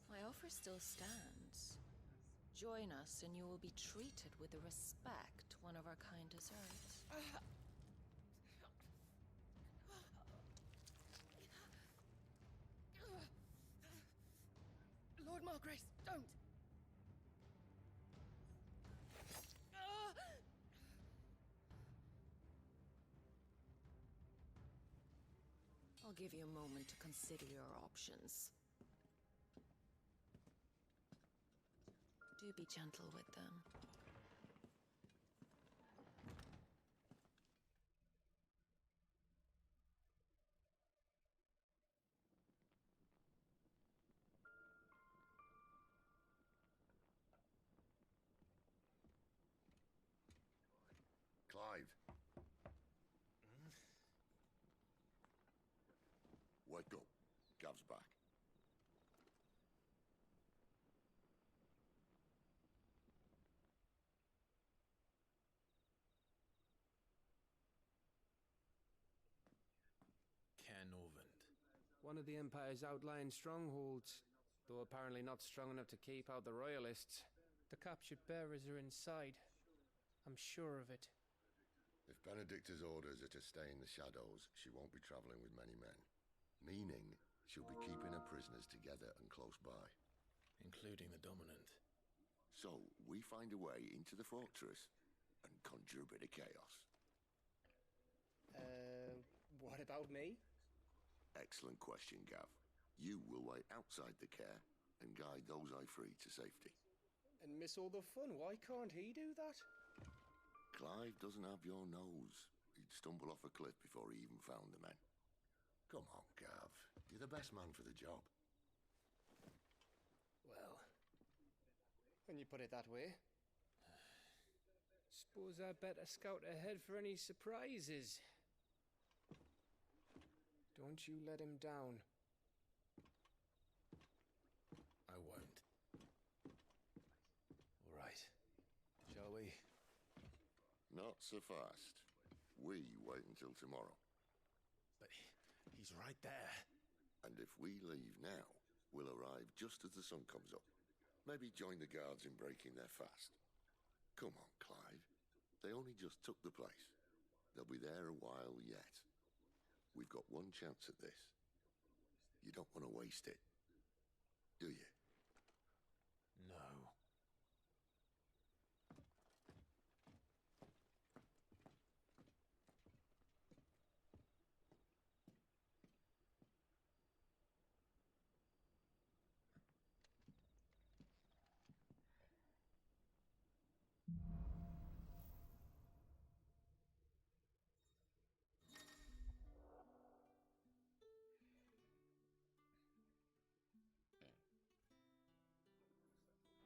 My offer still stands. Join us and you will be treated with the respect one of our kind deserves. Lord Margrace, don't! I'll give you a moment to consider your options. Do be gentle with them. Clive. Wake up. Gav's back. One of the Empire's outlying strongholds, though apparently not strong enough to keep out the Royalists. The captured bearers are inside. I'm sure of it. If Benedicta's orders are to stay in the shadows, she won't be travelling with many men. Meaning, she'll be keeping her prisoners together and close by. Including the Dominant. So, we find a way into the fortress and conjure a bit of chaos. What about me? Excellent question, Gav. You will wait outside the care and guide those I free to safety. And miss all the fun. Why can't he do that? Clive doesn't have your nose. He'd stumble off a cliff before he even found the men. Come on, Gav. You're the best man for the job. Well, when you put it that way. Suppose I'd better scout ahead for any surprises. Don't you let him down. I won't. All right. Shall we? Not so fast. We wait until tomorrow. But he's right there. And if we leave now, we'll arrive just as the sun comes up. Maybe join the guards in breaking their fast. Come on, Clive. They only just took the place. They'll be there a while yet. We've got one chance at this. You don't want to waste it, do you? No.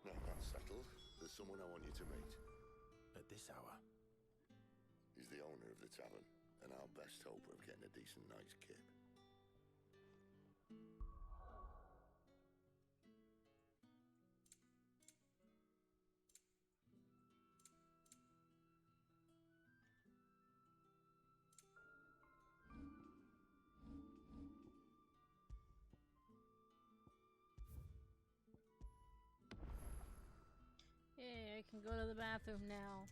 Now that's settled. There's someone I want you to meet. At this hour? He's the owner of the tavern, and our best hope of getting a decent night's kip. Hey, I can go to the bathroom now.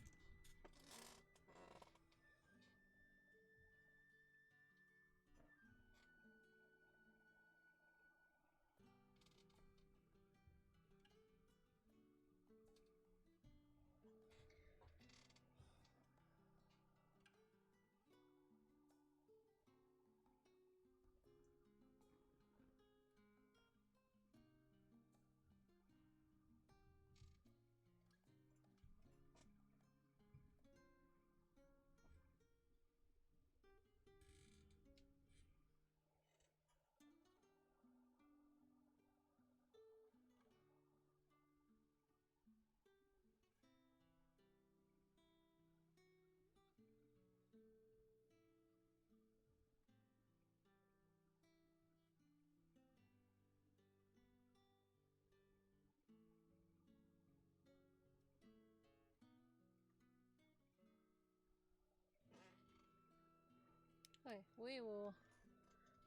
Okay, we will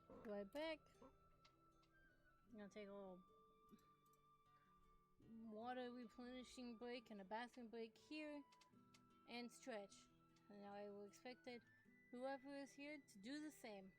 be right back. I'm gonna take a little water replenishing break and a bathroom break here and stretch. And I will expect that whoever is here to do the same.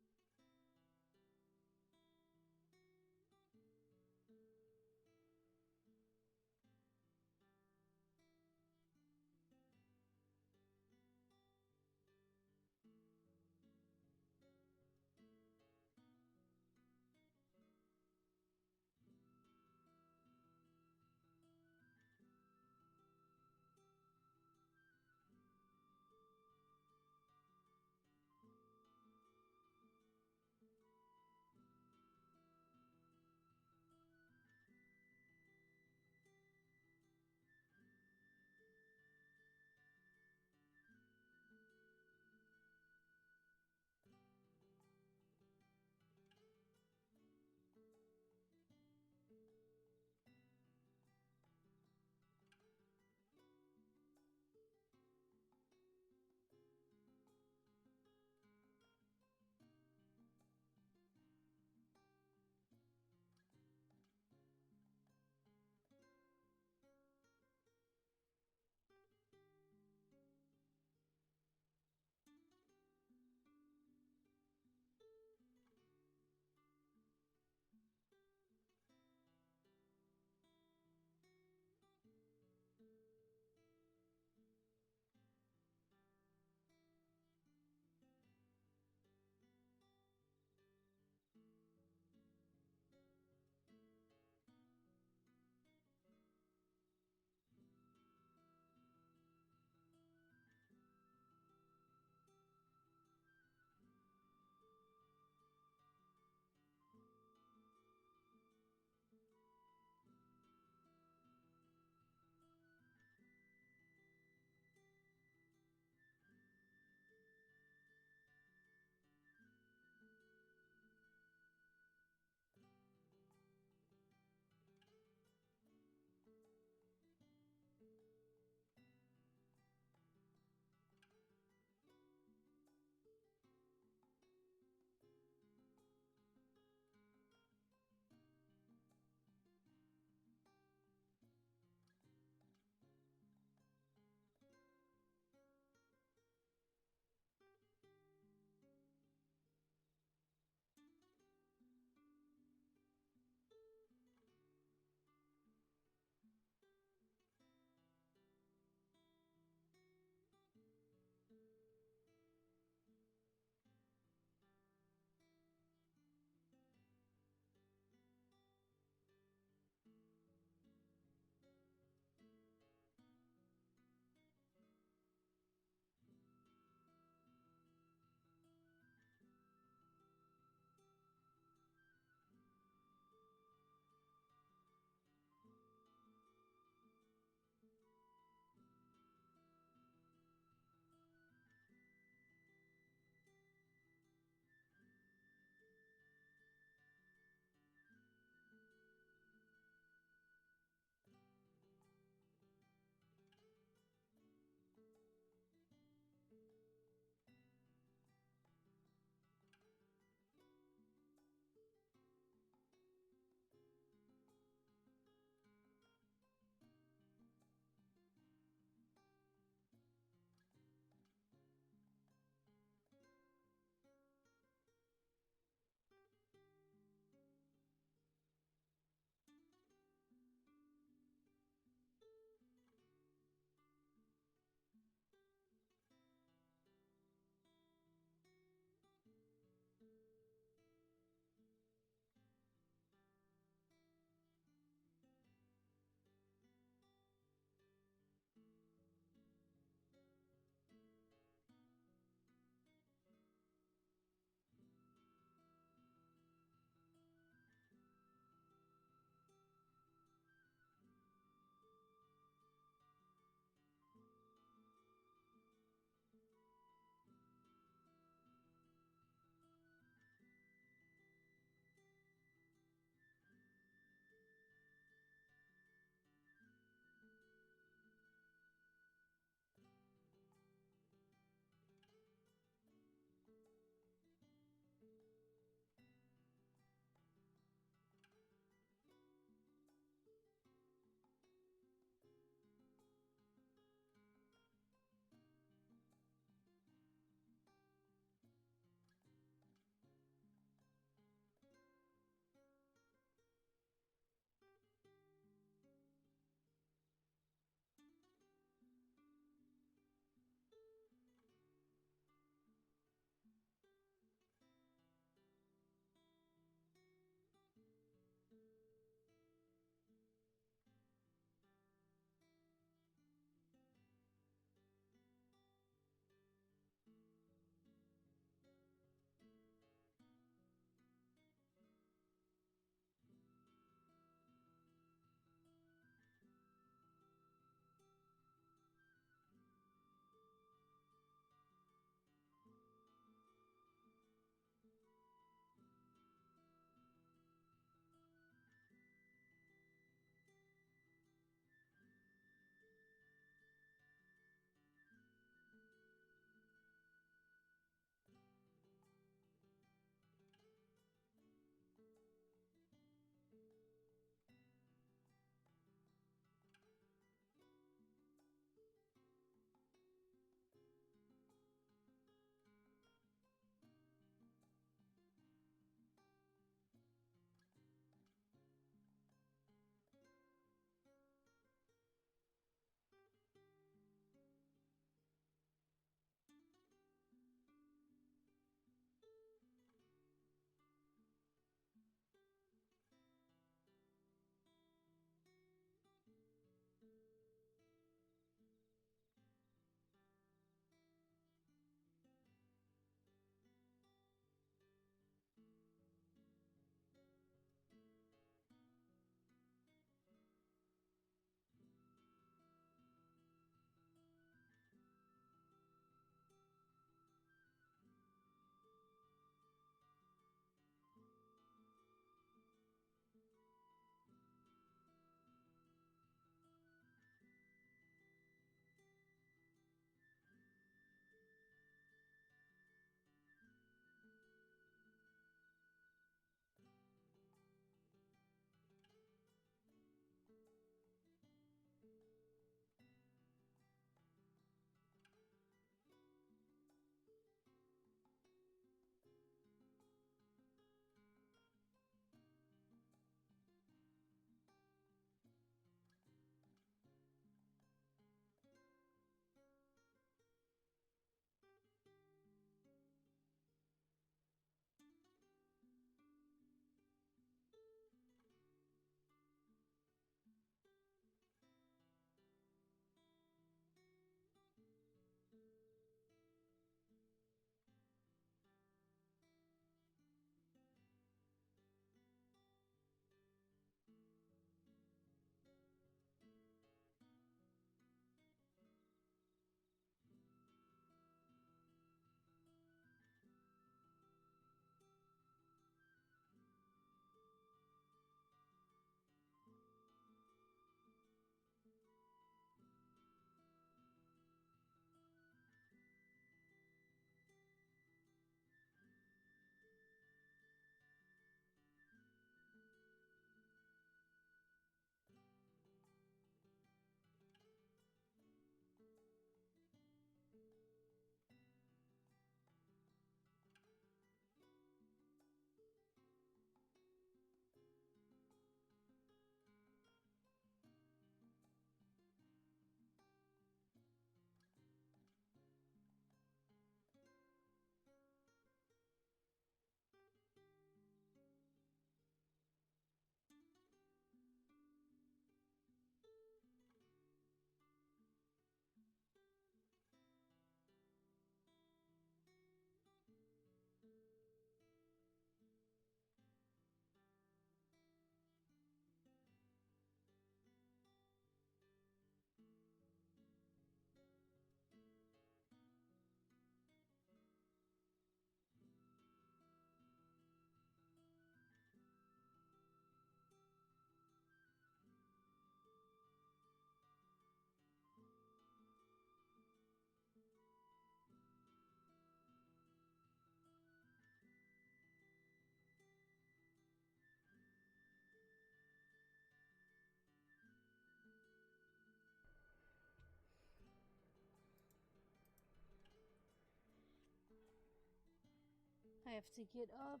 have to get up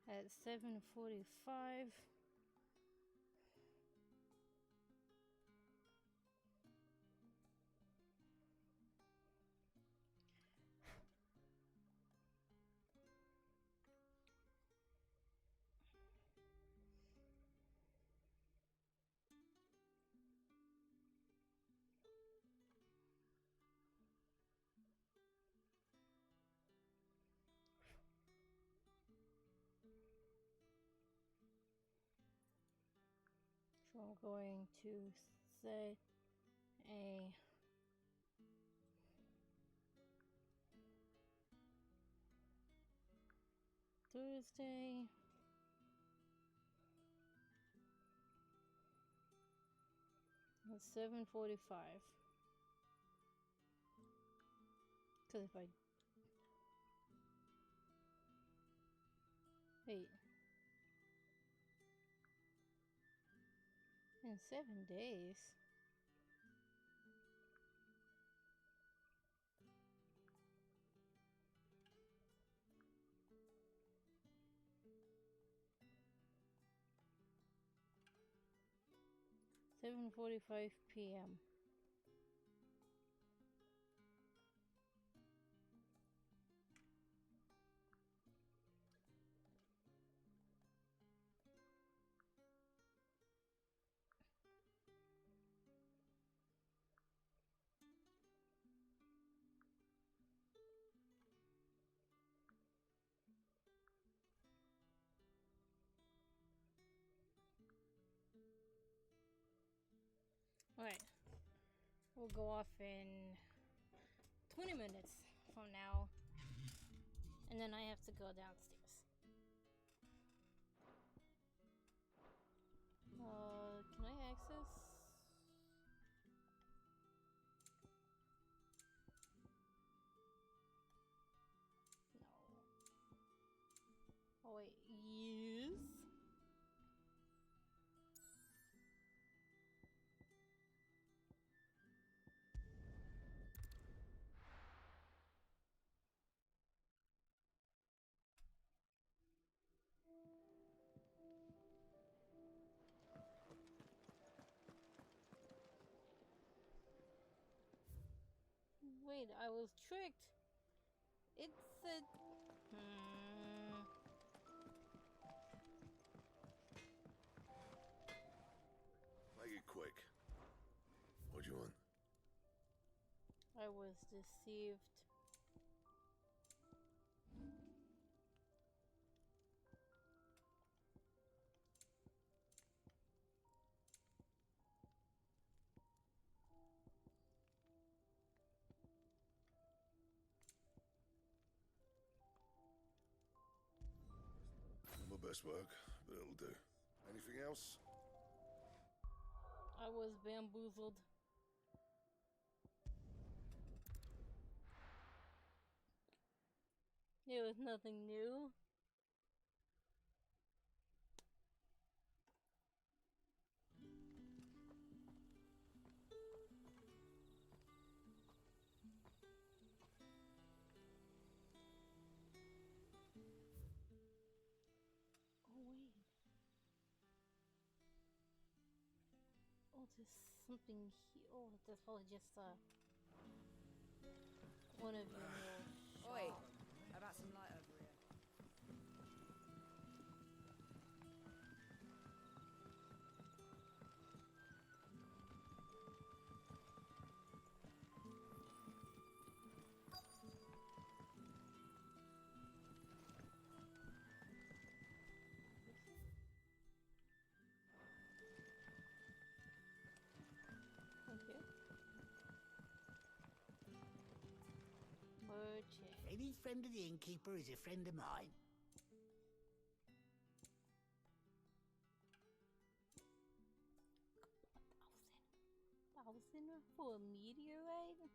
at 7:45. So I'm going to set a Thursday at 7:45. Because if I wait in 7 days. $7:45 p.m. Alright, we'll go off in 20 minutes from now, and then I have to go downstairs. Can I access? No. Oh wait, yes. Wait, I was tricked. It said... Make it quick. What do you want? I was deceived. My best work, but it'll do. Anything else? I was bamboozled. It was nothing new. Oh wait. Oh, there's something here. Oh, that's probably just one of your meals. Oi, how about some light over here? Okay. Merchant. Any friend of the innkeeper is a friend of mine. $1,000 for a meteorite?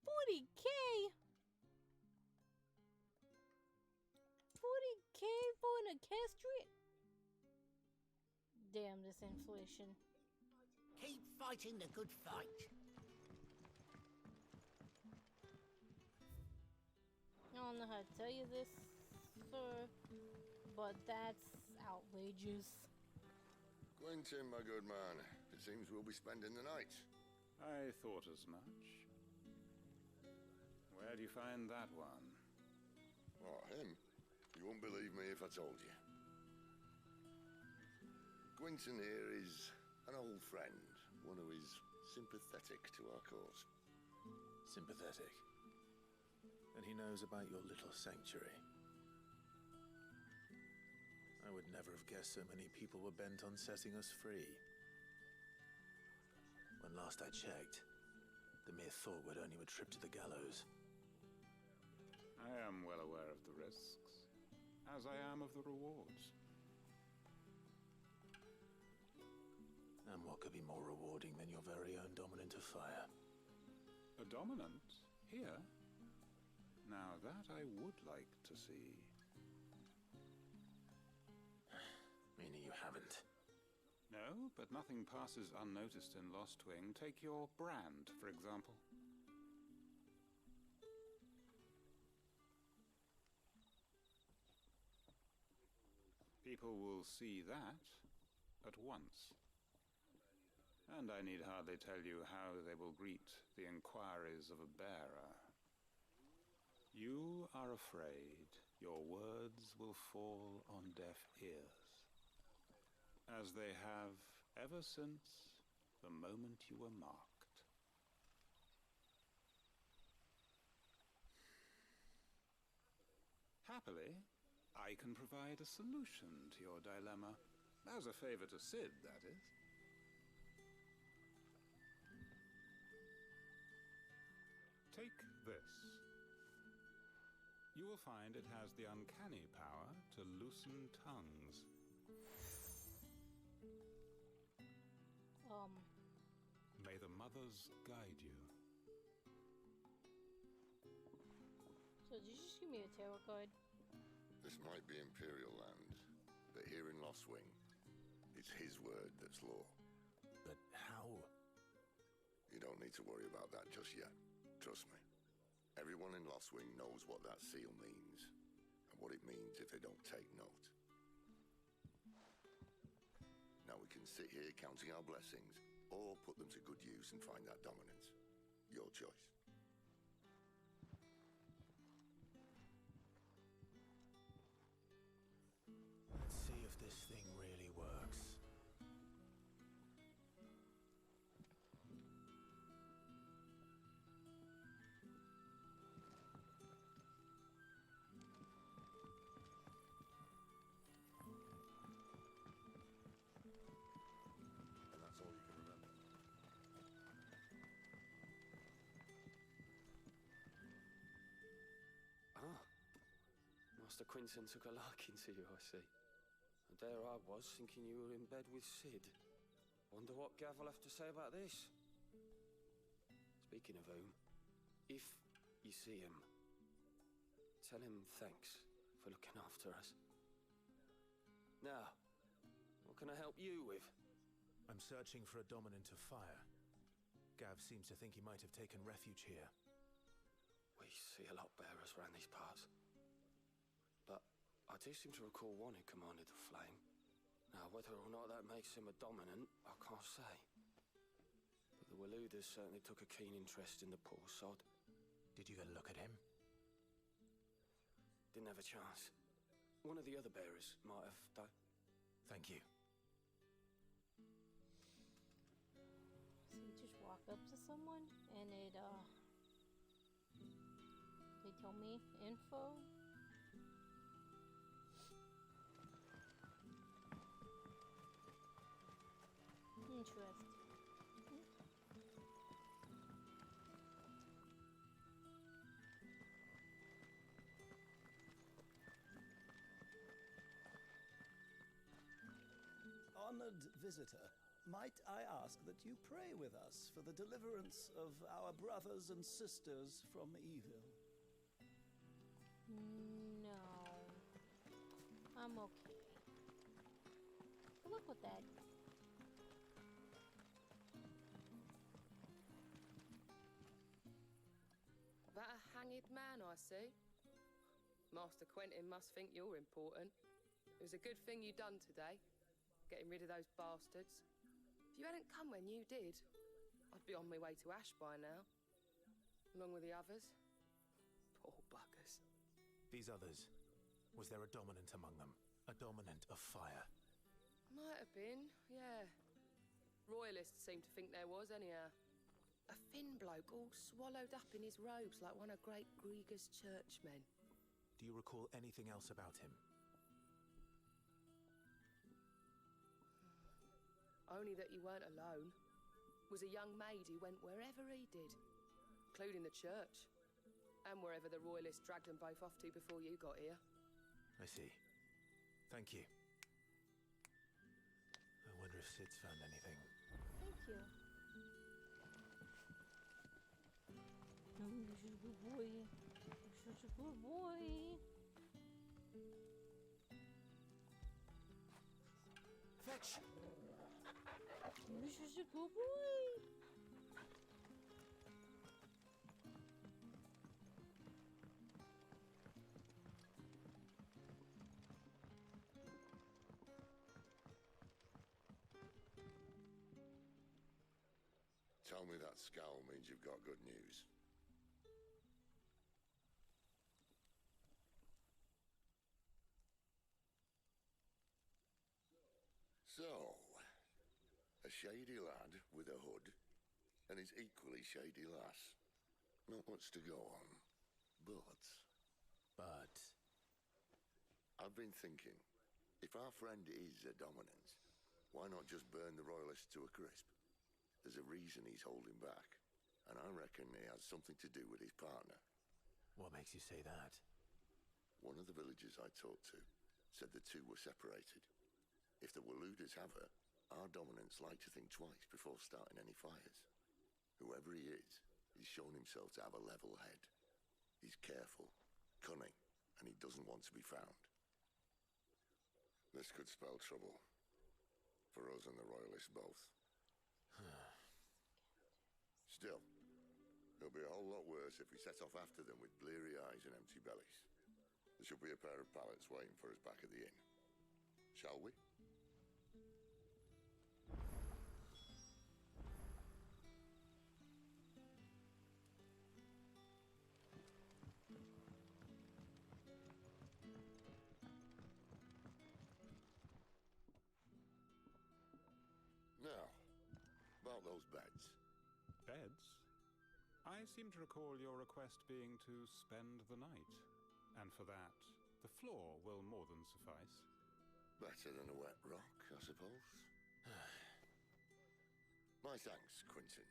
40K? 40K for an orchestrate? Damn, this inflation. Keep fighting the good fight. don't know how to tell you this, sir, but that's outrageous. Quentin, my good man, it seems we'll be spending the night. I thought as much. Where do you find that one? Oh, him? You won't believe me if I told you. Quentin here is an old friend, one who is sympathetic to our cause. Sympathetic? And he knows about your little sanctuary. I would never have guessed so many people were bent on setting us free. When last I checked, the mere thought would earn you a trip to the gallows. I am well aware of the risks, as I am of the rewards. And what could be more rewarding than your very own dominant of fire? A dominant? Here? Now that I would like to see. Meaning you haven't? No, but nothing passes unnoticed in Lost Wing. Take your brand, for example. People will see that at once. And I need hardly tell you how they will greet the inquiries of a bearer. You are afraid your words will fall on deaf ears, as they have ever since the moment you were marked. Happily, I can provide a solution to your dilemma. As a favor to Sid, that is. Take this. You will find it has the uncanny power to loosen tongues. May the mothers guide you. So did you just give me a tarot card? This might be Imperial land, but here in Lost Wing, it's his word that's law. But how? You don't need to worry about that just yet. Trust me. Everyone in Lost Wing knows what that seal means, and what it means if they don't take note. Now we can sit here counting our blessings, or put them to good use and find that dominance. Your choice. Let's see if this thing really works. And that's all you can remember. Ah. Master Quinton took a liking to you, I see. And there I was, thinking you were in bed with Sid. Wonder what Gav will have to say about this. Speaking of whom, if you see him, tell him thanks for looking after us. Now, what can I help you with? I'm searching for a dominant of fire. Gav seems to think he might have taken refuge here. We see a lot bearers around these parts. But I do seem to recall one who commanded the flame. Now, whether or not that makes him a dominant, I can't say. But the Waluders certainly took a keen interest in the poor sod. Did you get a look at him? Didn't have a chance. One of the other bearers might have, though. Thank you. So you just walk up to someone and they tell me info. Interesting. Honored visitor, might I ask that you pray with us for the deliverance of our brothers and sisters from evil? No. I'm okay. Good luck with that. That a hanged man, I see. Master Quentin must think you're important. It was a good thing you done today, getting rid of those bastards. If you hadn't come when you did, I'd be on my way to Ash by now, along with the others. Poor buggers. These others, was there a dominant among them? A dominant of fire? Might have been, yeah. Royalists seem to think there was, anyhow. A thin bloke all swallowed up in his robes like one of Great Grieger's churchmen. Do you recall anything else about him? Only that he weren't alone. Was a young maid who went wherever he did, including the church, and wherever the Royalists dragged them both off to before you got here. I see. Thank you. I wonder if Sid's found anything. Thank you. You're such a good boy. You're such a good boy. Fetch! You're such a good boy. Tell me that scowl means you've got good news. So, a shady lad with a hood and his equally shady lass. Not much to go on, but... I've been thinking, if our friend is a dominant, why not just burn the Royalists to a crisp? There's a reason he's holding back, and I reckon he has something to do with his partner. What makes you say that? One of the villagers I talked to said the two were separated. If the Waluders have her, our dominants like to think twice before starting any fires. Whoever he is, he's shown himself to have a level head. He's careful, cunning, and he doesn't want to be found. This could spell trouble. For us and the Royalists both. Still, it'll be a whole lot worse if we set off after them with bleary eyes and empty bellies. There should be a pair of pallets waiting for us back at the inn. Shall we? Now, about those beds. Beds? I seem to recall your request being to spend the night. And for that, the floor will more than suffice. Better than a wet rock, I suppose. My thanks, Quentin.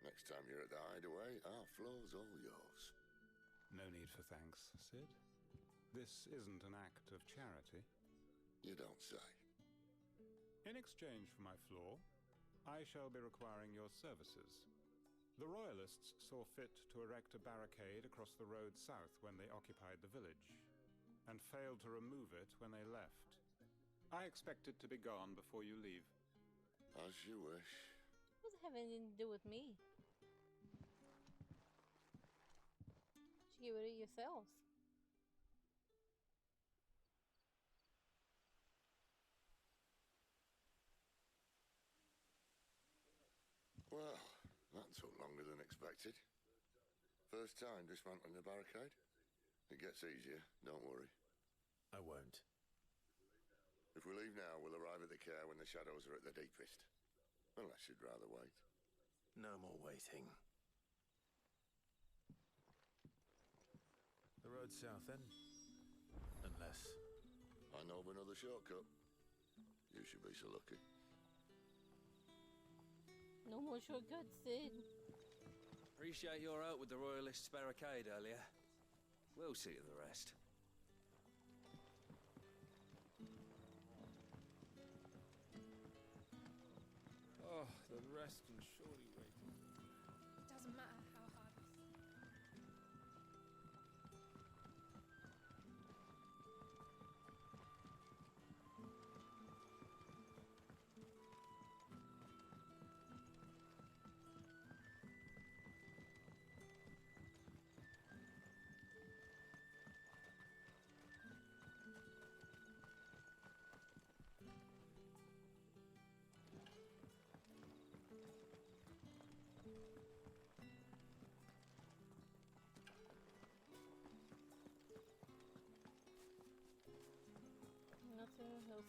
Next time you're at the hideaway, our floor's all yours. No need for thanks, Sid. This isn't an act of charity. You don't say. In exchange for my floor, I shall be requiring your services. The Royalists saw fit to erect a barricade across the road south when they occupied the village, and failed to remove it when they left. I expect it to be gone before you leave. As you wish. What does it have anything to do with me? You get rid of yourselves. Well, that took longer than expected. First time dismantling the barricade? It gets easier, don't worry. I won't. If we leave now, we'll arrive at the care when the shadows are at their deepest. Unless you'd rather wait. No more waiting. The road south, then? Unless... I know of another shortcut. You should be so lucky. No more shortcuts, Sid. Appreciate your help with the Royalists' barricade earlier. We'll see to the rest. Oh, the rest can surely wait. It doesn't matter how hard we...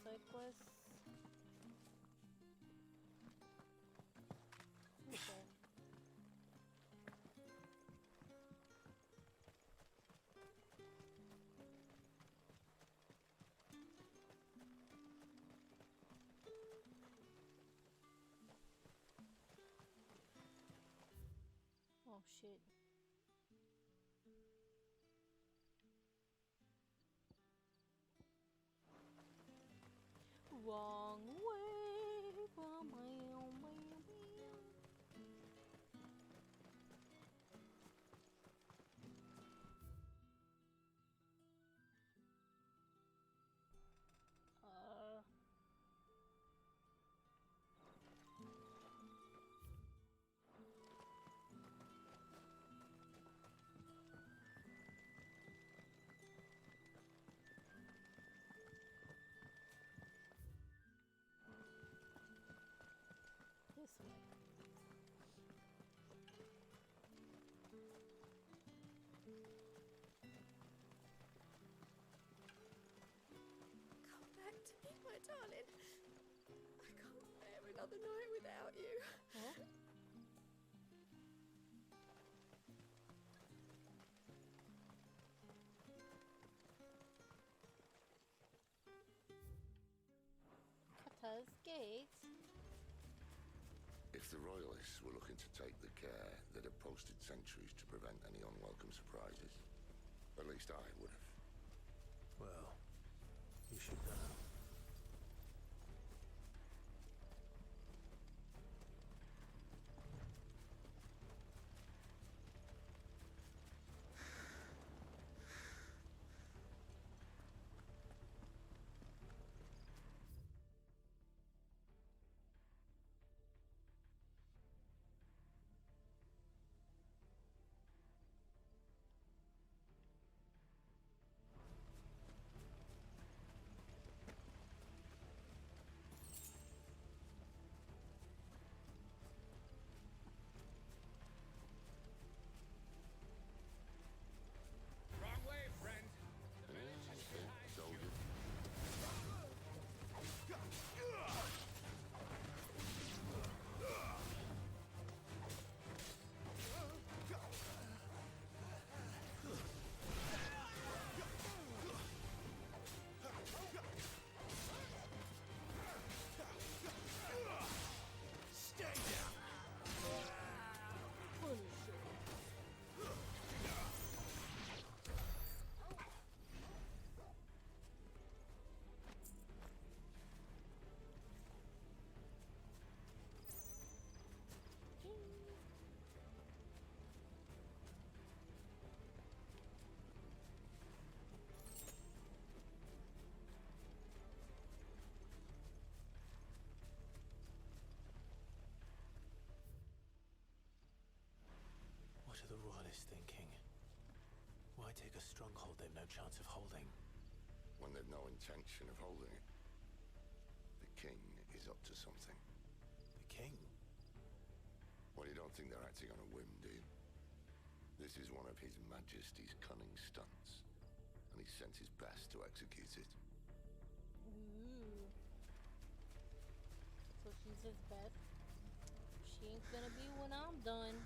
side quest. Okay. Oh shit. Wrong way from my own way. This way. Come back to me, my darling. I can't bear another night without you. Huh? Kata's gate. If the Royalists were looking to take the care, they'd have posted sentries to prevent any unwelcome surprises. At least I would have. Well, you should know. Wrong way, friend. Soldier. Stay down. What are the Royalists thinking? Why take a stronghold they've no chance of holding? When they've no intention of holding it. The king is up to something. The king? Well, you don't think they're acting on a whim, do you? This is one of His Majesty's cunning stunts, and he sent his best to execute it. Ooh. So she's his bet. She ain't gonna be when I'm done.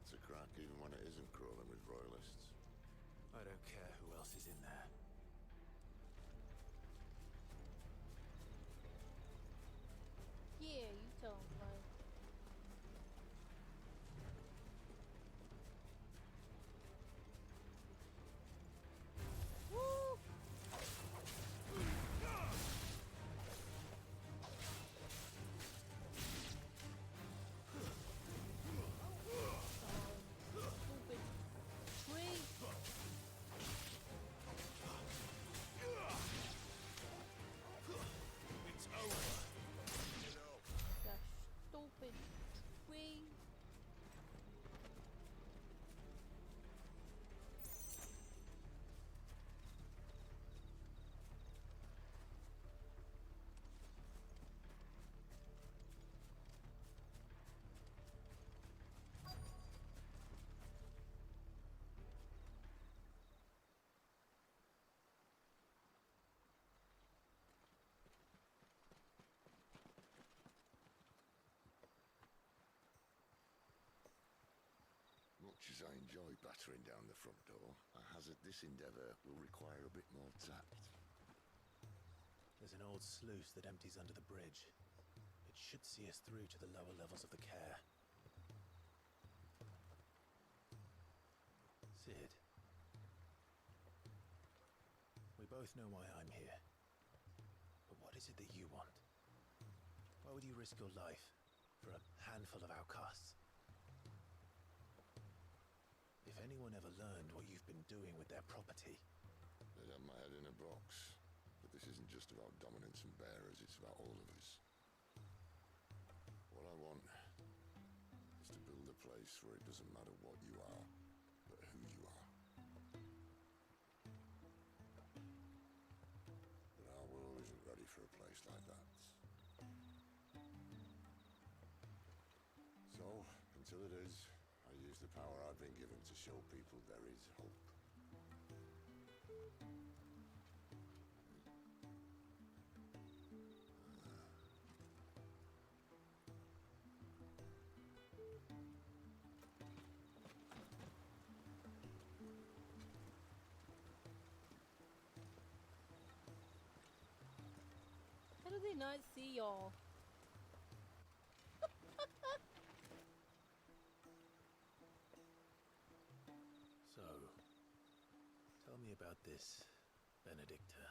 nuts a crack even when it isn't crawling with royalists. I don't care who else is in there. Yeah, you tell him, bud. Woo! Stupid tree. It's over. That stupid tree. Much as I enjoy battering down the front door, I hazard this endeavour will require a bit more tact. There's an old sluice that empties under the bridge. It should see us through to the lower levels of the care. Sid. We both know why I'm here. But what is it that you want? Why would you risk your life for a handful of outcasts? If anyone ever learned what you've been doing with their property... They'd have my head in a box. But this isn't just about dominance and bearers, it's about all of us. What I want is to build a place where it doesn't matter what you are, but who you are. But our world isn't ready for a place like that. So, until it is, I use the power I've been given to show people there is hope. How do they not see y'all? So, tell me about this, Benedicta.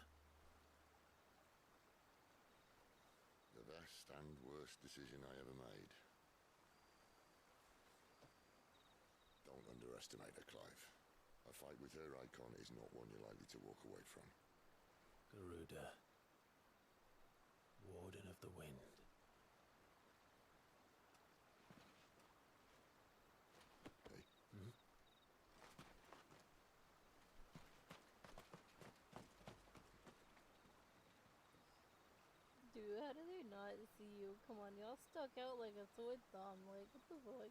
The best and worst decision I ever made. Don't underestimate her, Clive. A fight with her icon is not one you're likely to walk away from. Garuda. Warden of the Wind. Hey? Hmm? Dude, how do they not see you? Come on, y'all stuck out like a sore thumb. Like, what the fuck?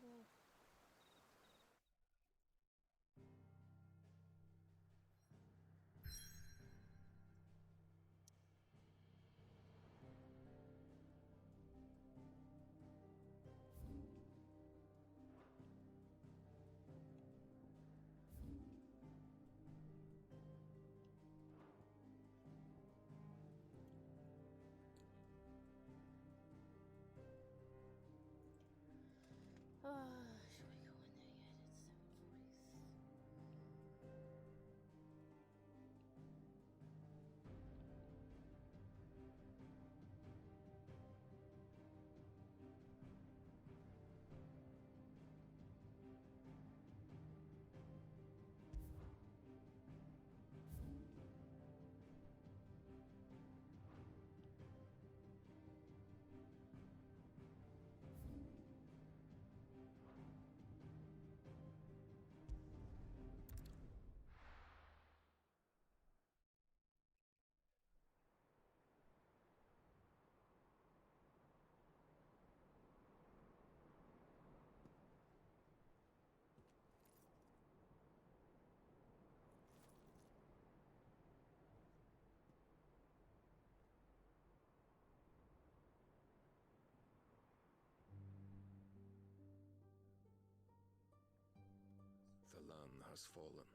has fallen.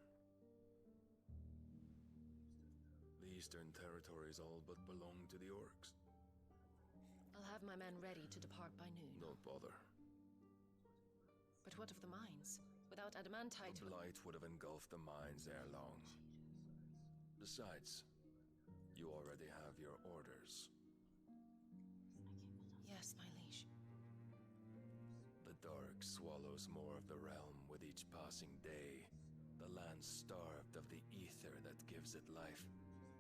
The Eastern Territories all but belong to the orcs. I'll have my men ready to depart by noon. Don't bother. But what of the mines? Without adamantite... The blight would have engulfed the mines ere long. Besides, you already have your orders. Yes, my liege. The dark swallows more of the realm with each passing day. The land starved of the ether that gives it life.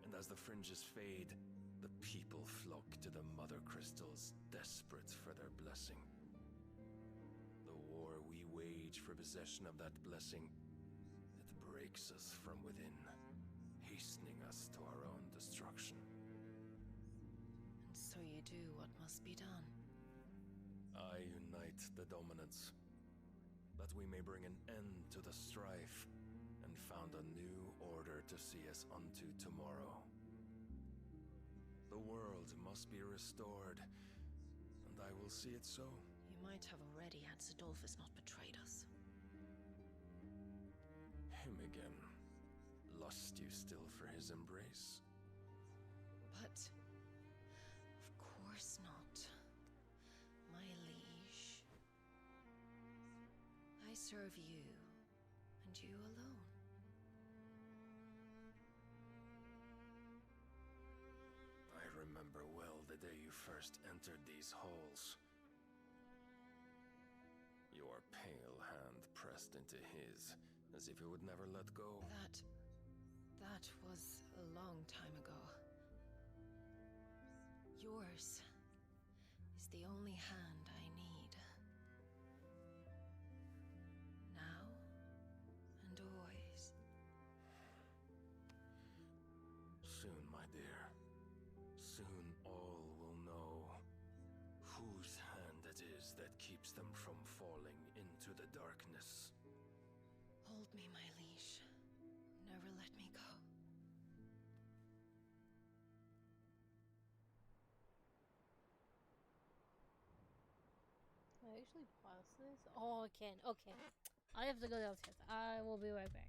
And as the fringes fade, the people flock to the mother crystals, desperate for their blessing. The war we wage for possession of that blessing, it breaks us from within, hastening us to our own destruction. And so you do what must be done. I unite the dominants, that we may bring an end to the strife, and found a new order to see us unto tomorrow. The world must be restored, and I will see it so. You might have already had Zadolphus not betrayed us. Him again. Lust you still for his embrace? But... of course not. My liege. I serve you, and you alone. I remember well the day you first entered these halls. Your pale hand pressed into his, as if it would never let go. That was a long time ago. Yours is the only hand I need. Now and always. Soon, my dear. Soon all will know whose hand it is that keeps them from falling into the darkness. Hold me, my liege. Never let me go. Can I actually pause this? Oh, I can. Okay. I have to go downstairs. I will be right back.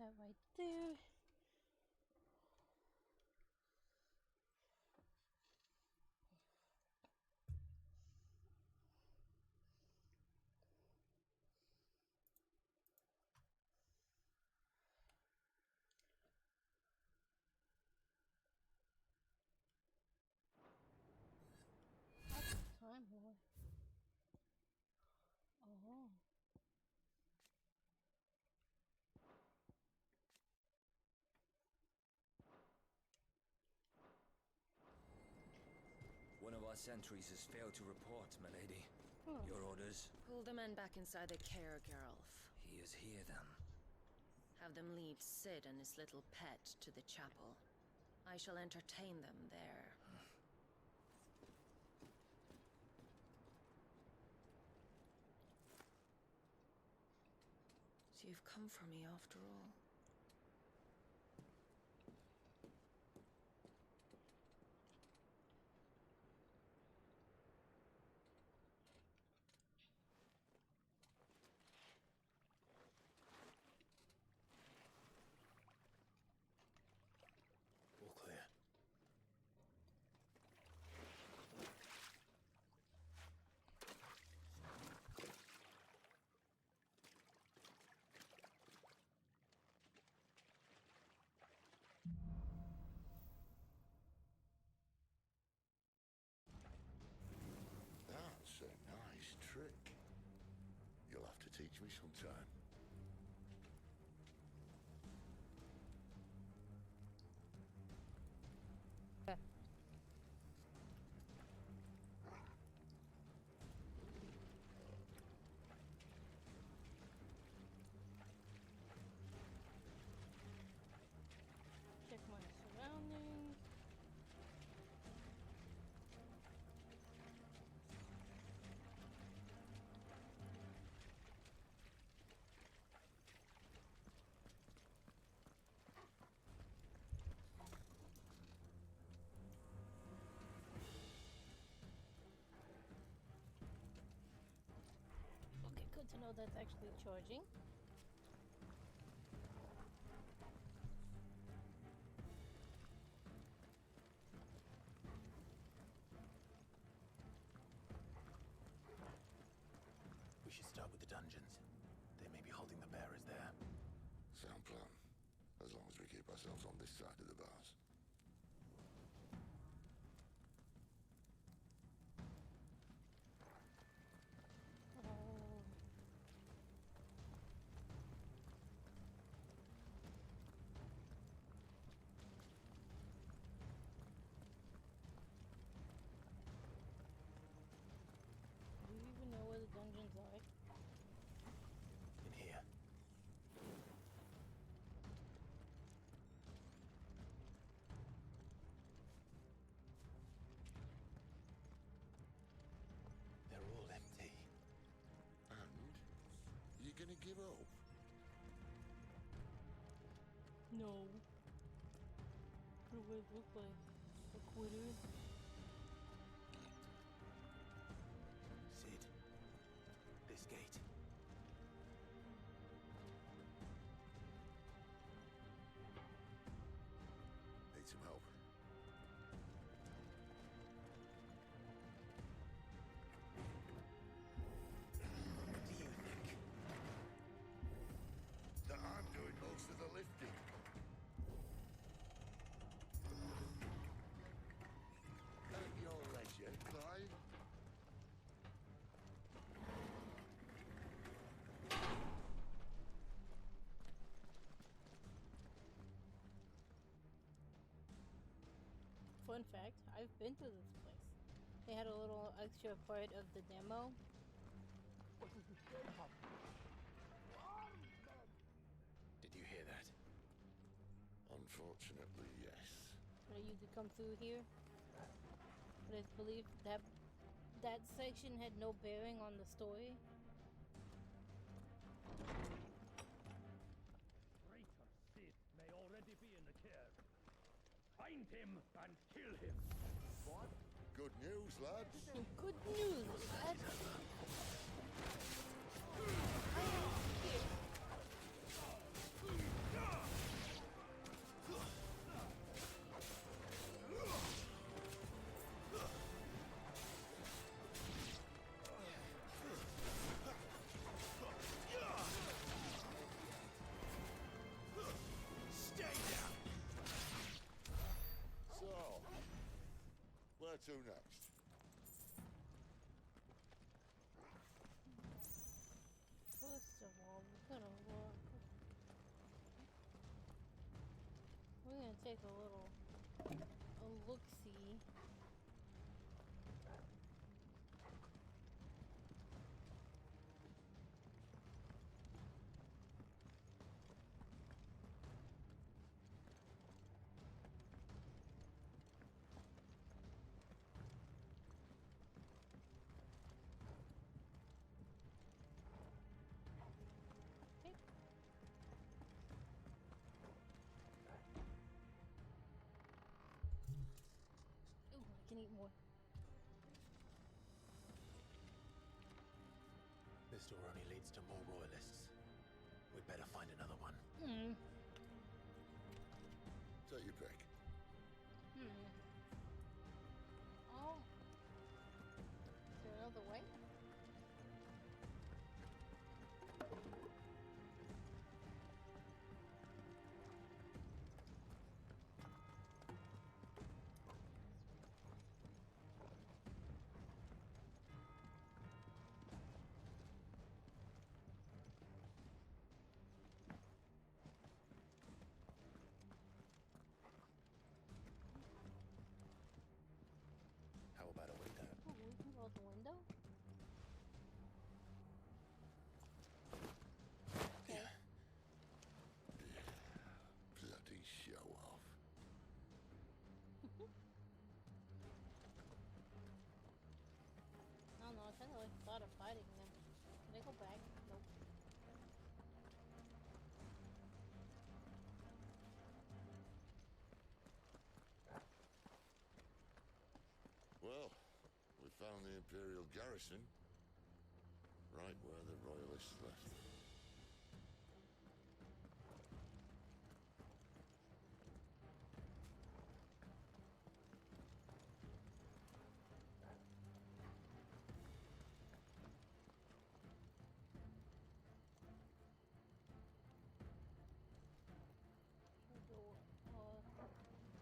that right there. Time war. Oh. One of our sentries has failed to report, milady. Your orders? Pull the men back inside the care, Geralf. He is here, then. Have them lead Sid and his little pet to the chapel. I shall entertain them there. So you've come for me after all. All clear. That's a nice trick. You'll have to teach me sometime. Check my surroundings. Okay, good to know that's actually charging. We should start with the dungeons. They may be holding the bearers there. Sound plan. As long as we keep ourselves on this side of the bars. Oh. Do you even know where the dungeons are? In here. They're all empty. And you're gonna give up? No. What would it look like? A quitter? Sid. This gate. Need some help? What do you think? That I'm doing most of the lifting. At your leisure, Clive. Fun fact, I've been to this place. They had a little extra part of the demo. Did you hear that? Unfortunately, yes. For you to come through here. But I believe that that section had no bearing on the story. Traitor Sid may already be in the care. Find him and kill him. What? Good news, lads. Good news, lads. I am here. to next? First of all, we're gonna look. We're gonna take a look-see. Ooh, I can eat more. This door only leads to more royalists. We'd better find another one. Take your pick. Oh. Is there another way? How about a window? Oh, we can go out the window? Okay. Bloody show off. I don't know, I kinda like thought of fighting them. Can I go back? Nope. Well, we found the Imperial garrison. Right where the Royalists left it.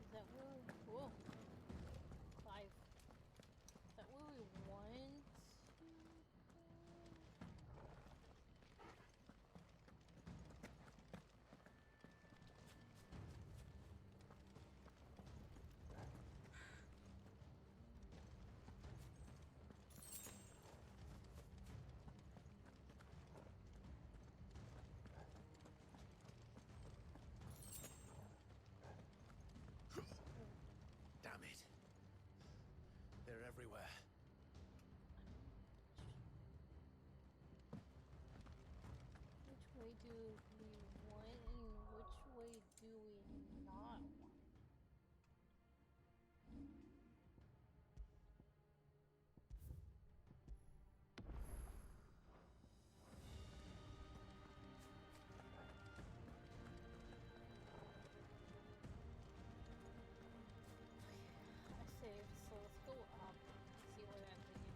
Is that where? Whoa. 5. Is that where we want? Damn it. They're everywhere. Which way do we want and which way do we not want? I saved, so let's go up. See where that leads.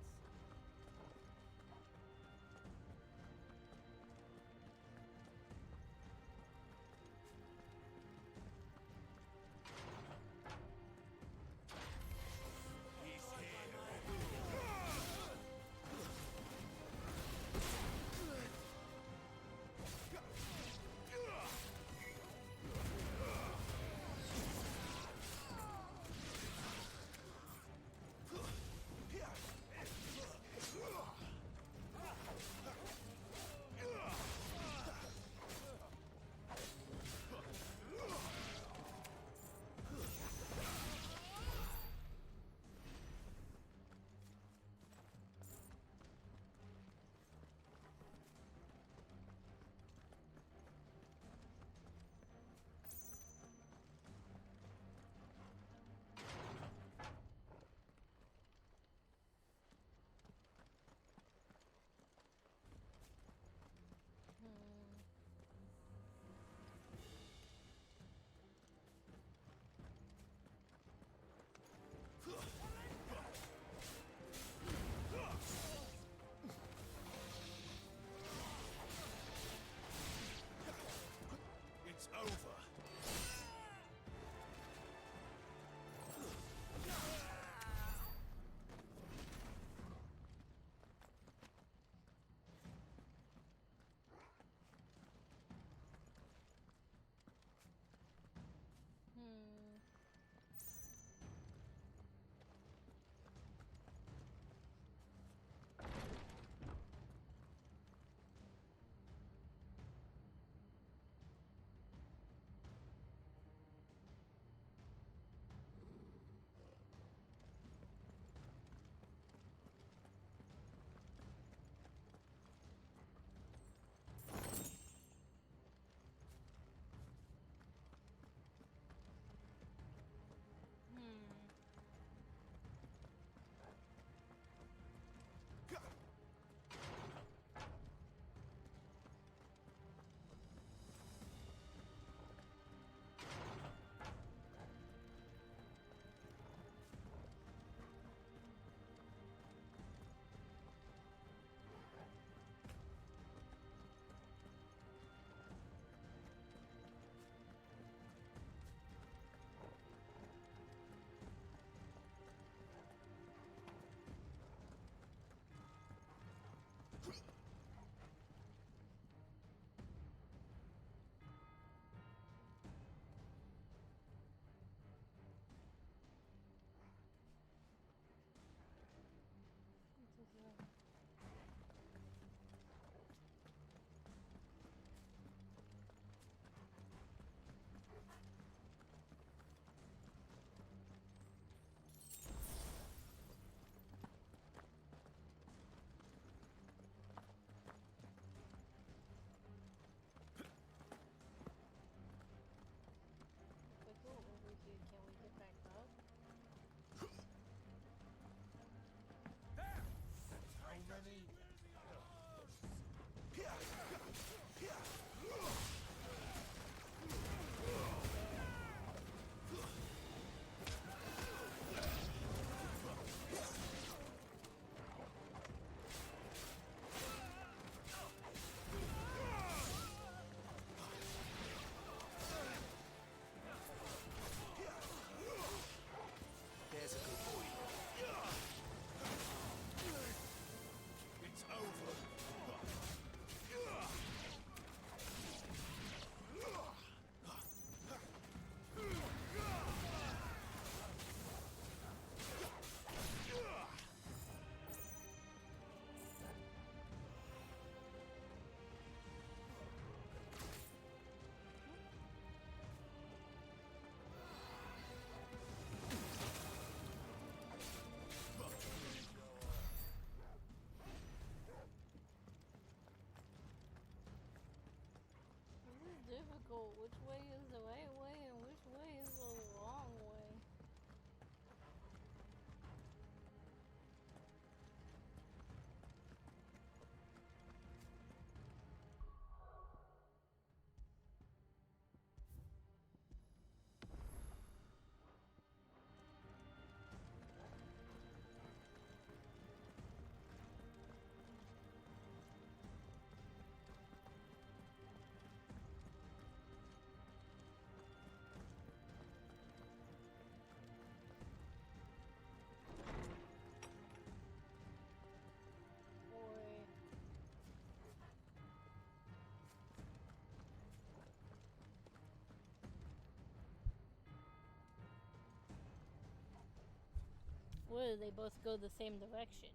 Or they both go the same direction.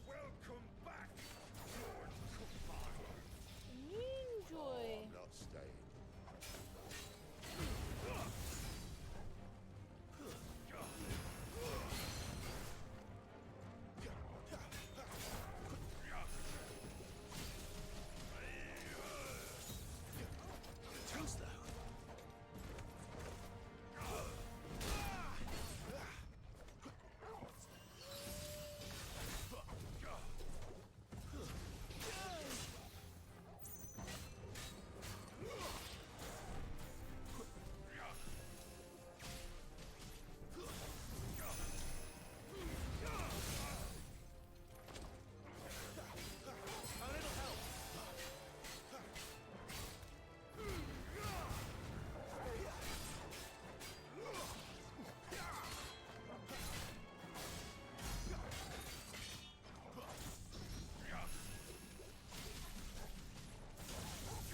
Welcome back, Lord Commander. Enjoy. I'm not staying. Too slow. A little help.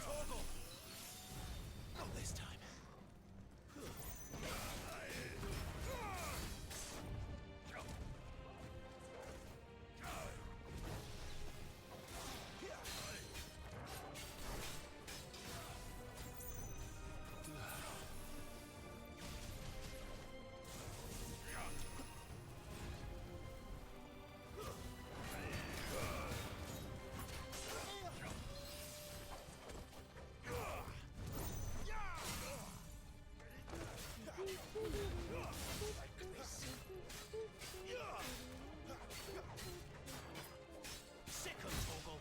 Torgal! Not this time. Sick of Torgal.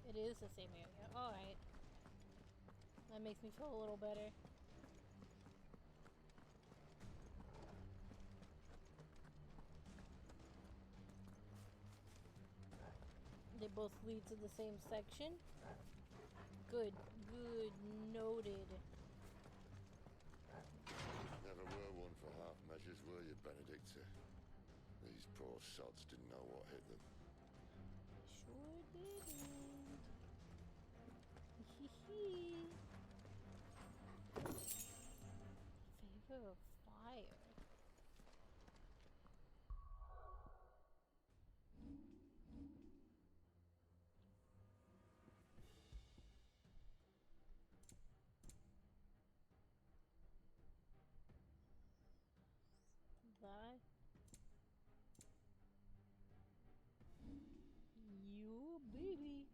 It is the same area. Alright. That makes me feel a little better. They both lead to the same section. Good. Good. Noted. Never were one for half measures, were you, Benedicta? These poor sods didn't know what hit them. Sure didn't. Hee. Favor of fire. That. You baby.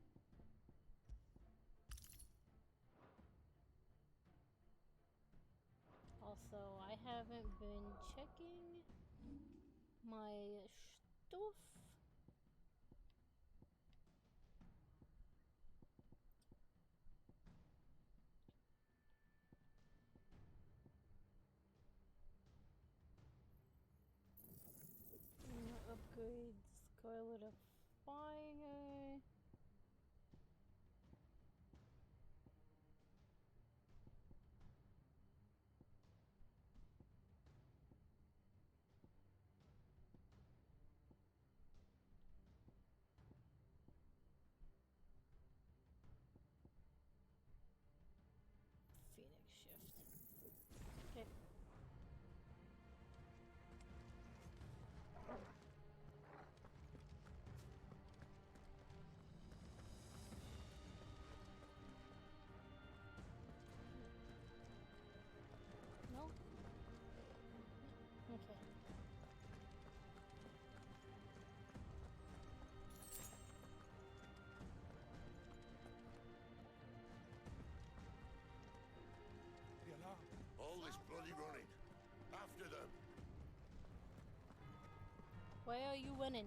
Also, I haven't been checking my stuff. Upgrade Scarlet of Fire. Phoenix Shift. Okay. No? Okay. All this bloody running. After them. Why are you running?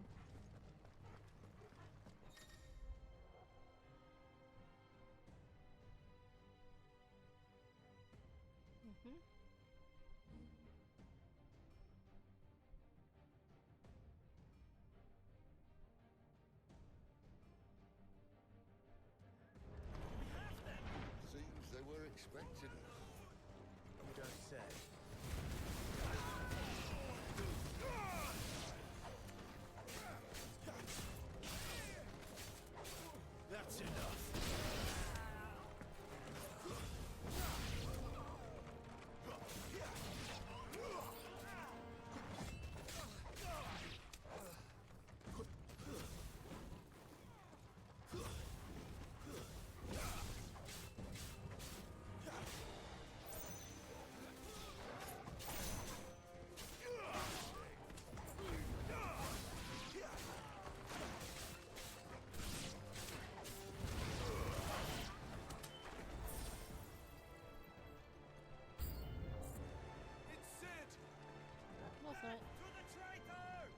front. To the traitor!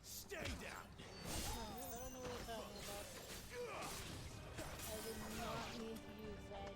Stay down! I don't know what you're talking about. I did not mean to use that.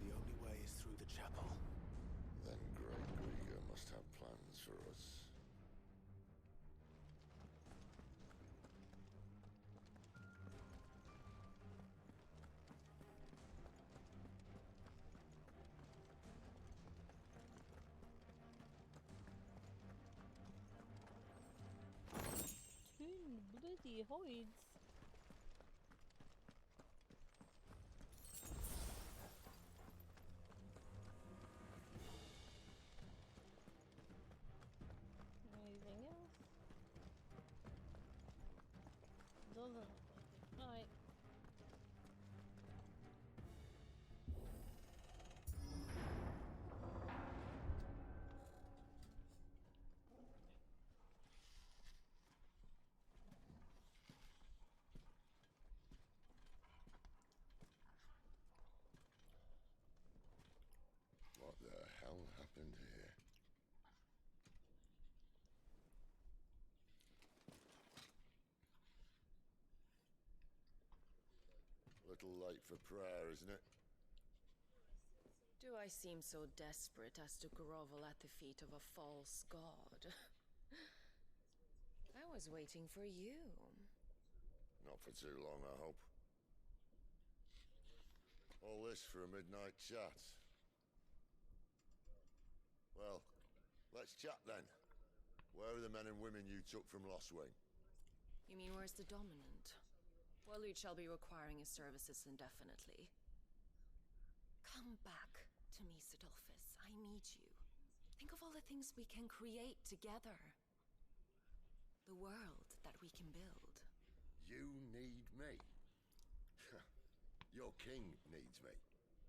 The only way is through the chapel. Then Great Grieger must have plans for us. Two bloody hoids. Anything else? Doesn't look like it. Alright. What the hell happened here? Little late for prayer, isn't it? Do I seem so desperate as to grovel at the feet of a false god? I was waiting for you. Not for too long, I hope. All this for a midnight chat. Well, let's chat then. Where are the men and women you took from Lostwing? You mean where's the dominant? Well, you shall be requiring his services indefinitely. Come back to me, Sidolphus. I need you. Think of all the things we can create together. The world that we can build. You need me. Your king needs me.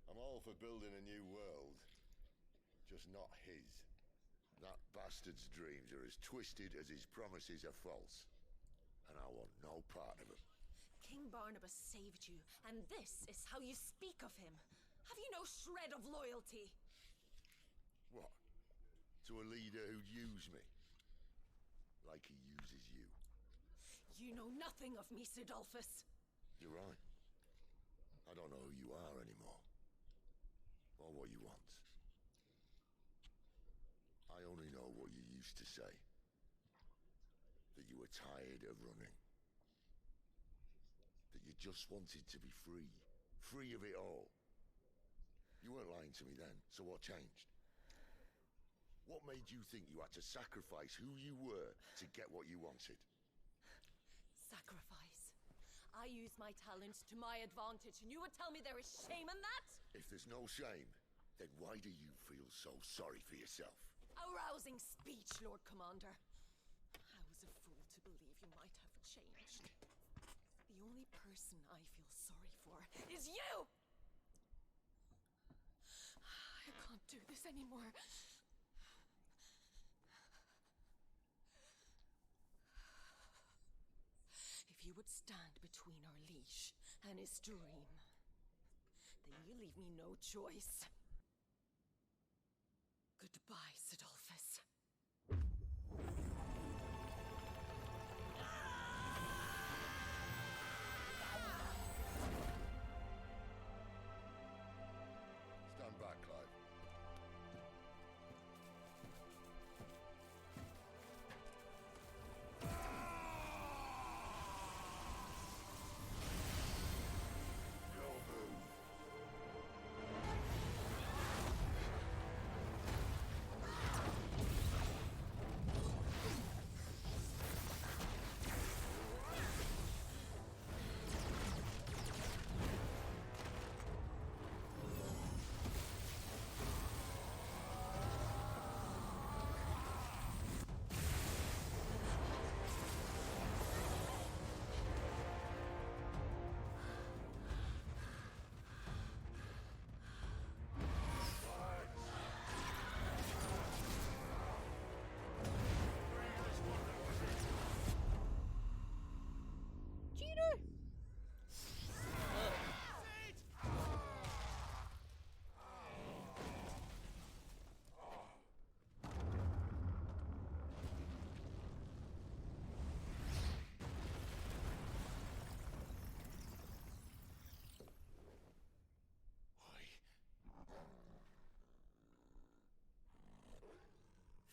I'm all for building a new world. Just not his. That bastard's dreams are as twisted as his promises are false. And I want no part of them. King Barnabas saved you, and this is how you speak of him. Have you no shred of loyalty? What? To a leader who'd use me? Like he uses you. You know nothing of me, Sidolphus. You're right. I don't know who you are anymore. Or what you want. I only know what you used to say. That you were tired of running. That you just wanted to be free. Free of it all. You weren't lying to me then, so what changed? What made you think you had to sacrifice who you were to get what you wanted? Sacrifice. I use my talents to my advantage, and you would tell me there is shame in that? If there's no shame, then why do you feel so sorry for yourself? A rousing speech, Lord Commander. I was a fool to believe you might have changed. The only person I feel sorry for is you! I can't do this anymore. stand between our leash and his dream, then you leave me no choice. Goodbye, Sidolphus. Stand back, Clive.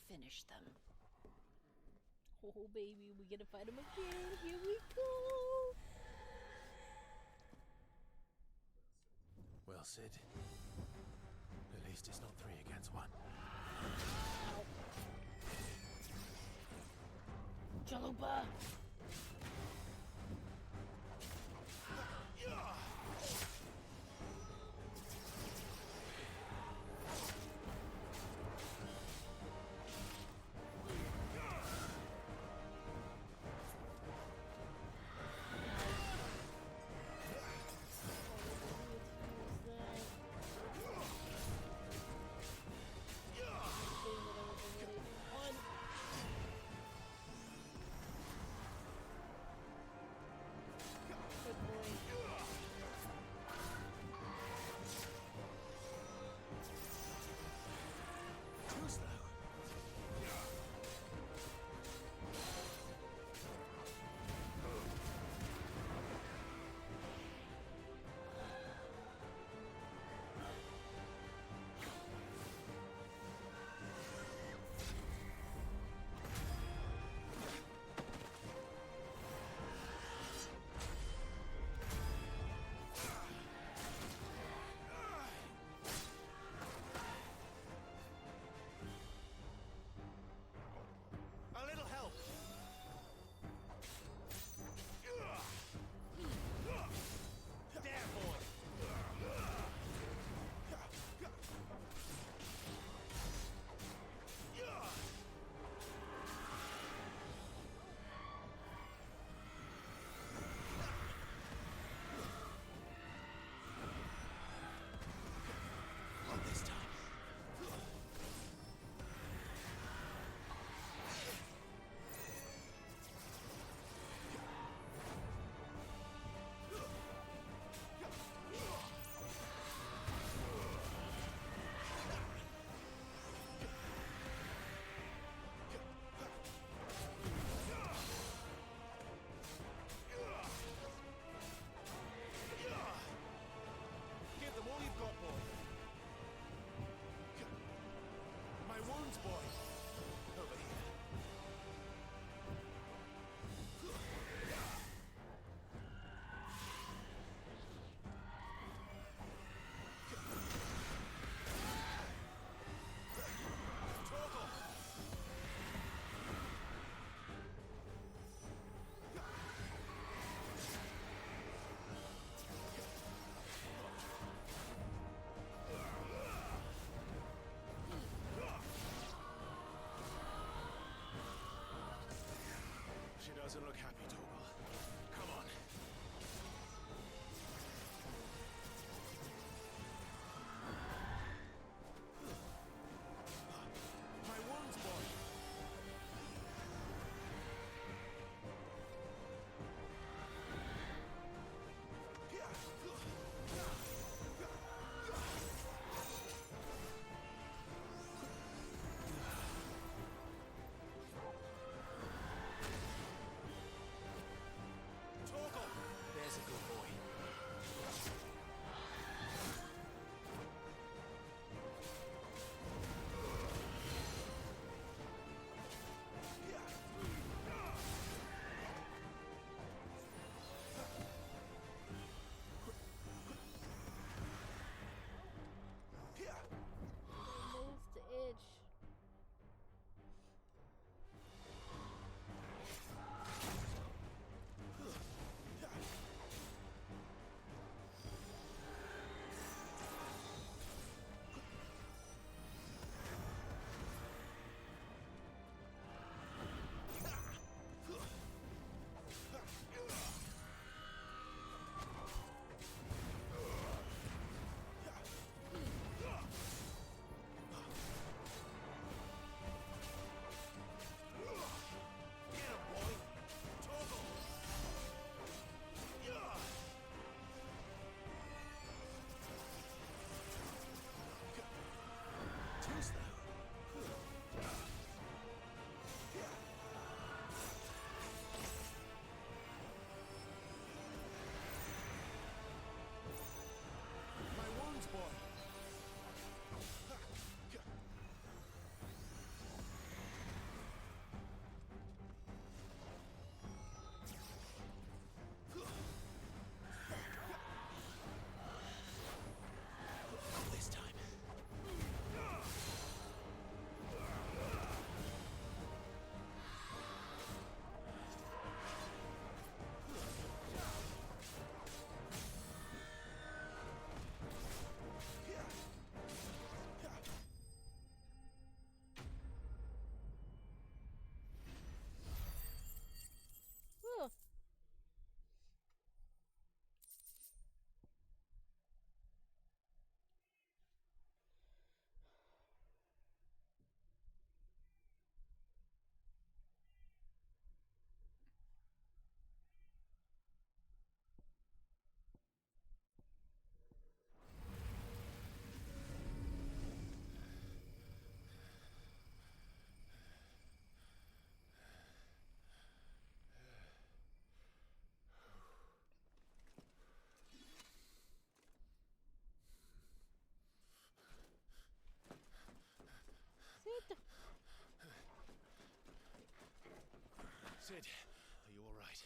Finish them. Oh, baby, we gotta fight him again. Here we go. Well, Sid. At least it's not 3 against 1. Chalupa. Doesn't look happy, Torgal. Come on. My wounds, boy. Cid, are you all right?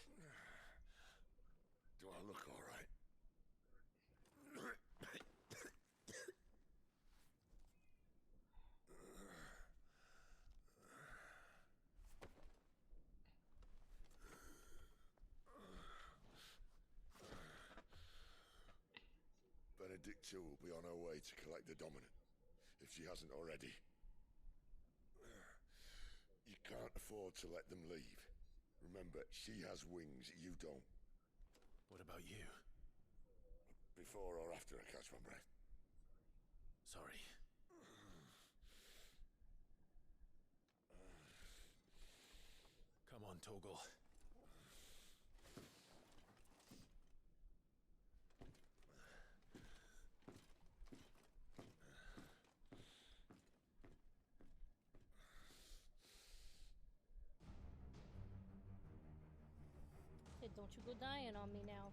Do I look all right? Benedicta will be on her way to collect the dominant, if she hasn't already. You can't afford to let them leave. Remember, she has wings, you don't. What about you? Before or after I catch my breath? Sorry. Come on, Torgal. Hey, don't you go dying on me now.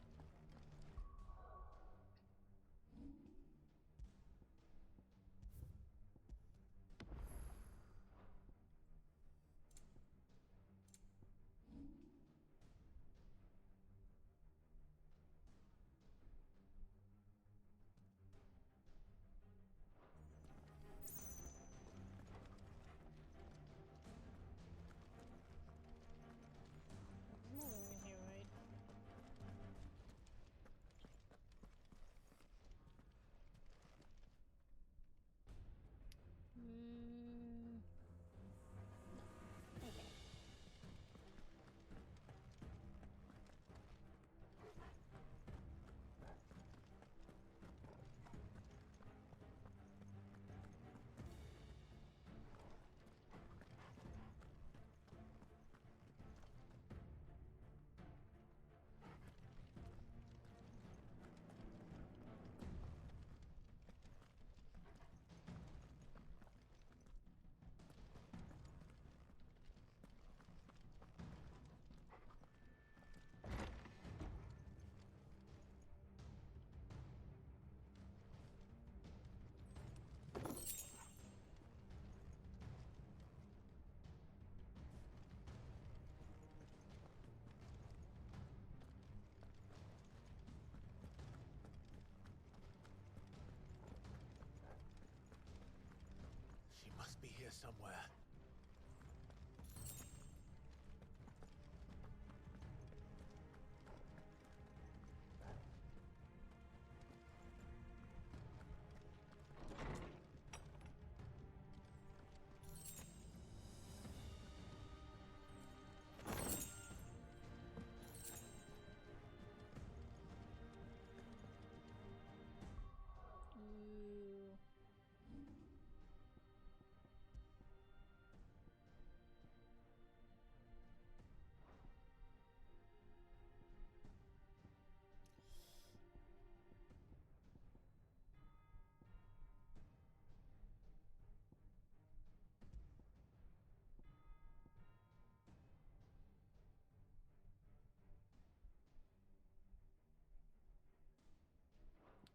Be here somewhere.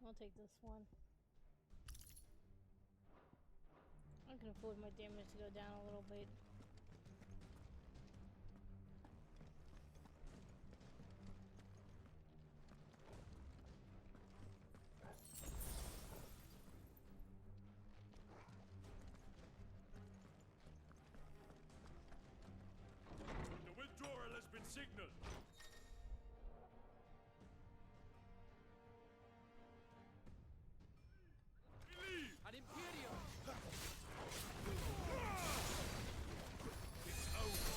I'll take this one. I can afford my damage to go down a little bit. The withdrawal has been signaled. An Imperium! It's over.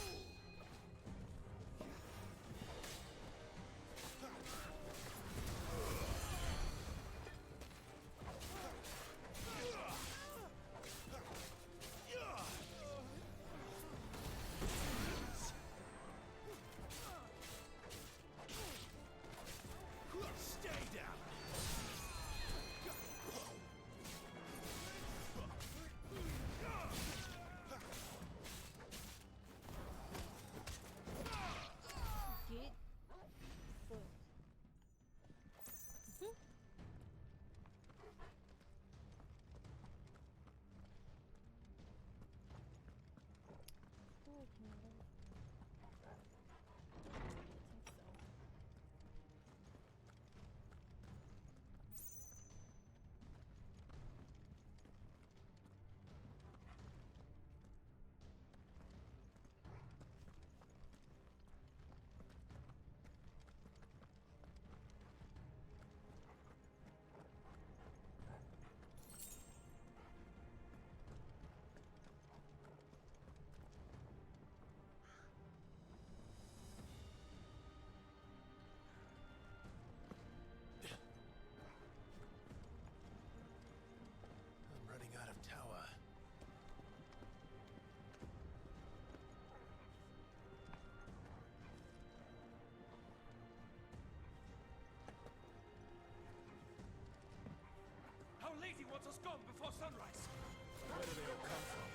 gone before sunrise. Where do they all come from?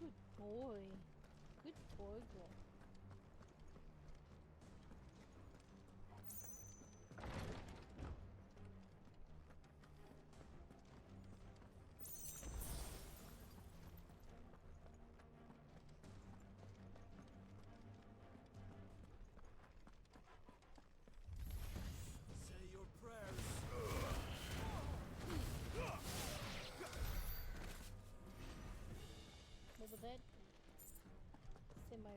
Good boy. Good boy, girl. Say your prayers. What was that? Say my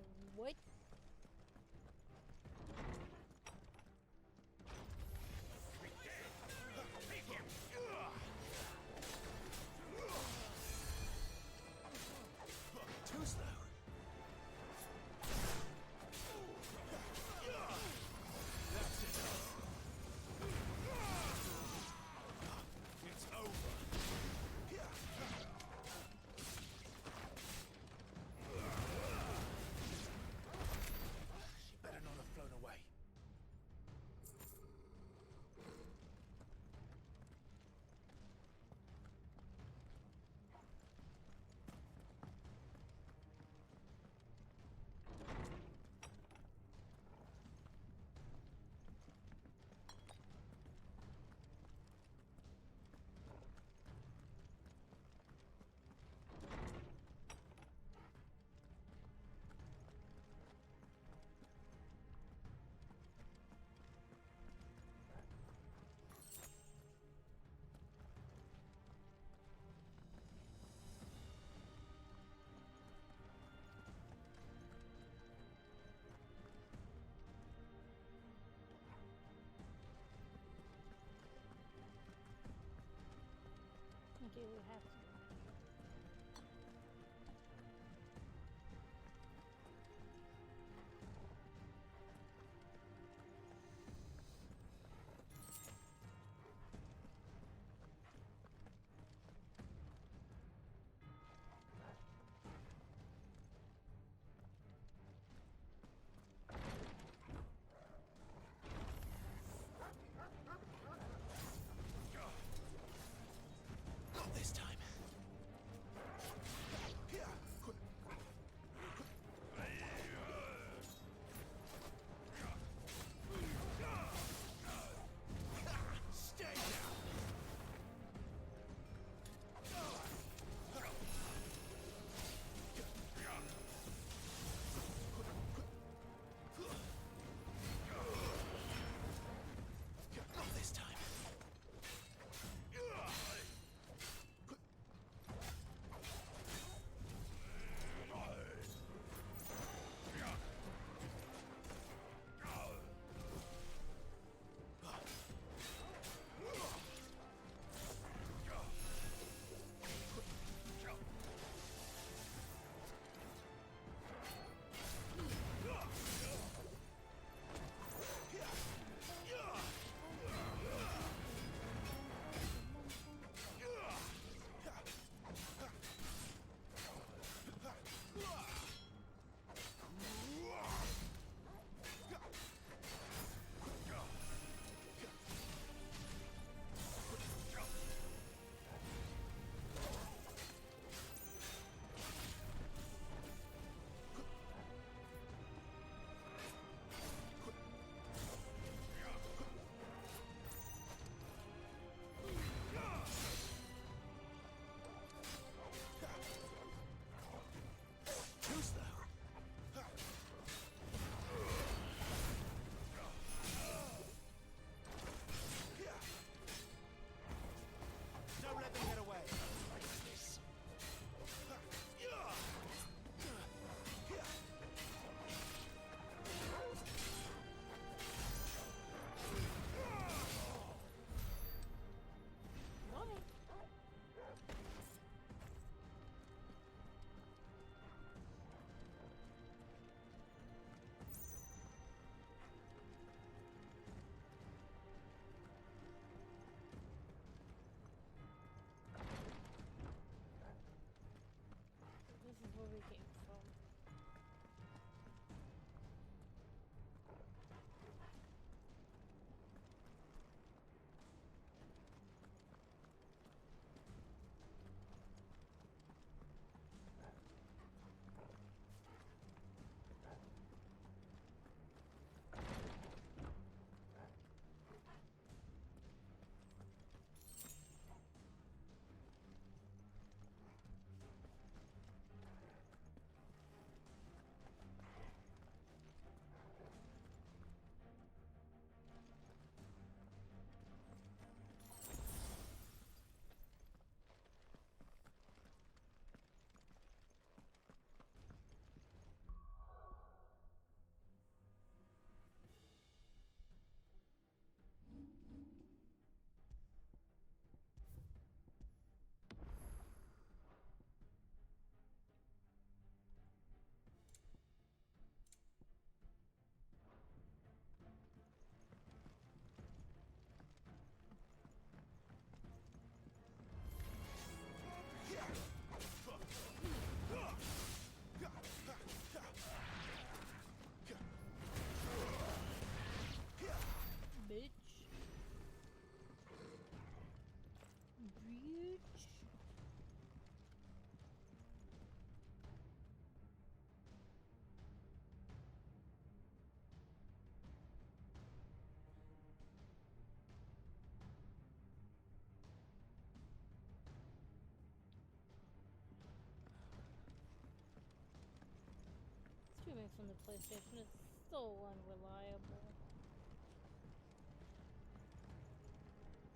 from the PlayStation is so unreliable.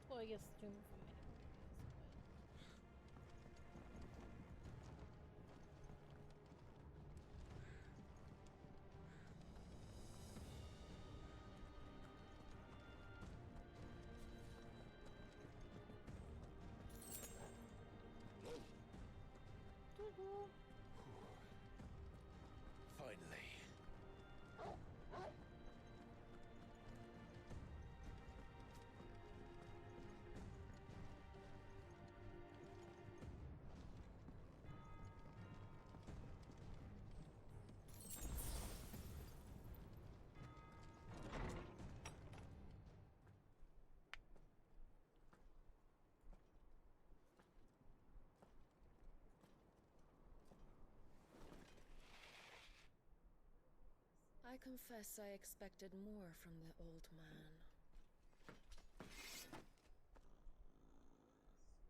Well, I guess streaming from anywhere is, but... Finally. I confess I expected more from the old man.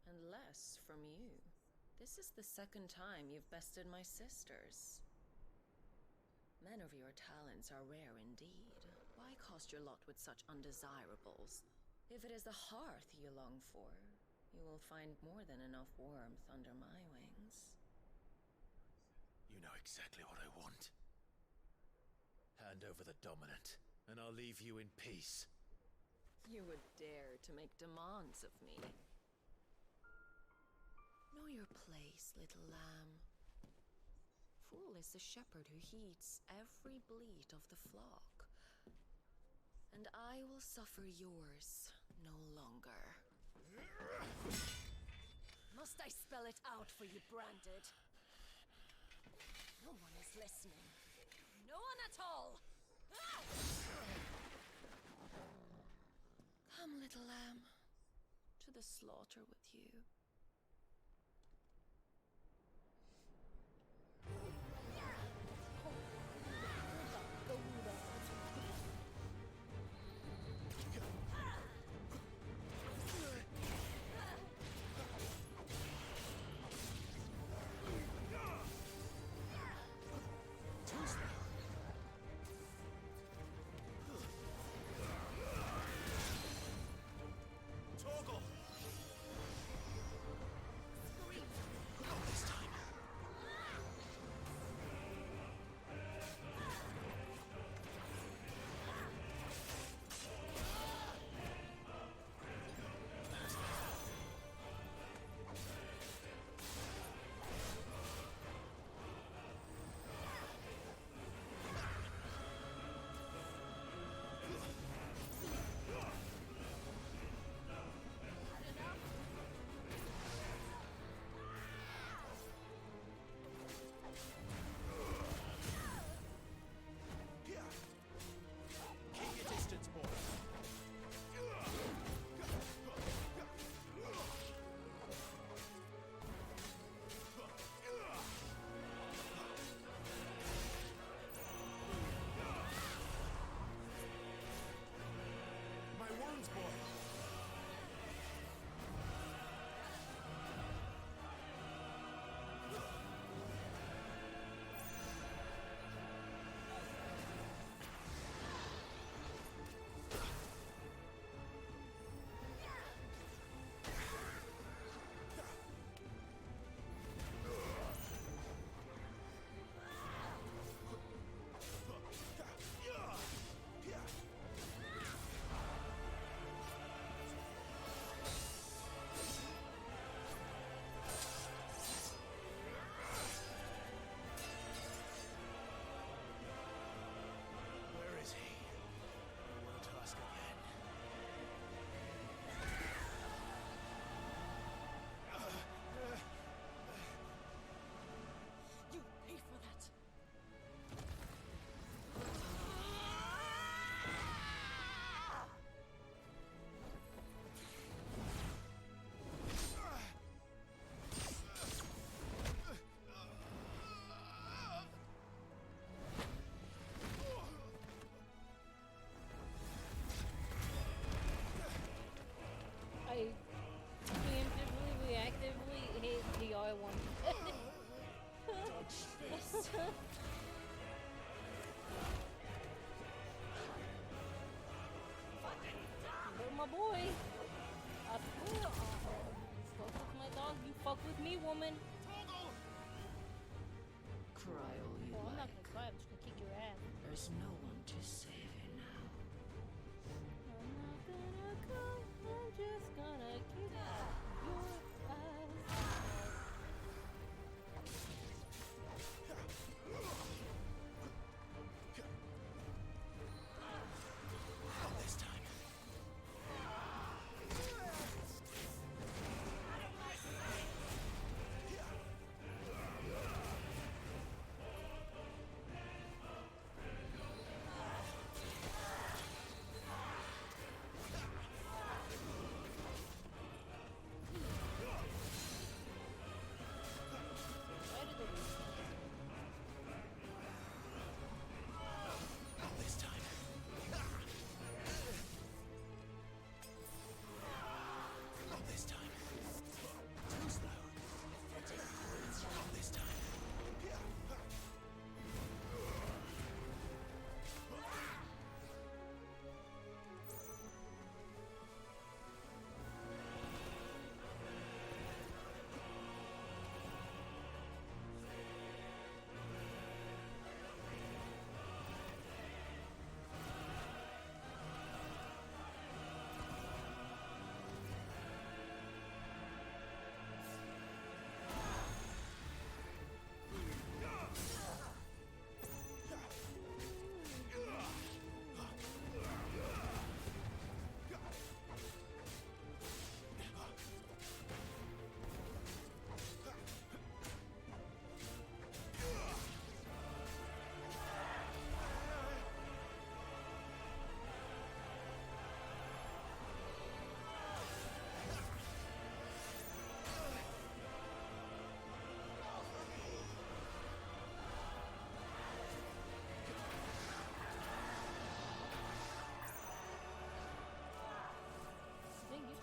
And less from you. This is the second time you've bested my sisters. Men of your talents are rare indeed. Why cost your lot with such undesirables? If it is the hearth you long for, you will find more than enough warmth under my wings. You know exactly what I want. Hand over the dominant, and I'll leave you in peace. You would dare to make demands of me. Know your place, little lamb. Fool is the shepherd who heeds every bleat of the flock. And I will suffer yours no longer. Must I spell it out for you, Branded? No one is listening. No one at all! Ah! Come, little lamb, to the slaughter with you. my boy. I swear. You fuck with my dog, you fuck with me, woman. Cry all you I'm not like. gonna cry, I'm just gonna kick your ass. There's no one to save you now. I'm not gonna cry, I'm just gonna kick your ass. This time. This time. This time. Too slow. This time.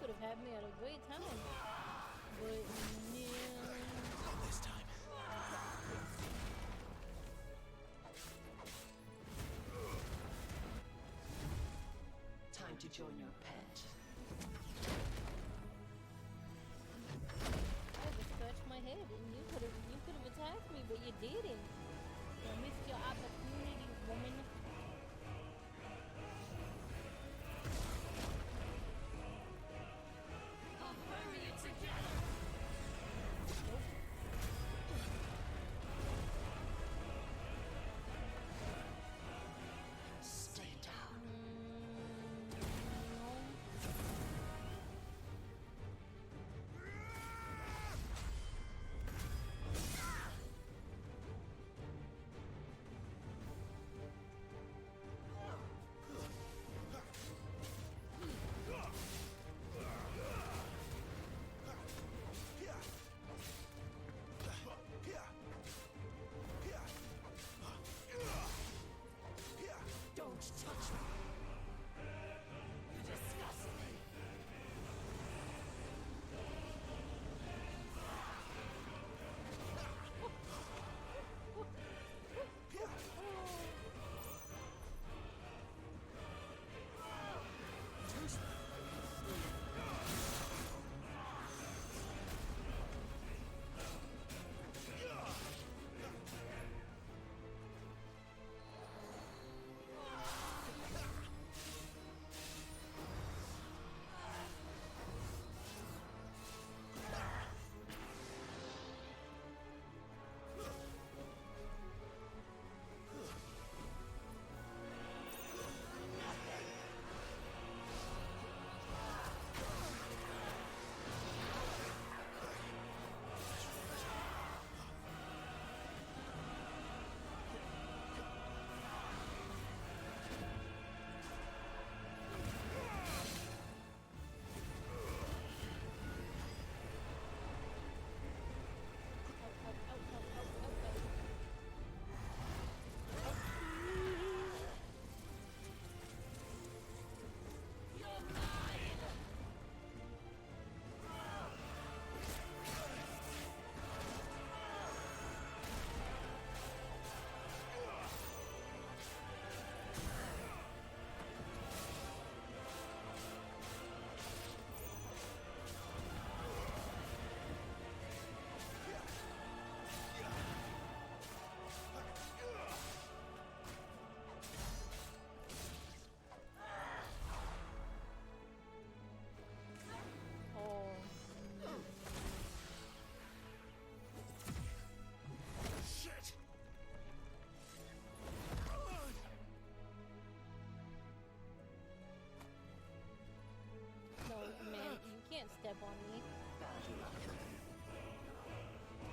Could have had me at a great time, but no. This time. Time to join your pet. I just scratched my head, and you could have attacked me, but you didn't. You missed your opportunity, woman. Stay down.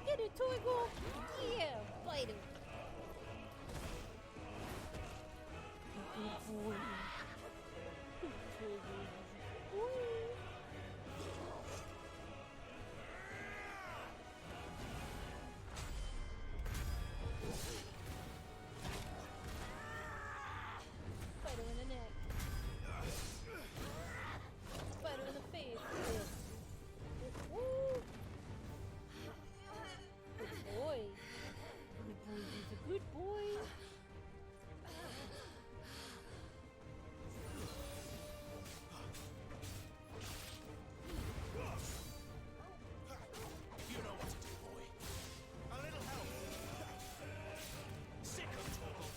Get it, Torgal! Yeah! Fight him! Good boy. Fight him in the neck. Fight him in the face. Woo! Good boy. Good boy. He's a good boy. You know what to do, boy. A little help. Sick of Torgal.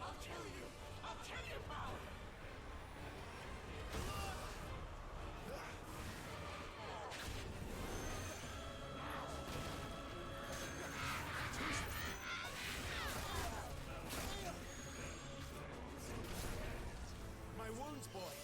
I'll kill you! I'll kill you, pal! My wounds, boy.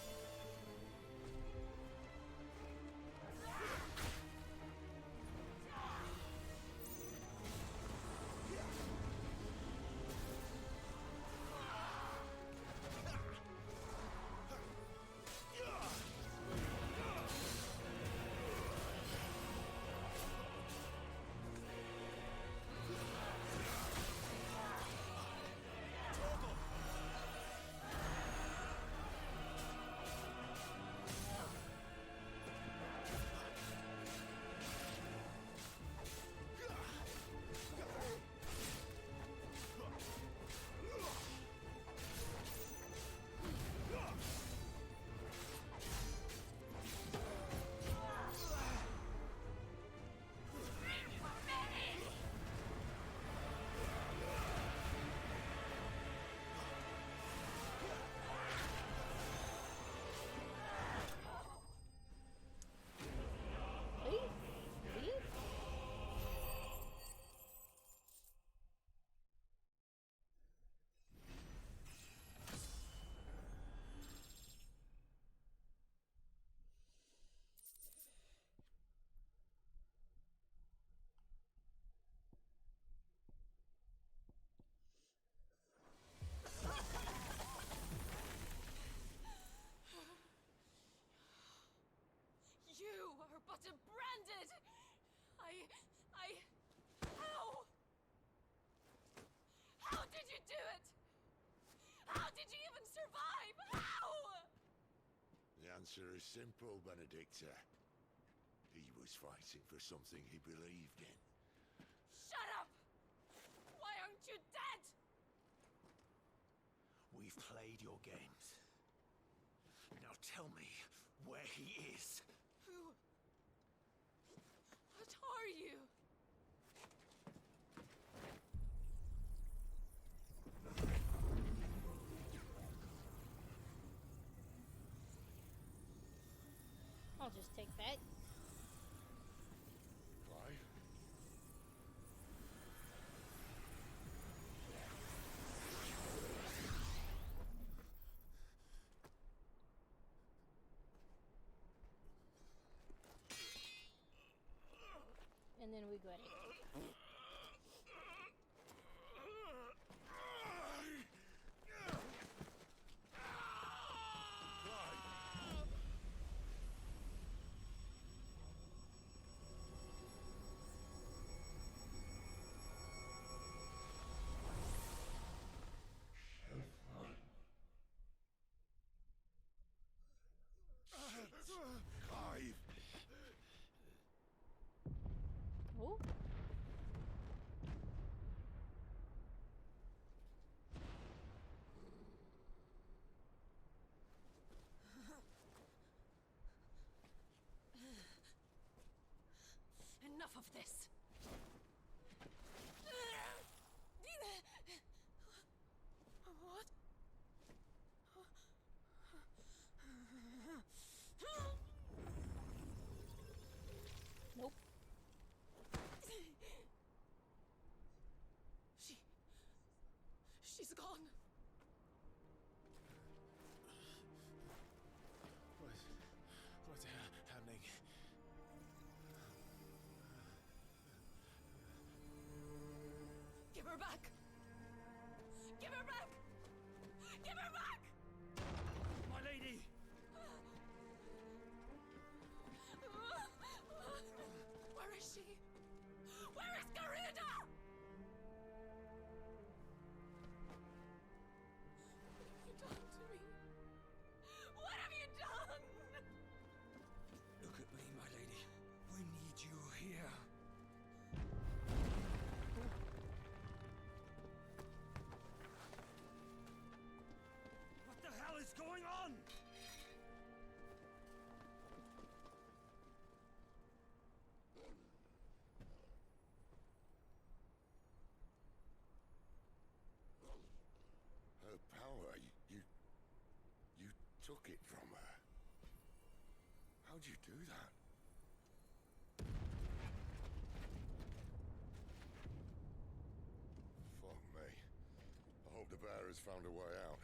You are but a branded! How? How did you do it? How did you even survive? How? The answer is simple, Benedicta. He was fighting for something he believed in. Shut up! Why aren't you dead? We've played your games. Now tell me where he is. Who? What are you? I'll just take that. Clive? And then we got it. Clive! Oh. Enough of this. What? Nope. She's gone. took it from her. How'd you do that? Fuck me. I hope the bear has found a way out.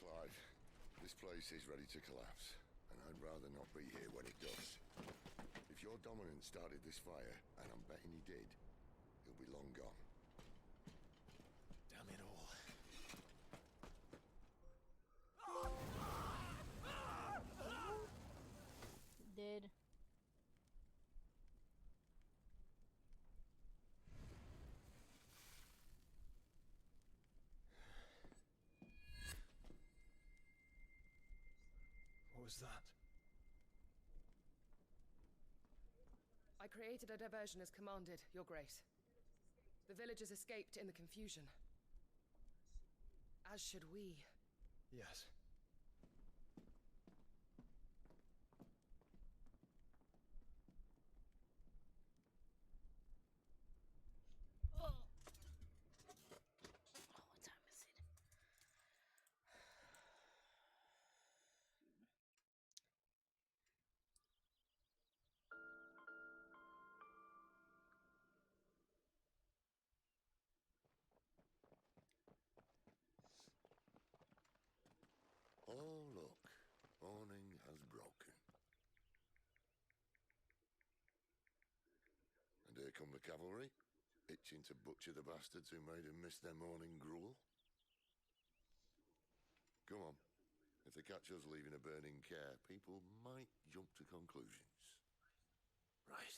Clive, this place is ready to collapse, and I'd rather not be here when it does. If your dominant started this fire, and I'm betting he did, he'll be long gone. Damn it all. Did. What was that? I created a diversion as commanded, Your Grace. The villagers escaped in the confusion. As should we. Yes. What time is it? Oh, look. Morning has broken. And here come the cavalry, itching to butcher the bastards who made them miss their morning gruel. Come on. If they catch us leaving a burning care, people might jump to conclusions. Right.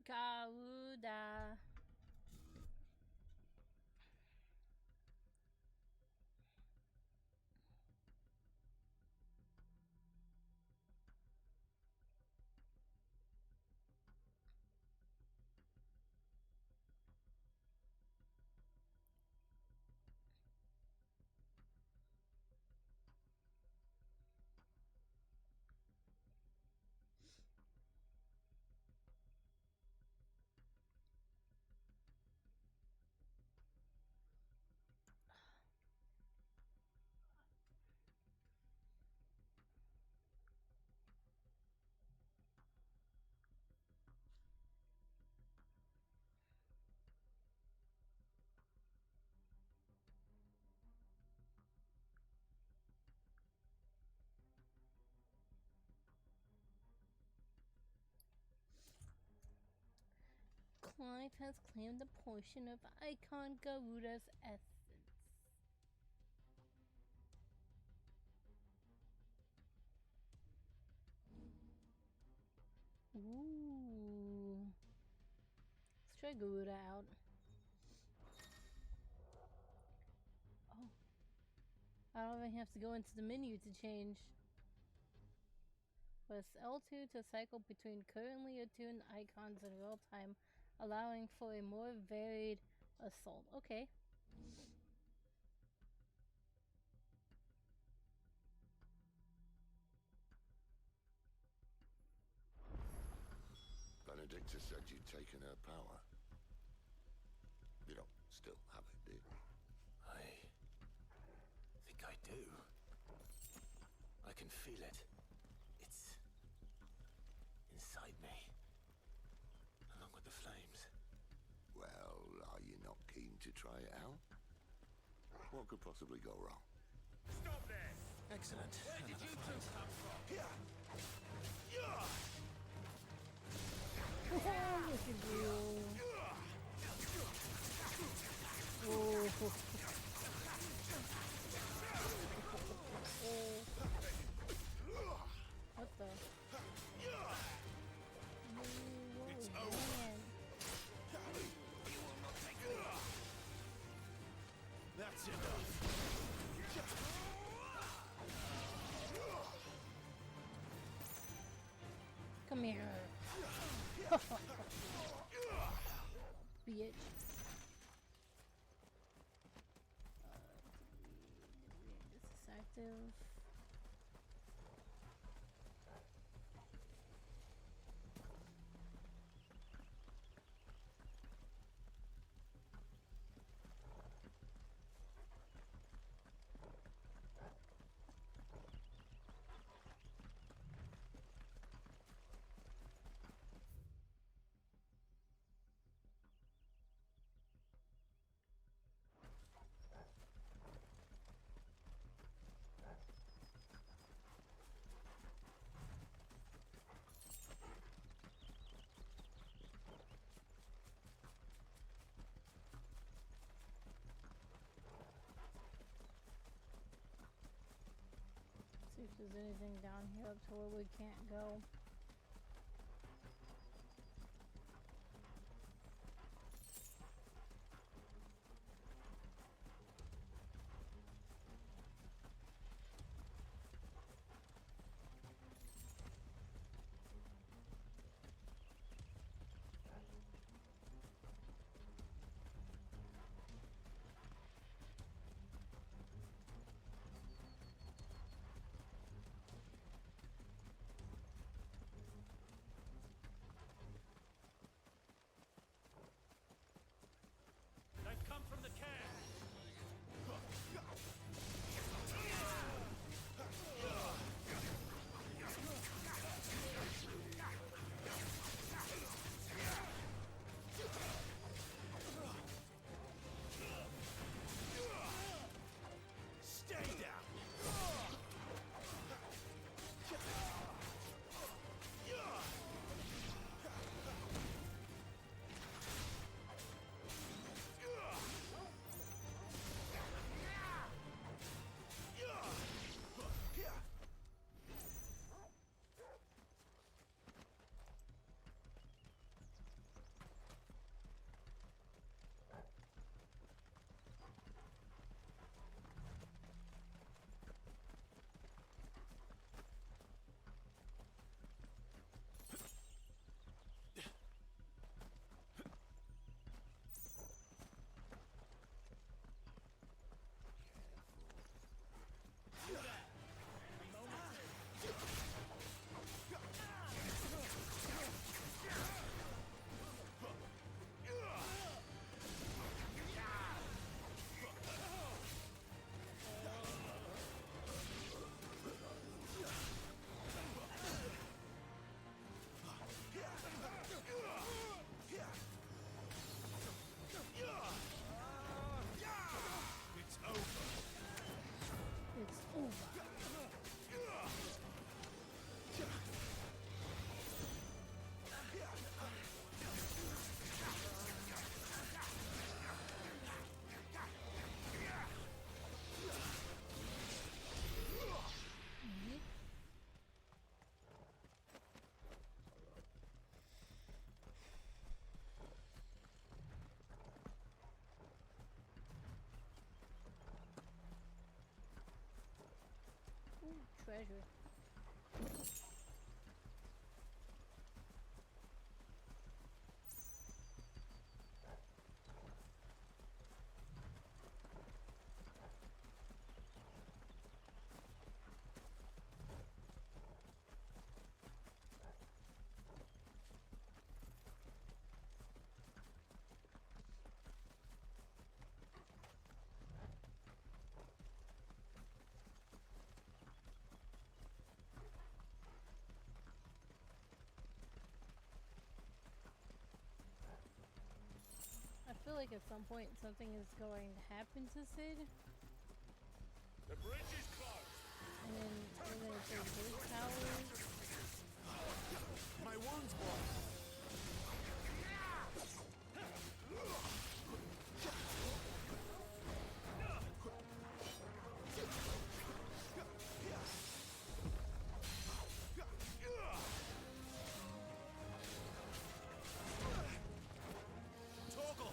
Garuda. Clive has claimed a portion of Icon Garuda's essence. Ooh. Let's try Garuda out. Oh. I don't even have to go into the menu to change. Press L2 to cycle between currently attuned icons in real time, allowing for a more varied assault. Okay. Benedicta said you'd taken her power. You don't still have it, do you? I think I do. I can feel it. It's inside me, along with the flames. Well, are you not keen to try it out? What could possibly go wrong? Stop there! Excellent. Where did you two come from? Look at you. Oh. What the? It's Whoa, over. man. That's enough. Come here. Bitch. This is active. there's anything down here up to where we can't go. They've come from the camp. Stay down! Treasure. I feel like at some point something is going to happen to Sid. The bridge is closed. And then we're going to take his powers. My wound's blood. Toggle.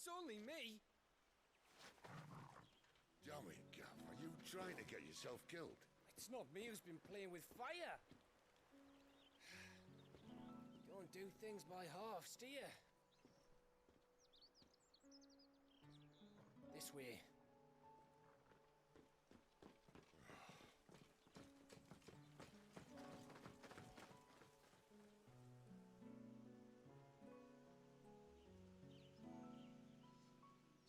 It's only me. Damn it, Gav. Are you trying to get yourself killed? It's not me who's been playing with fire. You don't do things by halves, do you? This way.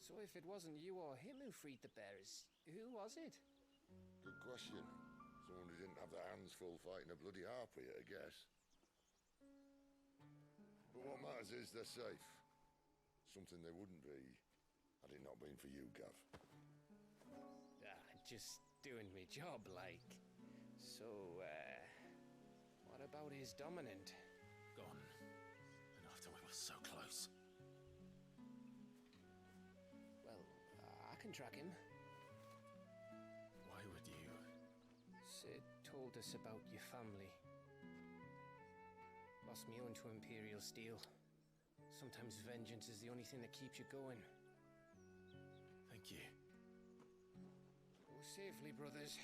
So if it wasn't you or him who freed the bears, who was it? Good question. Someone who didn't have their hands full fighting a bloody harpy, I guess. But what matters is they're safe. Something they wouldn't be had it not been for you, Gav. Just doing me job, like. So, what about his dominant? Gone. And after we were so close. Well, I can track him. Why would you? Sid told us about your family. Lost me own to Imperial Steel. Sometimes vengeance is the only thing that keeps you going. Thank you. Go safely, brothers.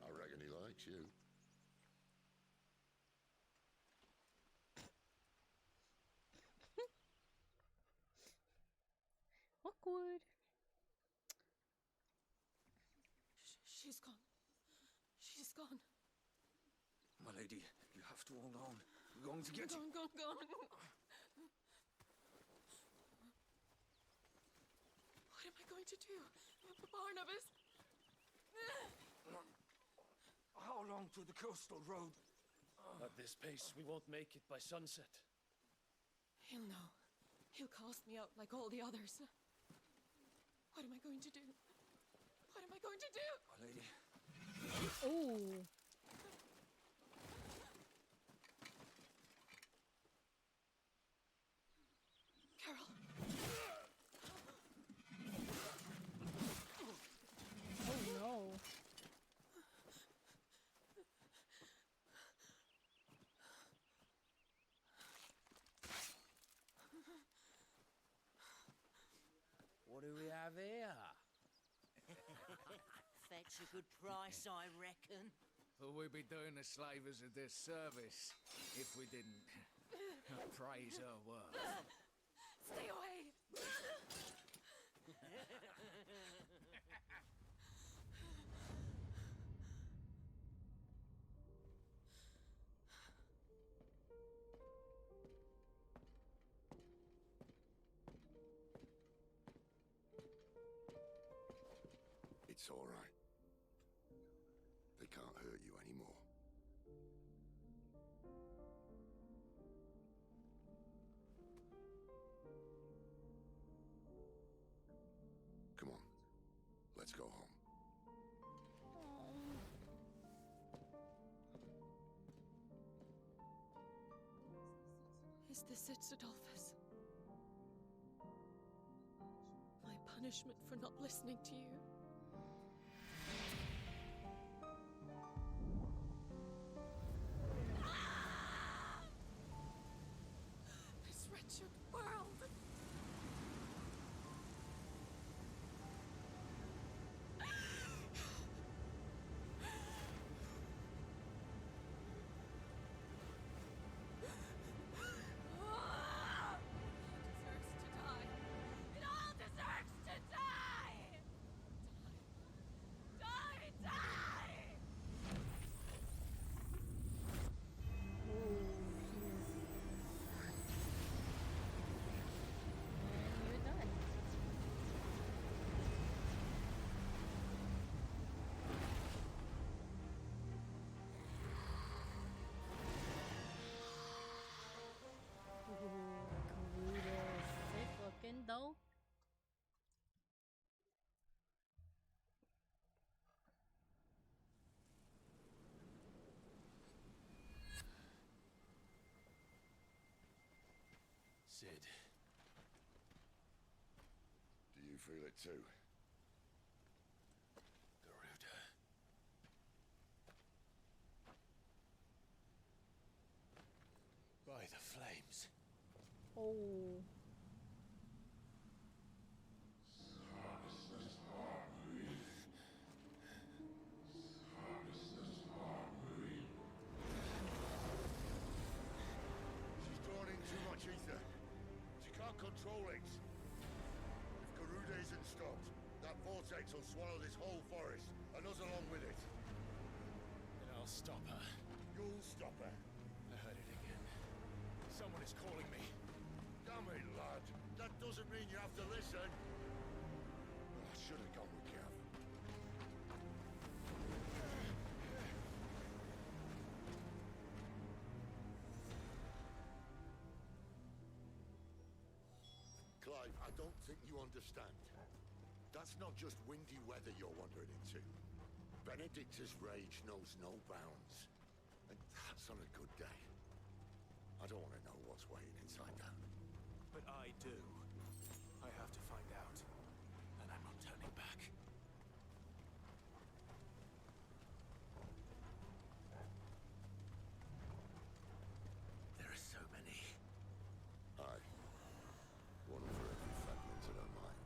I reckon he likes you. Awkward. She's gone. She's gone. My lady, you have to hold on. We're going to get you. Gone. What am I going to do? Barnabas? How long to the coastal road? At this pace, we won't make it by sunset. He'll know. He'll cast me out like all the others. What am I going to do? What am I going to do? My lady. Ooh. Carol. Oh no. What do we have here? Fetch a good price, I reckon. Well, we'd be doing the slavers a disservice if we didn't praise her work. Stay away! It's all right. They can't hurt you anymore. Come on. Let's go home. Is this it, Adolphus? My punishment for not listening to you? This wretched world! It all deserves to die! Die! And you're done. Ooh, sick looking though. Sid. Do you feel it too? Garuda. By the flames. Oh. She's drawn in too much ether. She can't control it. If Garuda isn't stopped, that vortex will swallow this whole forest, and us along with it. Then I'll stop her. You'll stop her. I heard it again. Someone is calling me. Damn it, lad. That doesn't mean you have to listen. I should have gone with Gav. Clive, I don't think you understand. That's not just windy weather you're wandering into. Benedicta's rage knows no bounds. And that's on a good day. I don't want to know what's waiting inside that. But I do. I have to find out. And I'm not turning back. There are so many. Aye. One for every fragment of her mind.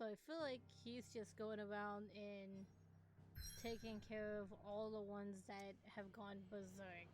So I feel like he's just going around and taking care of all the ones that have gone berserk.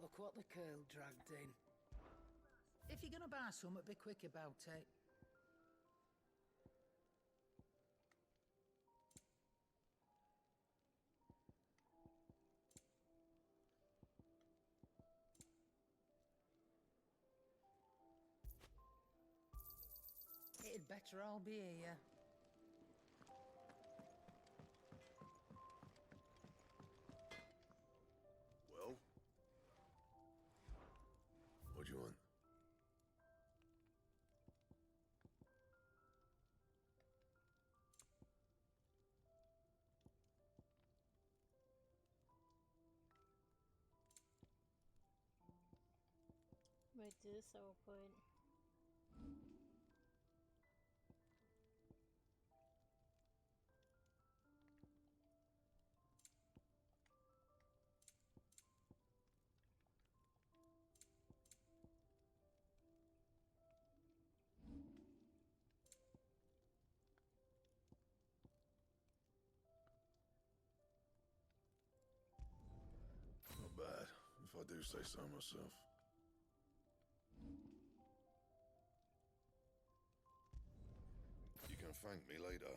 Look what the curl dragged in. If you're gonna buy some, be quick about it. It'd better all be here. Well? What do you want? Right, do this real quick. Not bad, if I do say so myself. You can thank me later.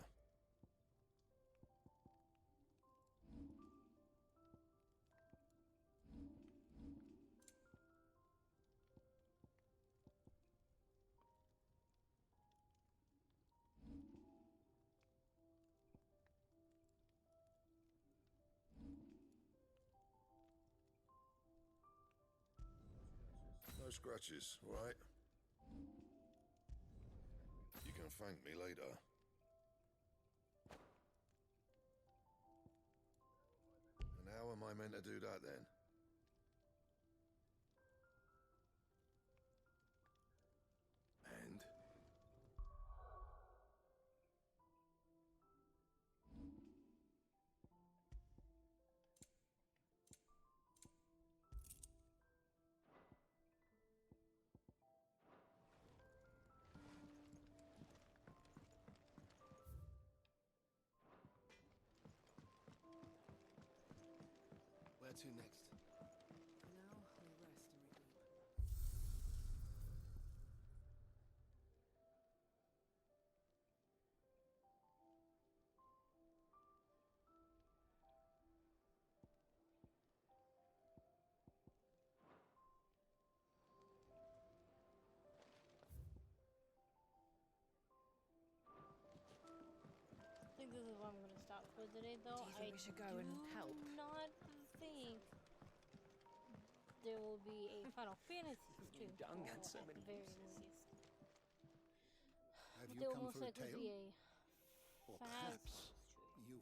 No scratches, right? You can thank me later. And how am I meant to do that then? And? Where to next? For now, we rest and regroup. I think this is where I'm gonna stop for today, though. Do you think we should go and help? Not think there will be a Final Fantasy stream done tomorrow, so at many the very uses. least. Have But you there will come most for a likely tale? be a Or Phasma perhaps stream. you...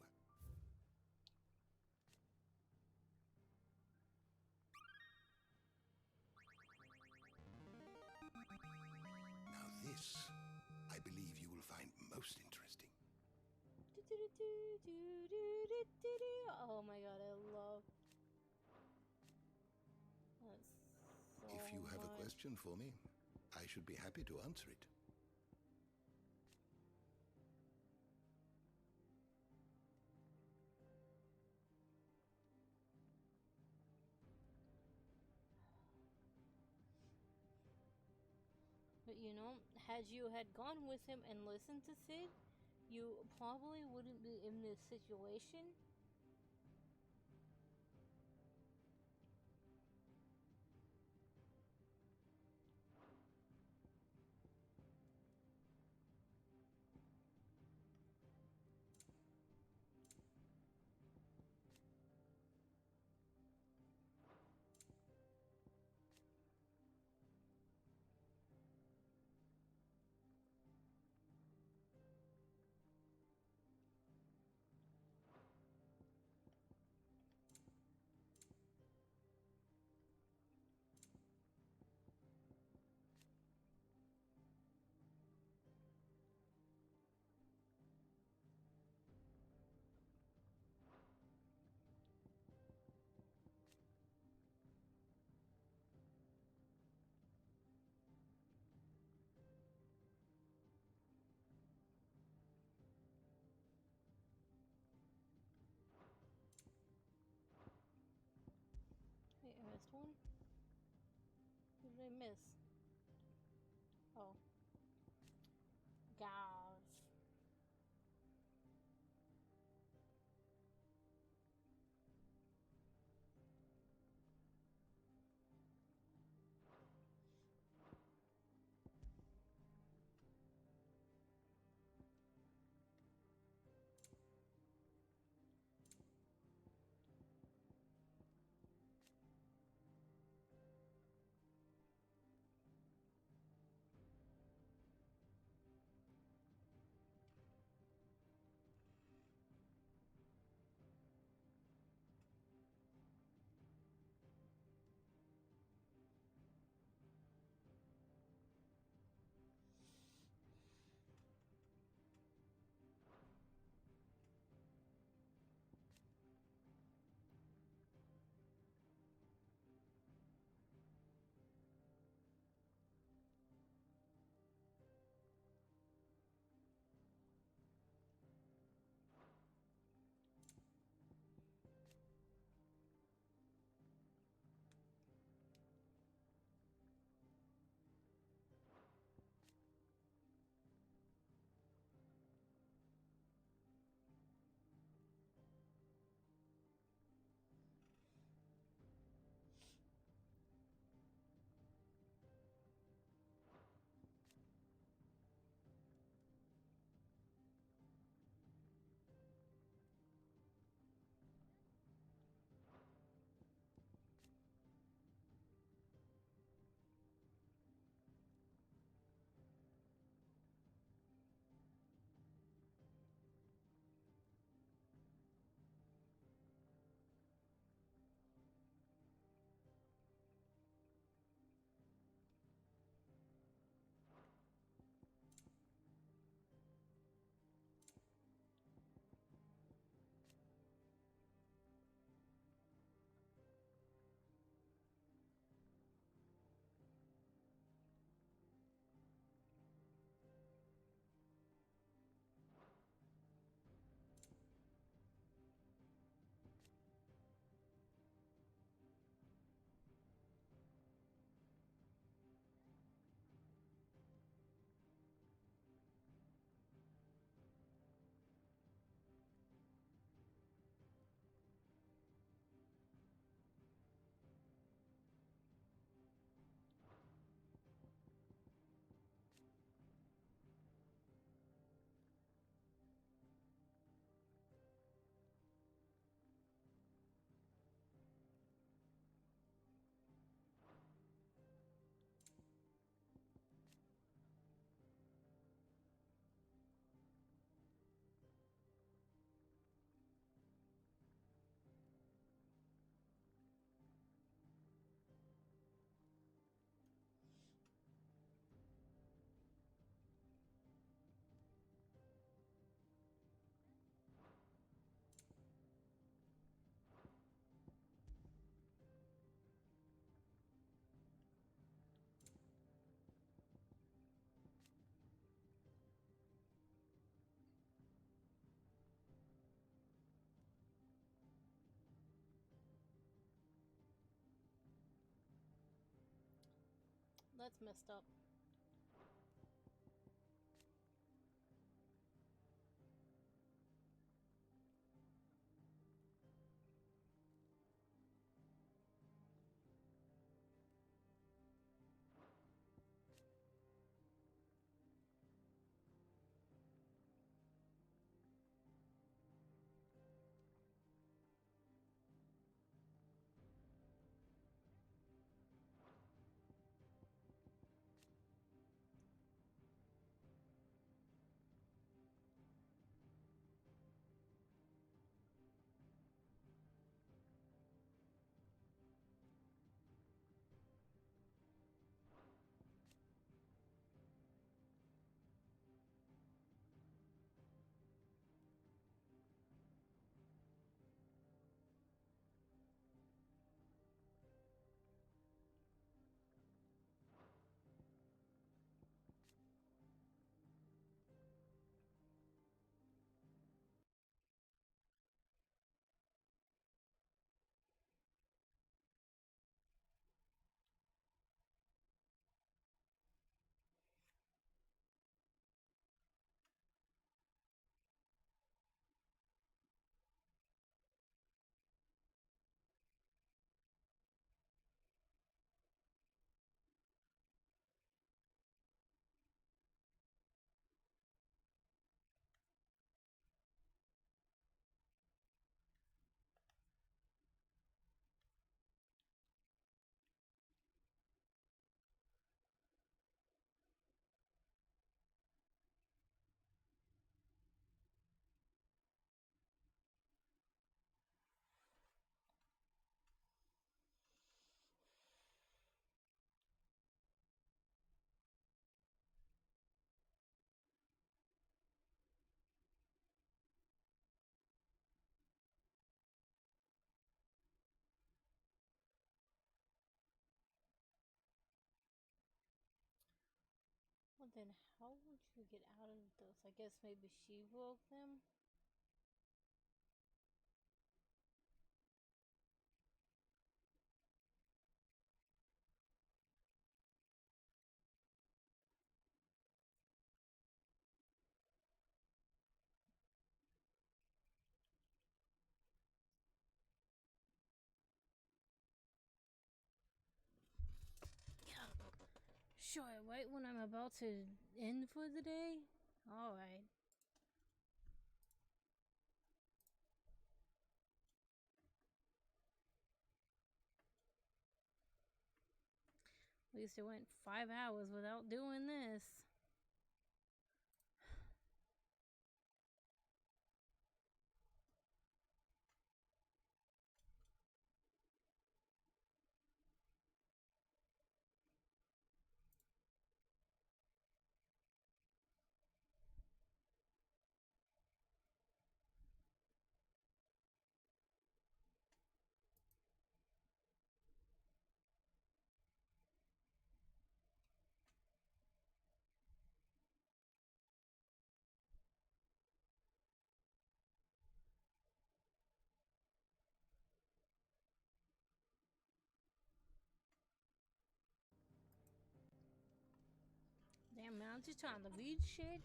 Now this, I believe you will find most interesting. Oh my god, I love that so If you have a much. question for me, I should be happy to answer it. But you know, had you had gone with him and listened to Sid, you probably wouldn't be in this situation. did I miss? Oh. Gosh. That's messed up. Then how would you get out of those? I guess maybe she broke them? Sure, right when I'm about to end for the day? Alright. At least it went 5 hours without doing this. Damn, man, I'm just trying to read shit.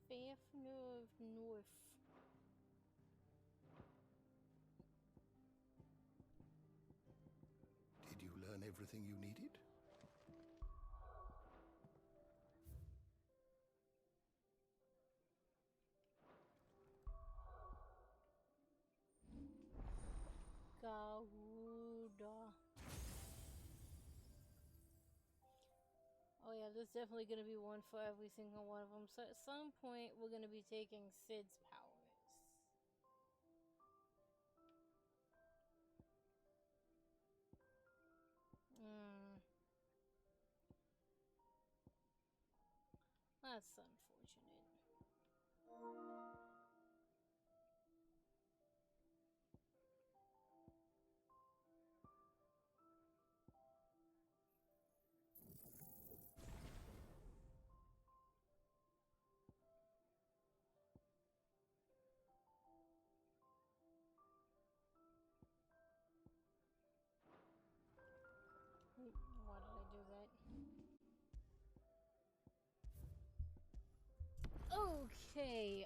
Fafnir of North. Did you learn everything you needed? Garuda. Oh yeah, there's definitely gonna be one for every single one of them. So at some point, we're gonna be taking Sid's powers. That's unfortunate. Why did I do that? Okay,